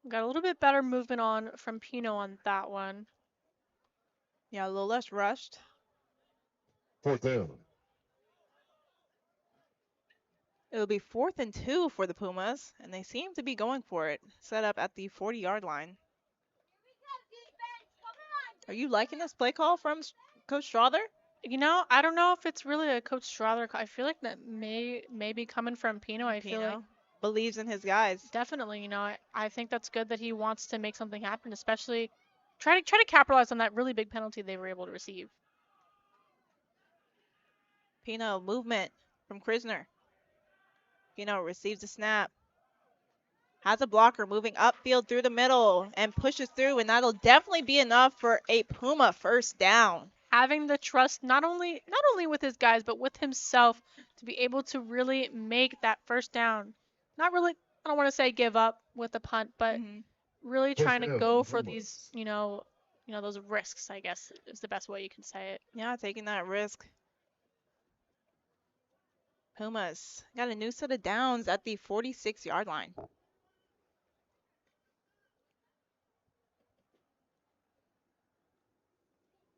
Got a little bit better movement on from Pino on that one. Yeah, a little less rushed. 4th down. It'll be 4th and 2 for the Pumas, and they seem to be going for it. Set up at the 40-yard line. Are you liking this play call from Coach Strother? You know, I don't know if it's really a Coach Strother. I feel like that may be coming from Pino. I feel like believes in his guys. Definitely, you know, I think that's good that he wants to make something happen, especially try to capitalize on that really big penalty they were able to receive. Pino movement from Krisner. Pino receives a snap. Has a blocker moving upfield through the middle and pushes through, and that'll definitely be enough for a Puma first down. Having the trust not only with his guys but with himself to be able to really make that first down. Not really, I don't want to say give up with the punt, but really trying to go for these, you know, those risks, I guess is the best way you can say it. Yeah, taking that risk. Pumas got a new set of downs at the 46-yard line.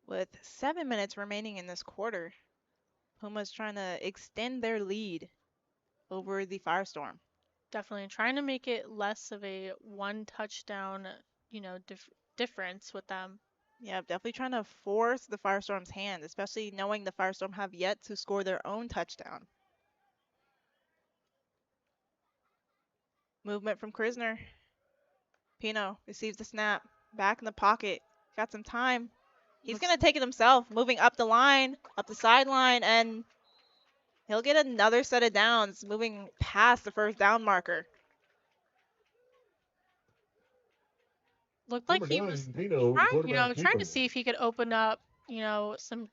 With 7 minutes remaining in this quarter, Pumas trying to extend their lead over the Firestorm. Definitely trying to make it less of a one touchdown, you know, difference with them. Yeah, definitely trying to force the Firestorm's hand, especially knowing the Firestorm have yet to score their own touchdown. Movement from Krisner. Pino receives the snap. Back in the pocket. Got some time. He's going to take it himself, moving up the line, up the sideline, and he'll get another set of downs, moving past the first down marker. Looked like he was trying to see if he could open up, you know, some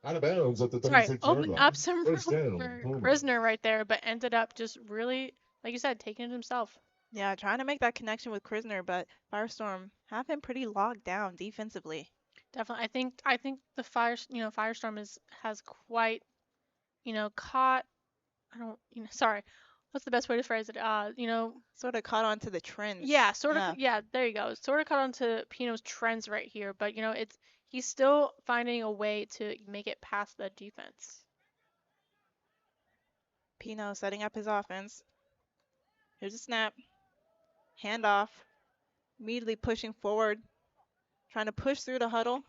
out of bounds at the 36-yard line. Open up some room for Krisner right there, but ended up just really, like you said, taking it himself. Yeah, trying to make that connection with Krisner, but Firestorm have him pretty locked down defensively. Definitely, I think the Firestorm has quite, you know, caught. Sorry, what's the best way to phrase it? Sort of caught on to the trends. Yeah, yeah, there you go. Sort of caught on to Pino's trends right here, but you know, he's still finding a way to make it past the defense. Pino setting up his offense. Here's a snap. Handoff. Immediately pushing forward. Trying to push through the huddle.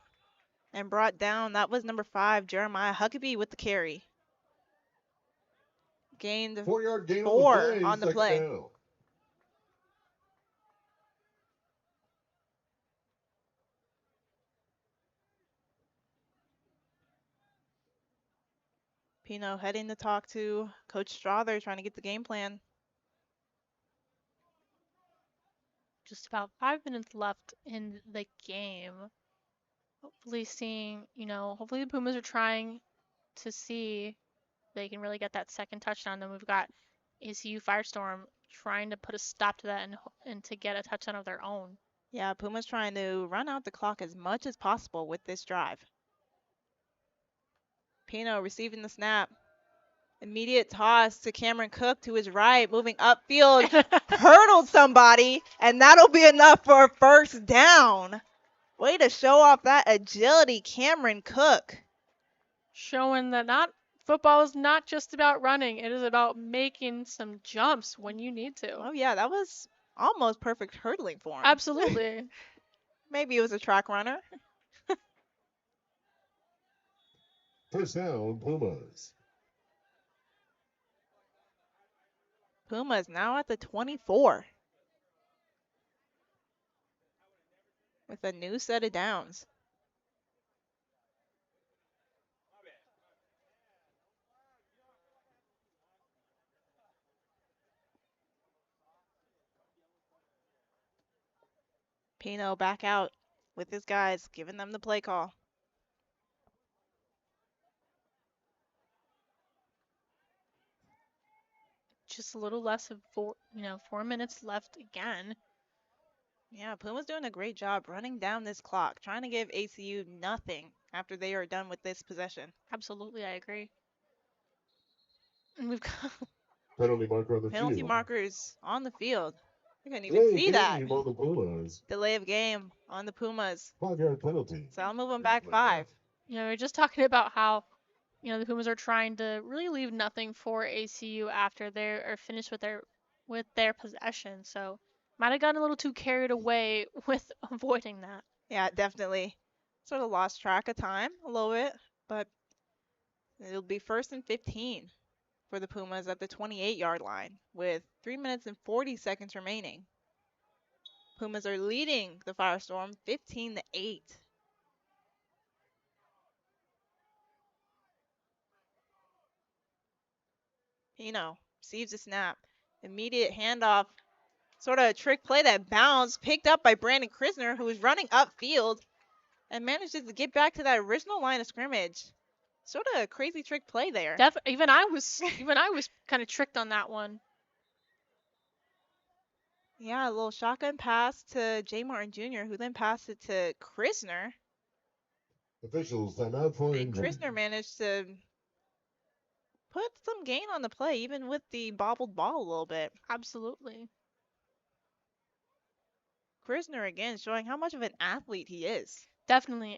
And brought down. That was number 5, Jeremiah Huckabee with the carry. Gained 4-yard gain 4 on the play. Down. Pino heading to talk to Coach Strother, trying to get the game plan. Just about 5 minutes left in the game. Hopefully hopefully the Pumas are trying to see if they can really get that second touchdown. Then we've got ACU Firestorm trying to put a stop to that and to get a touchdown of their own. Yeah, Pumas trying to run out the clock as much as possible with this drive. Pino receiving the snap. Immediate toss to Cameron Cook to his right, moving upfield, hurdled somebody, and that'll be enough for a first down. Way to show off that agility, Cameron Cook. Showing that football is not just about running. It is about making some jumps when you need to. Oh yeah, that was almost perfect hurdling for him. Absolutely. Maybe it was a track runner. First down, Pumas. Pumas now at the 24 with a new set of downs. Pino back out with his guys, giving them the play call. Just a little less of 4 minutes left again. Yeah, Puma's doing a great job running down this clock, trying to give ACU nothing after they are done with this possession. Absolutely, I agree. And we've got Penalty marker on the penalty field. markers on the field. I couldn't even see that. On the Pumas. Delay of game on the Pumas. 5-yard penalty. So I'll move them back 5. We're just talking about how, the Pumas are trying to really leave nothing for ACU after they are finished with their possession. So might have gotten a little too carried away with avoiding that. Yeah, definitely. Sort of lost track of time a little bit, but it'll be 1st and 15 for the Pumas at the 28-yard line with 3 minutes and 40 seconds remaining. Pumas are leading the Firestorm 15-8. Pino receives a snap. Immediate handoff. Sort of a trick play that bounced, picked up by Brandon Krisner, who was running upfield and manages to get back to that original line of scrimmage. Sort of a crazy trick play there. Even I was kind of tricked on that one. Yeah, a little shotgun pass to J. Martin Jr., who then passed it to Krisner. Officials timeout for And Krisner managed to put some gain on the play, even with the bobbled ball a little bit. Absolutely. Krisner again showing how much of an athlete he is. Definitely.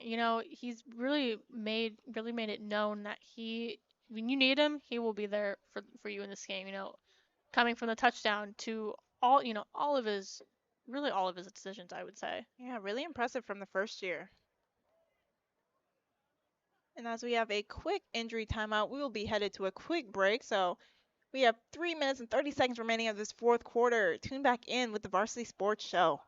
He's really made it known that when you need him, he will be there for you in this game. Coming from the touchdown to all of his decisions, I would say. Yeah, really impressive from the first year. And as we have a quick injury timeout, we will be headed to a quick break. So we have 3 minutes and 30 seconds remaining of this fourth quarter. Tune back in with the Varsity Sports Show.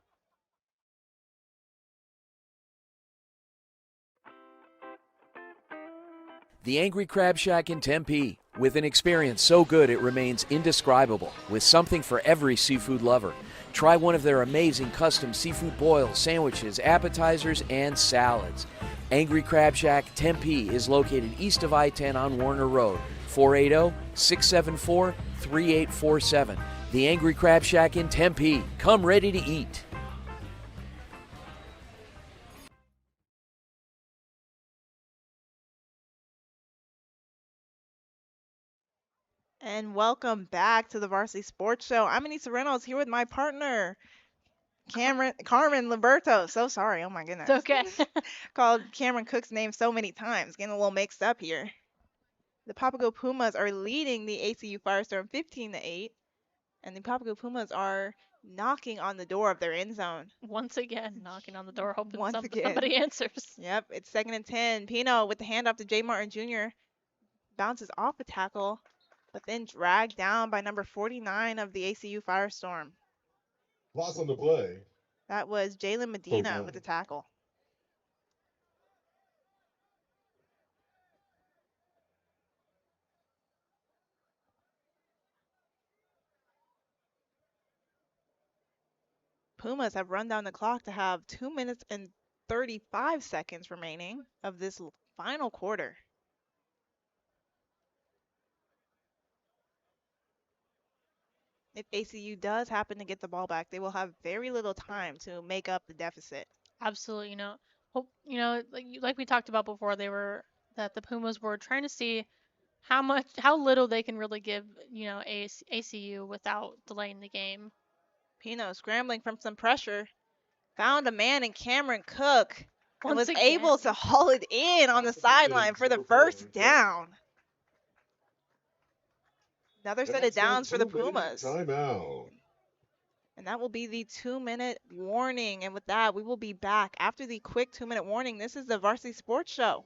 The Angry Crab Shack in Tempe, with an experience so good it remains indescribable, with something for every seafood lover. Try one of their amazing custom seafood boils, sandwiches, appetizers, and salads. Angry Crab Shack Tempe is located east of I-10 on Warner Road, 480-674-3847. The Angry Crab Shack in Tempe. Come ready to eat. And welcome back to the Varsity Sports Show. I'm Anissa Reynolds here with my partner, Carmen Liberto. So sorry, oh my goodness. It's okay. Called Cameron Cook's name so many times, getting a little mixed up here. The Papago Pumas are leading the ACU Firestorm 15-8, and the Papago Pumas are knocking on the door of their end zone. Once again, knocking on the door, hoping Once again. somebody answers. Yep, it's 2nd and 10. Pino with the handoff to J. Martin Jr. bounces off a tackle, but then dragged down by number 49 of the ACU Firestorm. Loss on the play. That was Jalen Medina with the tackle. Pumas have run down the clock to have 2 minutes and 35 seconds remaining of this final quarter. If ACU does happen to get the ball back, they will have very little time to make up the deficit. Absolutely, like we talked about before, they were that the Pumas were trying to see how little they can really give, ACU without delaying the game. Pino scrambling from some pressure. Found a man in Cameron Cook and was able to haul it in on the sideline for the first down. Another set of downs for the Pumas. Timeout. And that will be the 2-minute warning. And with that, we will be back after the quick 2-minute warning. This is the Varsity Sports Show.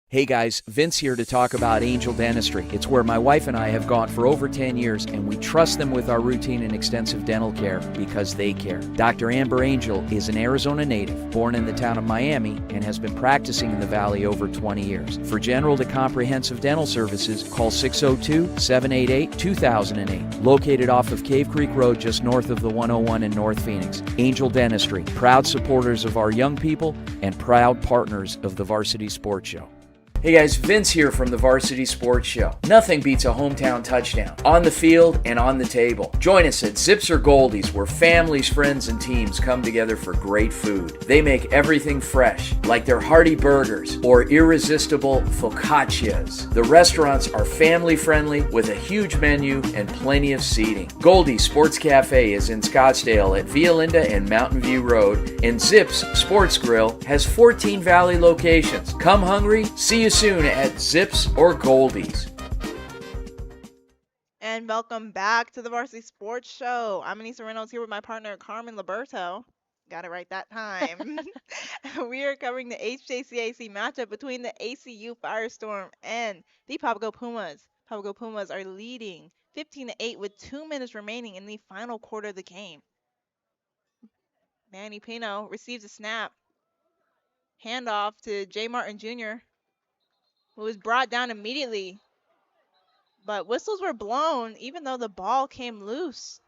Hey guys, Vince here to talk about Angel Dentistry. It's where my wife and I have gone for over 10 years, and we trust them with our routine and extensive dental care because they care. Dr. Amber Angel is an Arizona native, born in the town of Miami, and has been practicing in the Valley over 20 years. For general to comprehensive dental services, call 602-788-2008. Located off of Cave Creek Road just north of the 101 in North Phoenix. Angel Dentistry, proud supporters of our young people and proud partners of the Varsity Sports Show. Hey guys, Vince here from the Varsity Sports Show. Nothing beats a hometown touchdown, on the field and on the table. Join us at Zips or Goldies, where families, friends, and teams come together for great food. They make everything fresh, like their hearty burgers or irresistible focaccias. The restaurants are family-friendly with a huge menu and plenty of seating. Goldie's Sports Cafe is in Scottsdale at Via Linda and Mountain View Road, and Zips Sports Grill has 14 Valley locations. Come hungry, see you soon at Zips or Goldies. And welcome back to the Varsity Sports Show. I'm Anissa Reynolds here with my partner Carmen Liberto. Got it right that time. We are covering the HJCAC matchup between the ACU Firestorm and the Papago Pumas. Papago Pumas are leading 15-8 with 2 minutes remaining in the final quarter of the game. Manny Pino receives a snap. Handoff to J. Martin Jr., who was brought down immediately. But whistles were blown even though the ball came loose.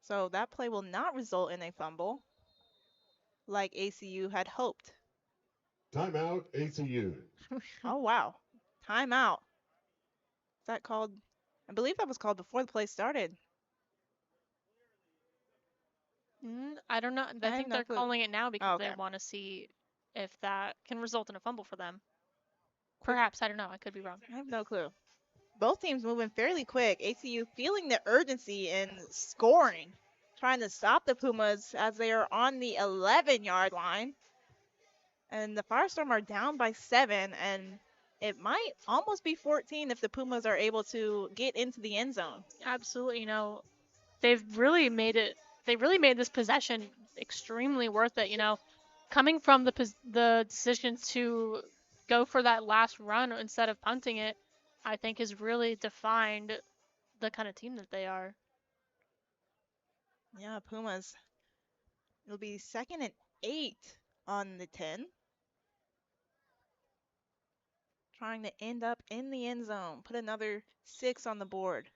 So that play will not result in a fumble like ACU had hoped. Timeout, ACU. Oh, wow. Timeout. Is that called? I believe that was called before the play started. I don't know. I think they're calling it now because they Okay. want to see if that can result in a fumble for them. Perhaps. I don't know. I could be wrong. I have no clue. Both teams moving fairly quick. ACU feeling the urgency in scoring, trying to stop the Pumas as they are on the 11-yard line. And the Firestorm are down by 7, and it might almost be 14 if the Pumas are able to get into the end zone. Absolutely. They've really made this possession extremely worth it. Coming from the decision to go for that last run instead of punting it, I think has really defined the kind of team that they are. Yeah, Pumas. It'll be 2nd and 8 on the 10. Trying to end up in the end zone. Put another 6 on the board.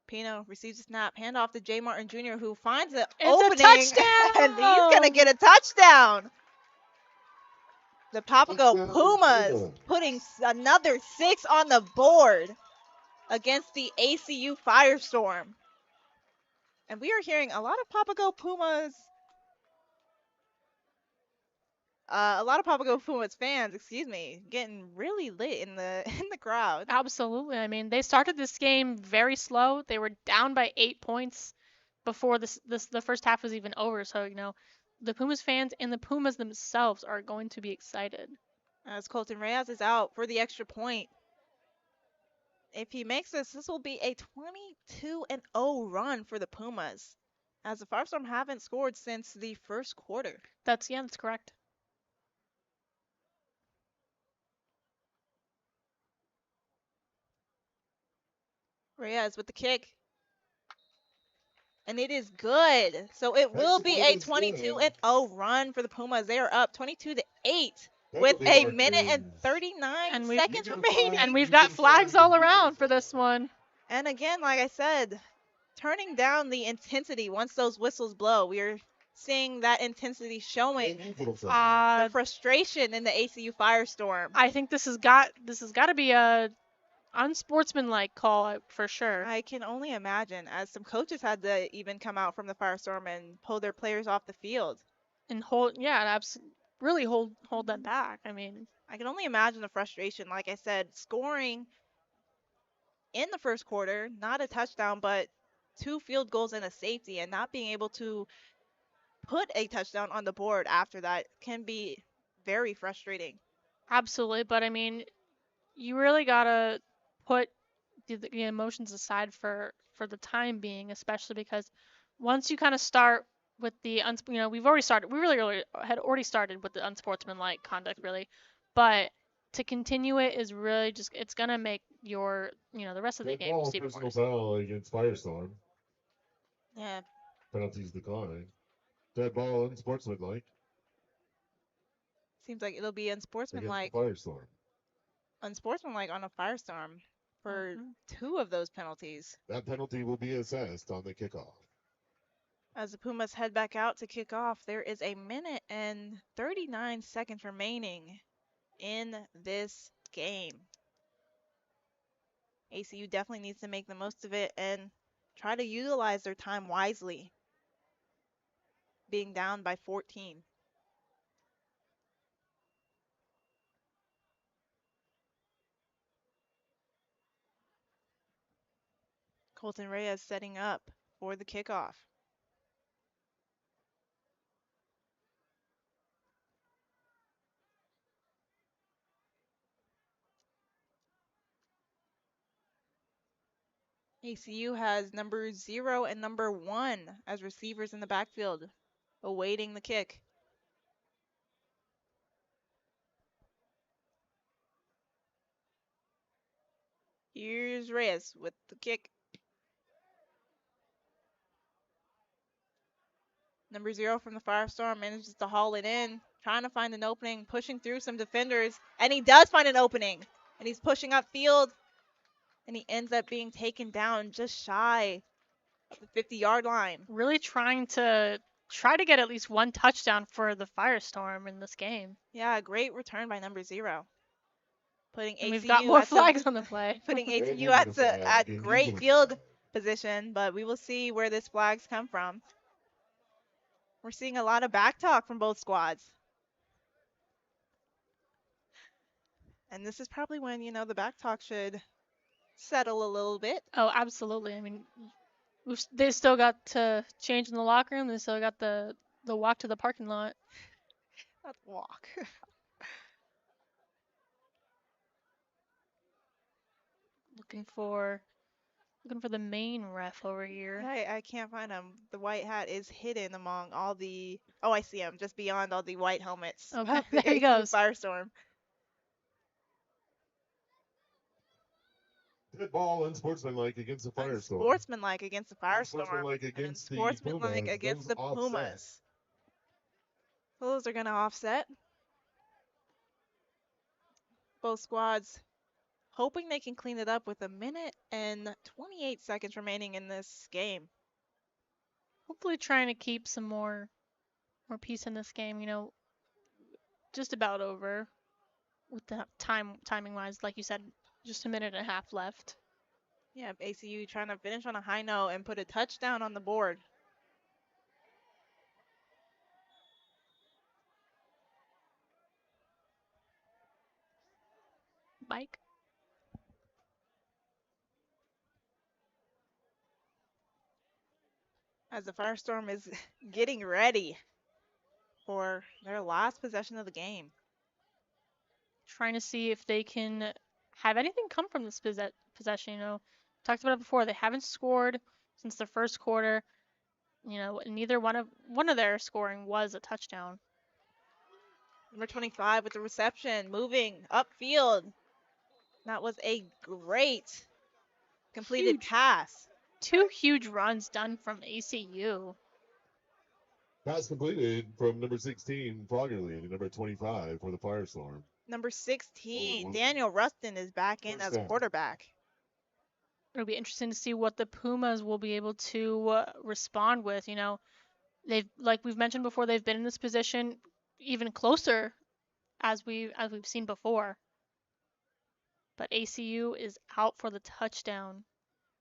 Pino receives a snap. Hand off to J. Martin Jr., who finds an opening. A touchdown! And he's going to get a touchdown. The Papago Pumas putting another 6 on the board against the ACU Firestorm. And we are hearing a lot of Papago Pumas fans, getting really lit in the crowd. Absolutely. I mean, they started this game very slow. They were down by 8 points before the first half was even over. So, the Pumas fans and the Pumas themselves are going to be excited. As Colton Reyes is out for the extra point. If he makes this will be a 22-0 run for the Pumas, as the Firestorm haven't scored since the first quarter. That's correct. Reyes with the kick. And it is good. So it will be a 22-0 run for the Pumas. They are up 22-8 with a minute and 39 seconds remaining. And we've got flags all around for this one. And again, like I said, turning down the intensity once those whistles blow. We are seeing that intensity showing the frustration in the ACU Firestorm. I think this has got to be a unsportsmanlike call for sure. I can only imagine, as some coaches had to even come out from the Firestorm and pull their players off the field. And really hold them back. I mean, I can only imagine the frustration. Like I said, scoring in the first quarter, not a touchdown, but 2 field goals and a safety, and not being able to put a touchdown on the board after that can be very frustrating. absolutely. But I mean, you really gotta put the emotions aside for the time being, especially because once you kind of start with the we've already started. We really had already started with the unsportsmanlike conduct, really, but to continue it is really just it's gonna make your the rest of the Dead game ball, just even personal worse. foul against Firestorm. Yeah. Penalties decline. Dead ball, unsportsmanlike Seems like it'll be against the unsportsmanlike Firestorm. on a Firestorm for 2 of those penalties. That penalty will be assessed on the kickoff. As the Pumas head back out to kick off, there is a minute and 39 seconds remaining in this game. ACU definitely needs to make the most of it and try to utilize their time wisely, being down by 14. Colton Reyes setting up for the kickoff. ACU has number 0 and number 1 as receivers in the backfield, awaiting the kick. Here's Reyes with the kick. Number 0 from the Firestorm manages to haul it in, trying to find an opening, pushing through some defenders, and he does find an opening. And he's pushing upfield, and he ends up being taken down just shy of the 50-yard line. Really trying to get at least one touchdown for the Firestorm in this game. Yeah, great return by number 0. Putting And ACU we've got more at flags on the play. putting ACU at great field position, but we will see where this flags come from. We're seeing a lot of back talk from both squads. And this is probably when, the back talk should settle a little bit. Oh, absolutely. I mean, they still got to change in the locker room. They still got the walk to the parking lot. Not walk. Looking for the main ref over here. I can't find him. The white hat is hidden among all the. Oh, I see him just beyond all the white helmets. Okay, there he goes. Firestorm. Dead ball, unsportsmanlike against the Firestorm. Sportsmanlike against the Firestorm. Sportsmanlike against the sportsmanlike Pumas. against the Those Pumas. offset. Those are going to offset. Both squads hoping they can clean it up with a minute and 28 seconds remaining in this game. Hopefully trying to keep some more peace in this game, just about over with the timing wise, like you said, just a minute and a half left. Yeah, ACU trying to finish on a high note and put a touchdown on the board. Mike. As the Firestorm is getting ready for their last possession of the game. Trying to see if they can have anything come from this possession. Talked about it before. They haven't scored since the first quarter. Neither one of their scoring was a touchdown. Number 25 with the reception, moving upfield. That was a great completed pass. 2 huge runs done from ACU. Pass completed from number 16, Froggerly, and number 25 for the Firestorm. Number 16, Daniel Rustin is back in as quarterback. It'll be interesting to see what the Pumas will be able to respond with. They've, like we've mentioned before, they've been in this position even closer as we've seen before. but ACU is out for the touchdown.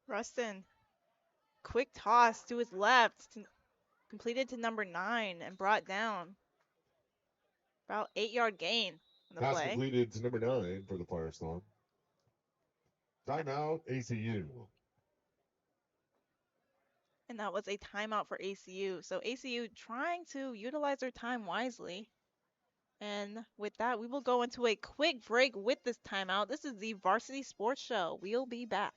Rustin, quick toss to his left, completed to number 9 and brought down. About 8-yard gain on the Pass play. completed to number 9 for the Firestorm. Timeout, ACU. And that was a timeout for ACU. So ACU trying to utilize their time wisely. And with that, we will go into a quick break with this timeout. This is the Varsity Sports Show. We'll be back.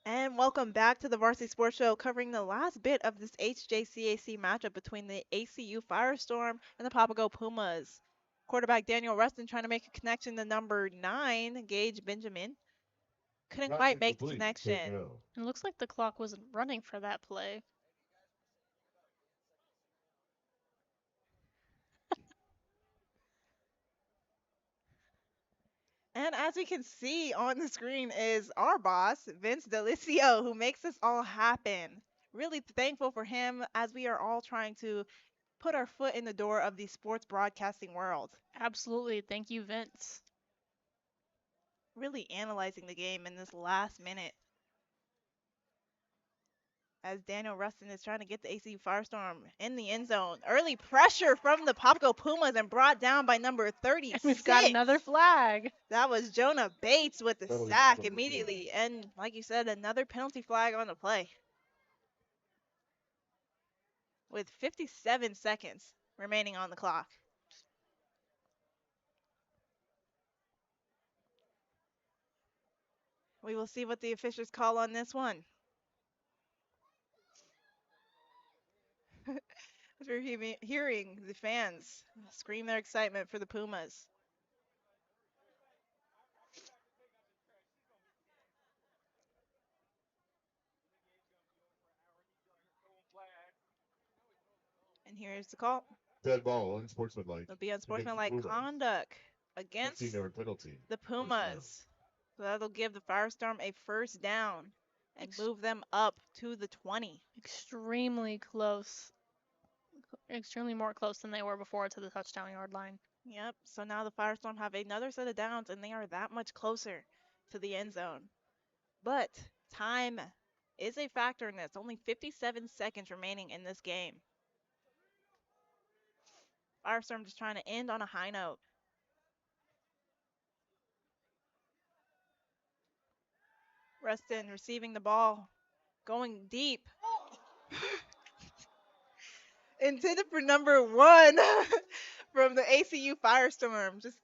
And welcome back to the Varsity Sports Show, covering the last bit of this HJCAC matchup between the ACU Firestorm and the Papago Pumas. Quarterback Daniel Rustin trying to make a connection to number 9, Gage Benjamin. Couldn't quite make the connection. It looks like the clock wasn't running for that play. And as we can see on the screen is our boss, Vince Delicio, who makes this all happen. Really thankful for him as we are all trying to put our foot in the door of the sports broadcasting world. Absolutely. Thank you, Vince. Really analyzing the game in this last minute. As Daniel Rustin is trying to get the ACU Firestorm in the end zone. Early pressure from the Papago Pumas and brought down by number 36. And we've got another flag. That was Jonah Bates with the sack immediately. And like you said, another penalty flag on the play. With 57 seconds remaining on the clock. We will see what the officials call on this one. As we're hearing the fans scream their excitement for the Pumas. And here's the call. Dead ball, unsportsmanlike. It'll be unsportsmanlike conduct against penalty. the Pumas. So that'll give the Firestorm a first down and move them up to the 20. Extremely close. Extremely more close than they were before to the touchdown yard line. Yep, so now the Firestorm have another set of downs and they are that much closer to the end zone. But time is a factor in this. Only 57 seconds remaining in this game. Firestorm just trying to end on a high note. Rustin receiving the ball, going deep. Intended for number 1 from the ACU Firestorm. Just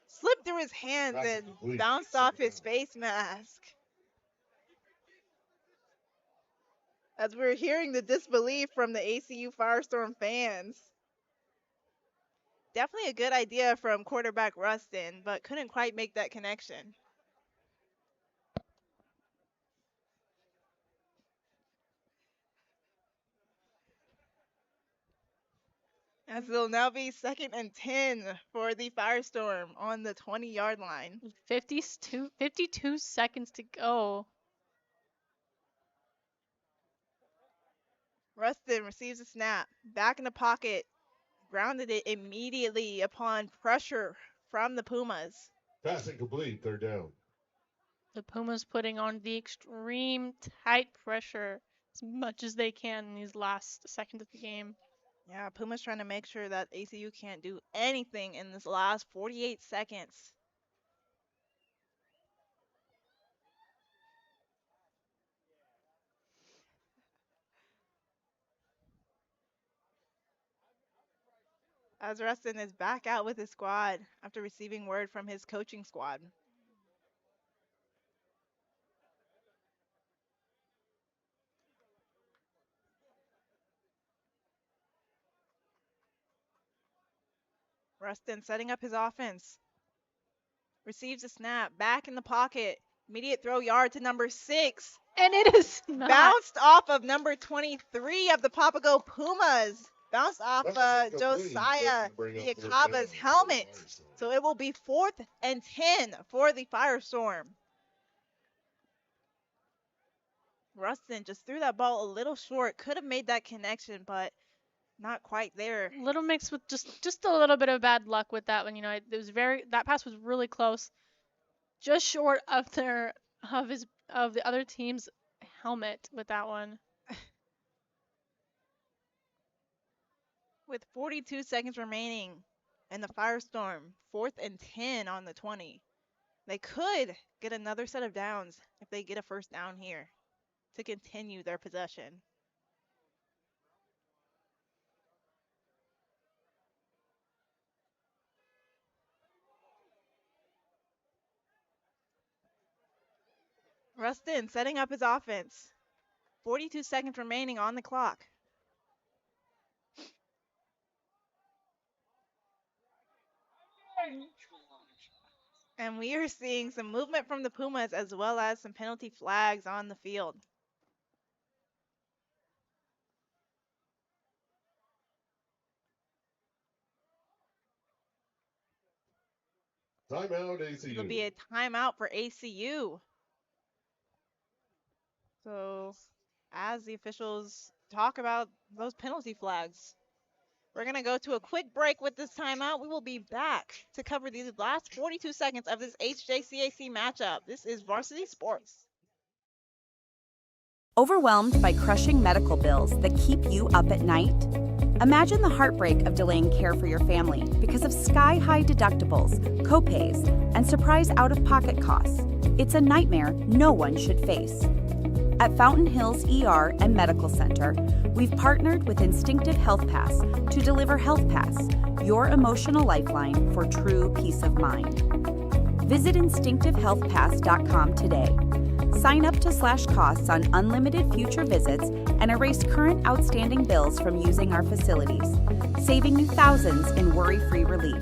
slipped through his hands and bounced off his face mask. As we're hearing the disbelief from the ACU Firestorm fans. Definitely a good idea from quarterback Rustin, but couldn't quite make that connection. As it'll now be 2nd and 10 for the Firestorm on the 20-yard line. 52 seconds to go. Rustin receives a snap, back in the pocket, grounded it immediately upon pressure from the Pumas. Pass incomplete, 3rd down. The Pumas putting on the extreme tight pressure as much as they can in these last seconds of the game. Yeah, Pumas trying to make sure that ACU can't do anything in this last 48 seconds. as Rustin is back out with his squad after receiving word from his coaching squad. Rustin setting up his offense. Receives a snap, back in the pocket. Immediate throw yard to number 6. And it is not. Bounced off of number 23 of the Papago Pumas. Bounced off Josiah Iakaba's helmet. So it will be 4th and 10 for the Firestorm. Rustin just threw that ball a little short. Could have made that connection, but not quite there. Little mixed with just a little bit of bad luck with that one. It was that pass was really close, just short of the other team's helmet with that one. With 42 seconds remaining and the Firestorm 4th and 10 on the 20. They could get another set of downs if they get a first down here to continue their possession. Rustin setting up his offense. 42 seconds remaining on the clock. And we are seeing some movement from the Pumas as well as some penalty flags on the field. Timeout, ACU. It'll be a timeout for ACU. So, as the officials talk about those penalty flags, we're going to go to a quick break with this timeout. We will be back to cover the last 42 seconds of this HJCAC matchup. This is Varsity Sports. Overwhelmed by crushing medical bills that keep you up at night? Imagine the heartbreak of delaying care for your family because of sky-high deductibles, copays, and surprise out-of-pocket costs. It's a nightmare no one should face. At Fountain Hills ER and Medical Center, we've partnered with Instinctive Health Pass to deliver Health Pass, your emotional lifeline for true peace of mind. Visit instinctivehealthpass.com today. Sign up to slash costs on unlimited future visits and erase current outstanding bills from using our facilities, saving you thousands in worry-free relief.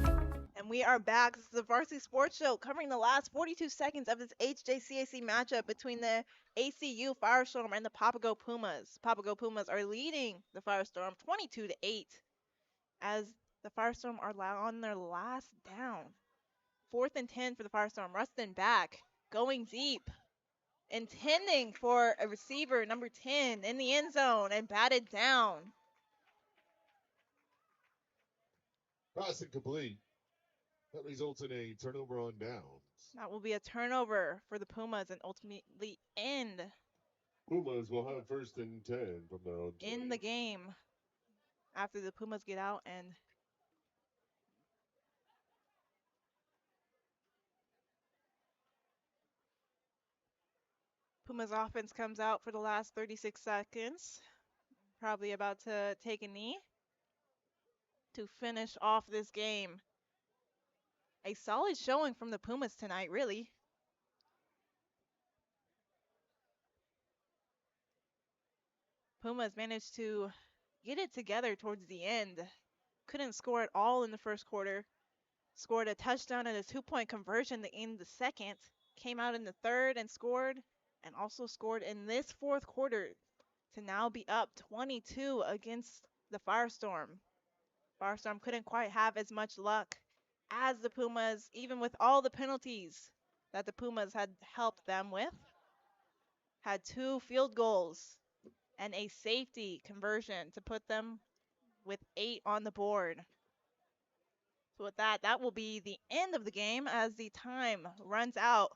And we are back. This is the Varsity Sports Show covering the last 42 seconds of this HJCAC matchup between the ACU Firestorm and the Papago Pumas. Papago Pumas are leading the Firestorm 22-8 as the Firestorm are on their last down. 4th and 10 for the Firestorm. Rustin back, going deep, intending for a receiver, number 10, in the end zone and batted down. Pass incomplete. That results in a turnover on downs. That will be a turnover for the Pumas and ultimately end Pumas will have 1st and 10 from their own 20. In the game after the Pumas get out and Pumas offense comes out for the last 36 seconds. Probably about to take a knee to finish off this game. A solid showing from the Pumas tonight, really. Pumas managed to get it together towards the end. Couldn't score at all in the first quarter. Scored a touchdown and a 2-point conversion in the second. Came out in the third and scored. And also scored in this fourth quarter to now be up 22 against the Firestorm. Firestorm couldn't quite have as much luck as the Pumas, even with all the penalties that the Pumas had helped them with. Had 2 field goals and a safety conversion to put them with 8 on the board. So with that, that will be the end of the game as the time runs out.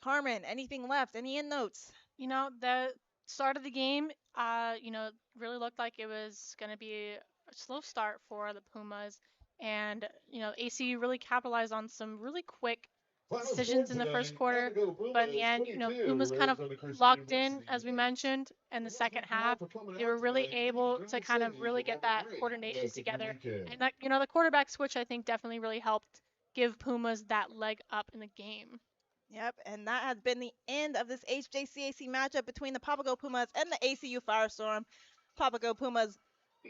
Carmen, anything left? Any end notes? The start of the game, really looked like it was going to be a slow start for the Pumas. And, ACU really capitalized on some really quick decisions in the first quarter, but in the end, Pumas kind of locked in, as we mentioned, in the second half. They were really able to kind of really get that coordination together, and that the quarterback switch I think definitely really helped give Pumas that leg up in the game. Yep, and that has been the end of this HJCAC matchup between the Papago Pumas and the ACU Firestorm. Papago Pumas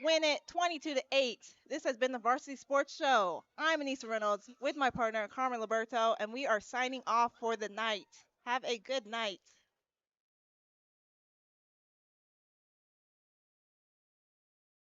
win it 22-8. This has been the Varsity Sports Show. I'm Anissa Reynolds with my partner Carmen Liberto, and we are signing off for the night. Have a good night.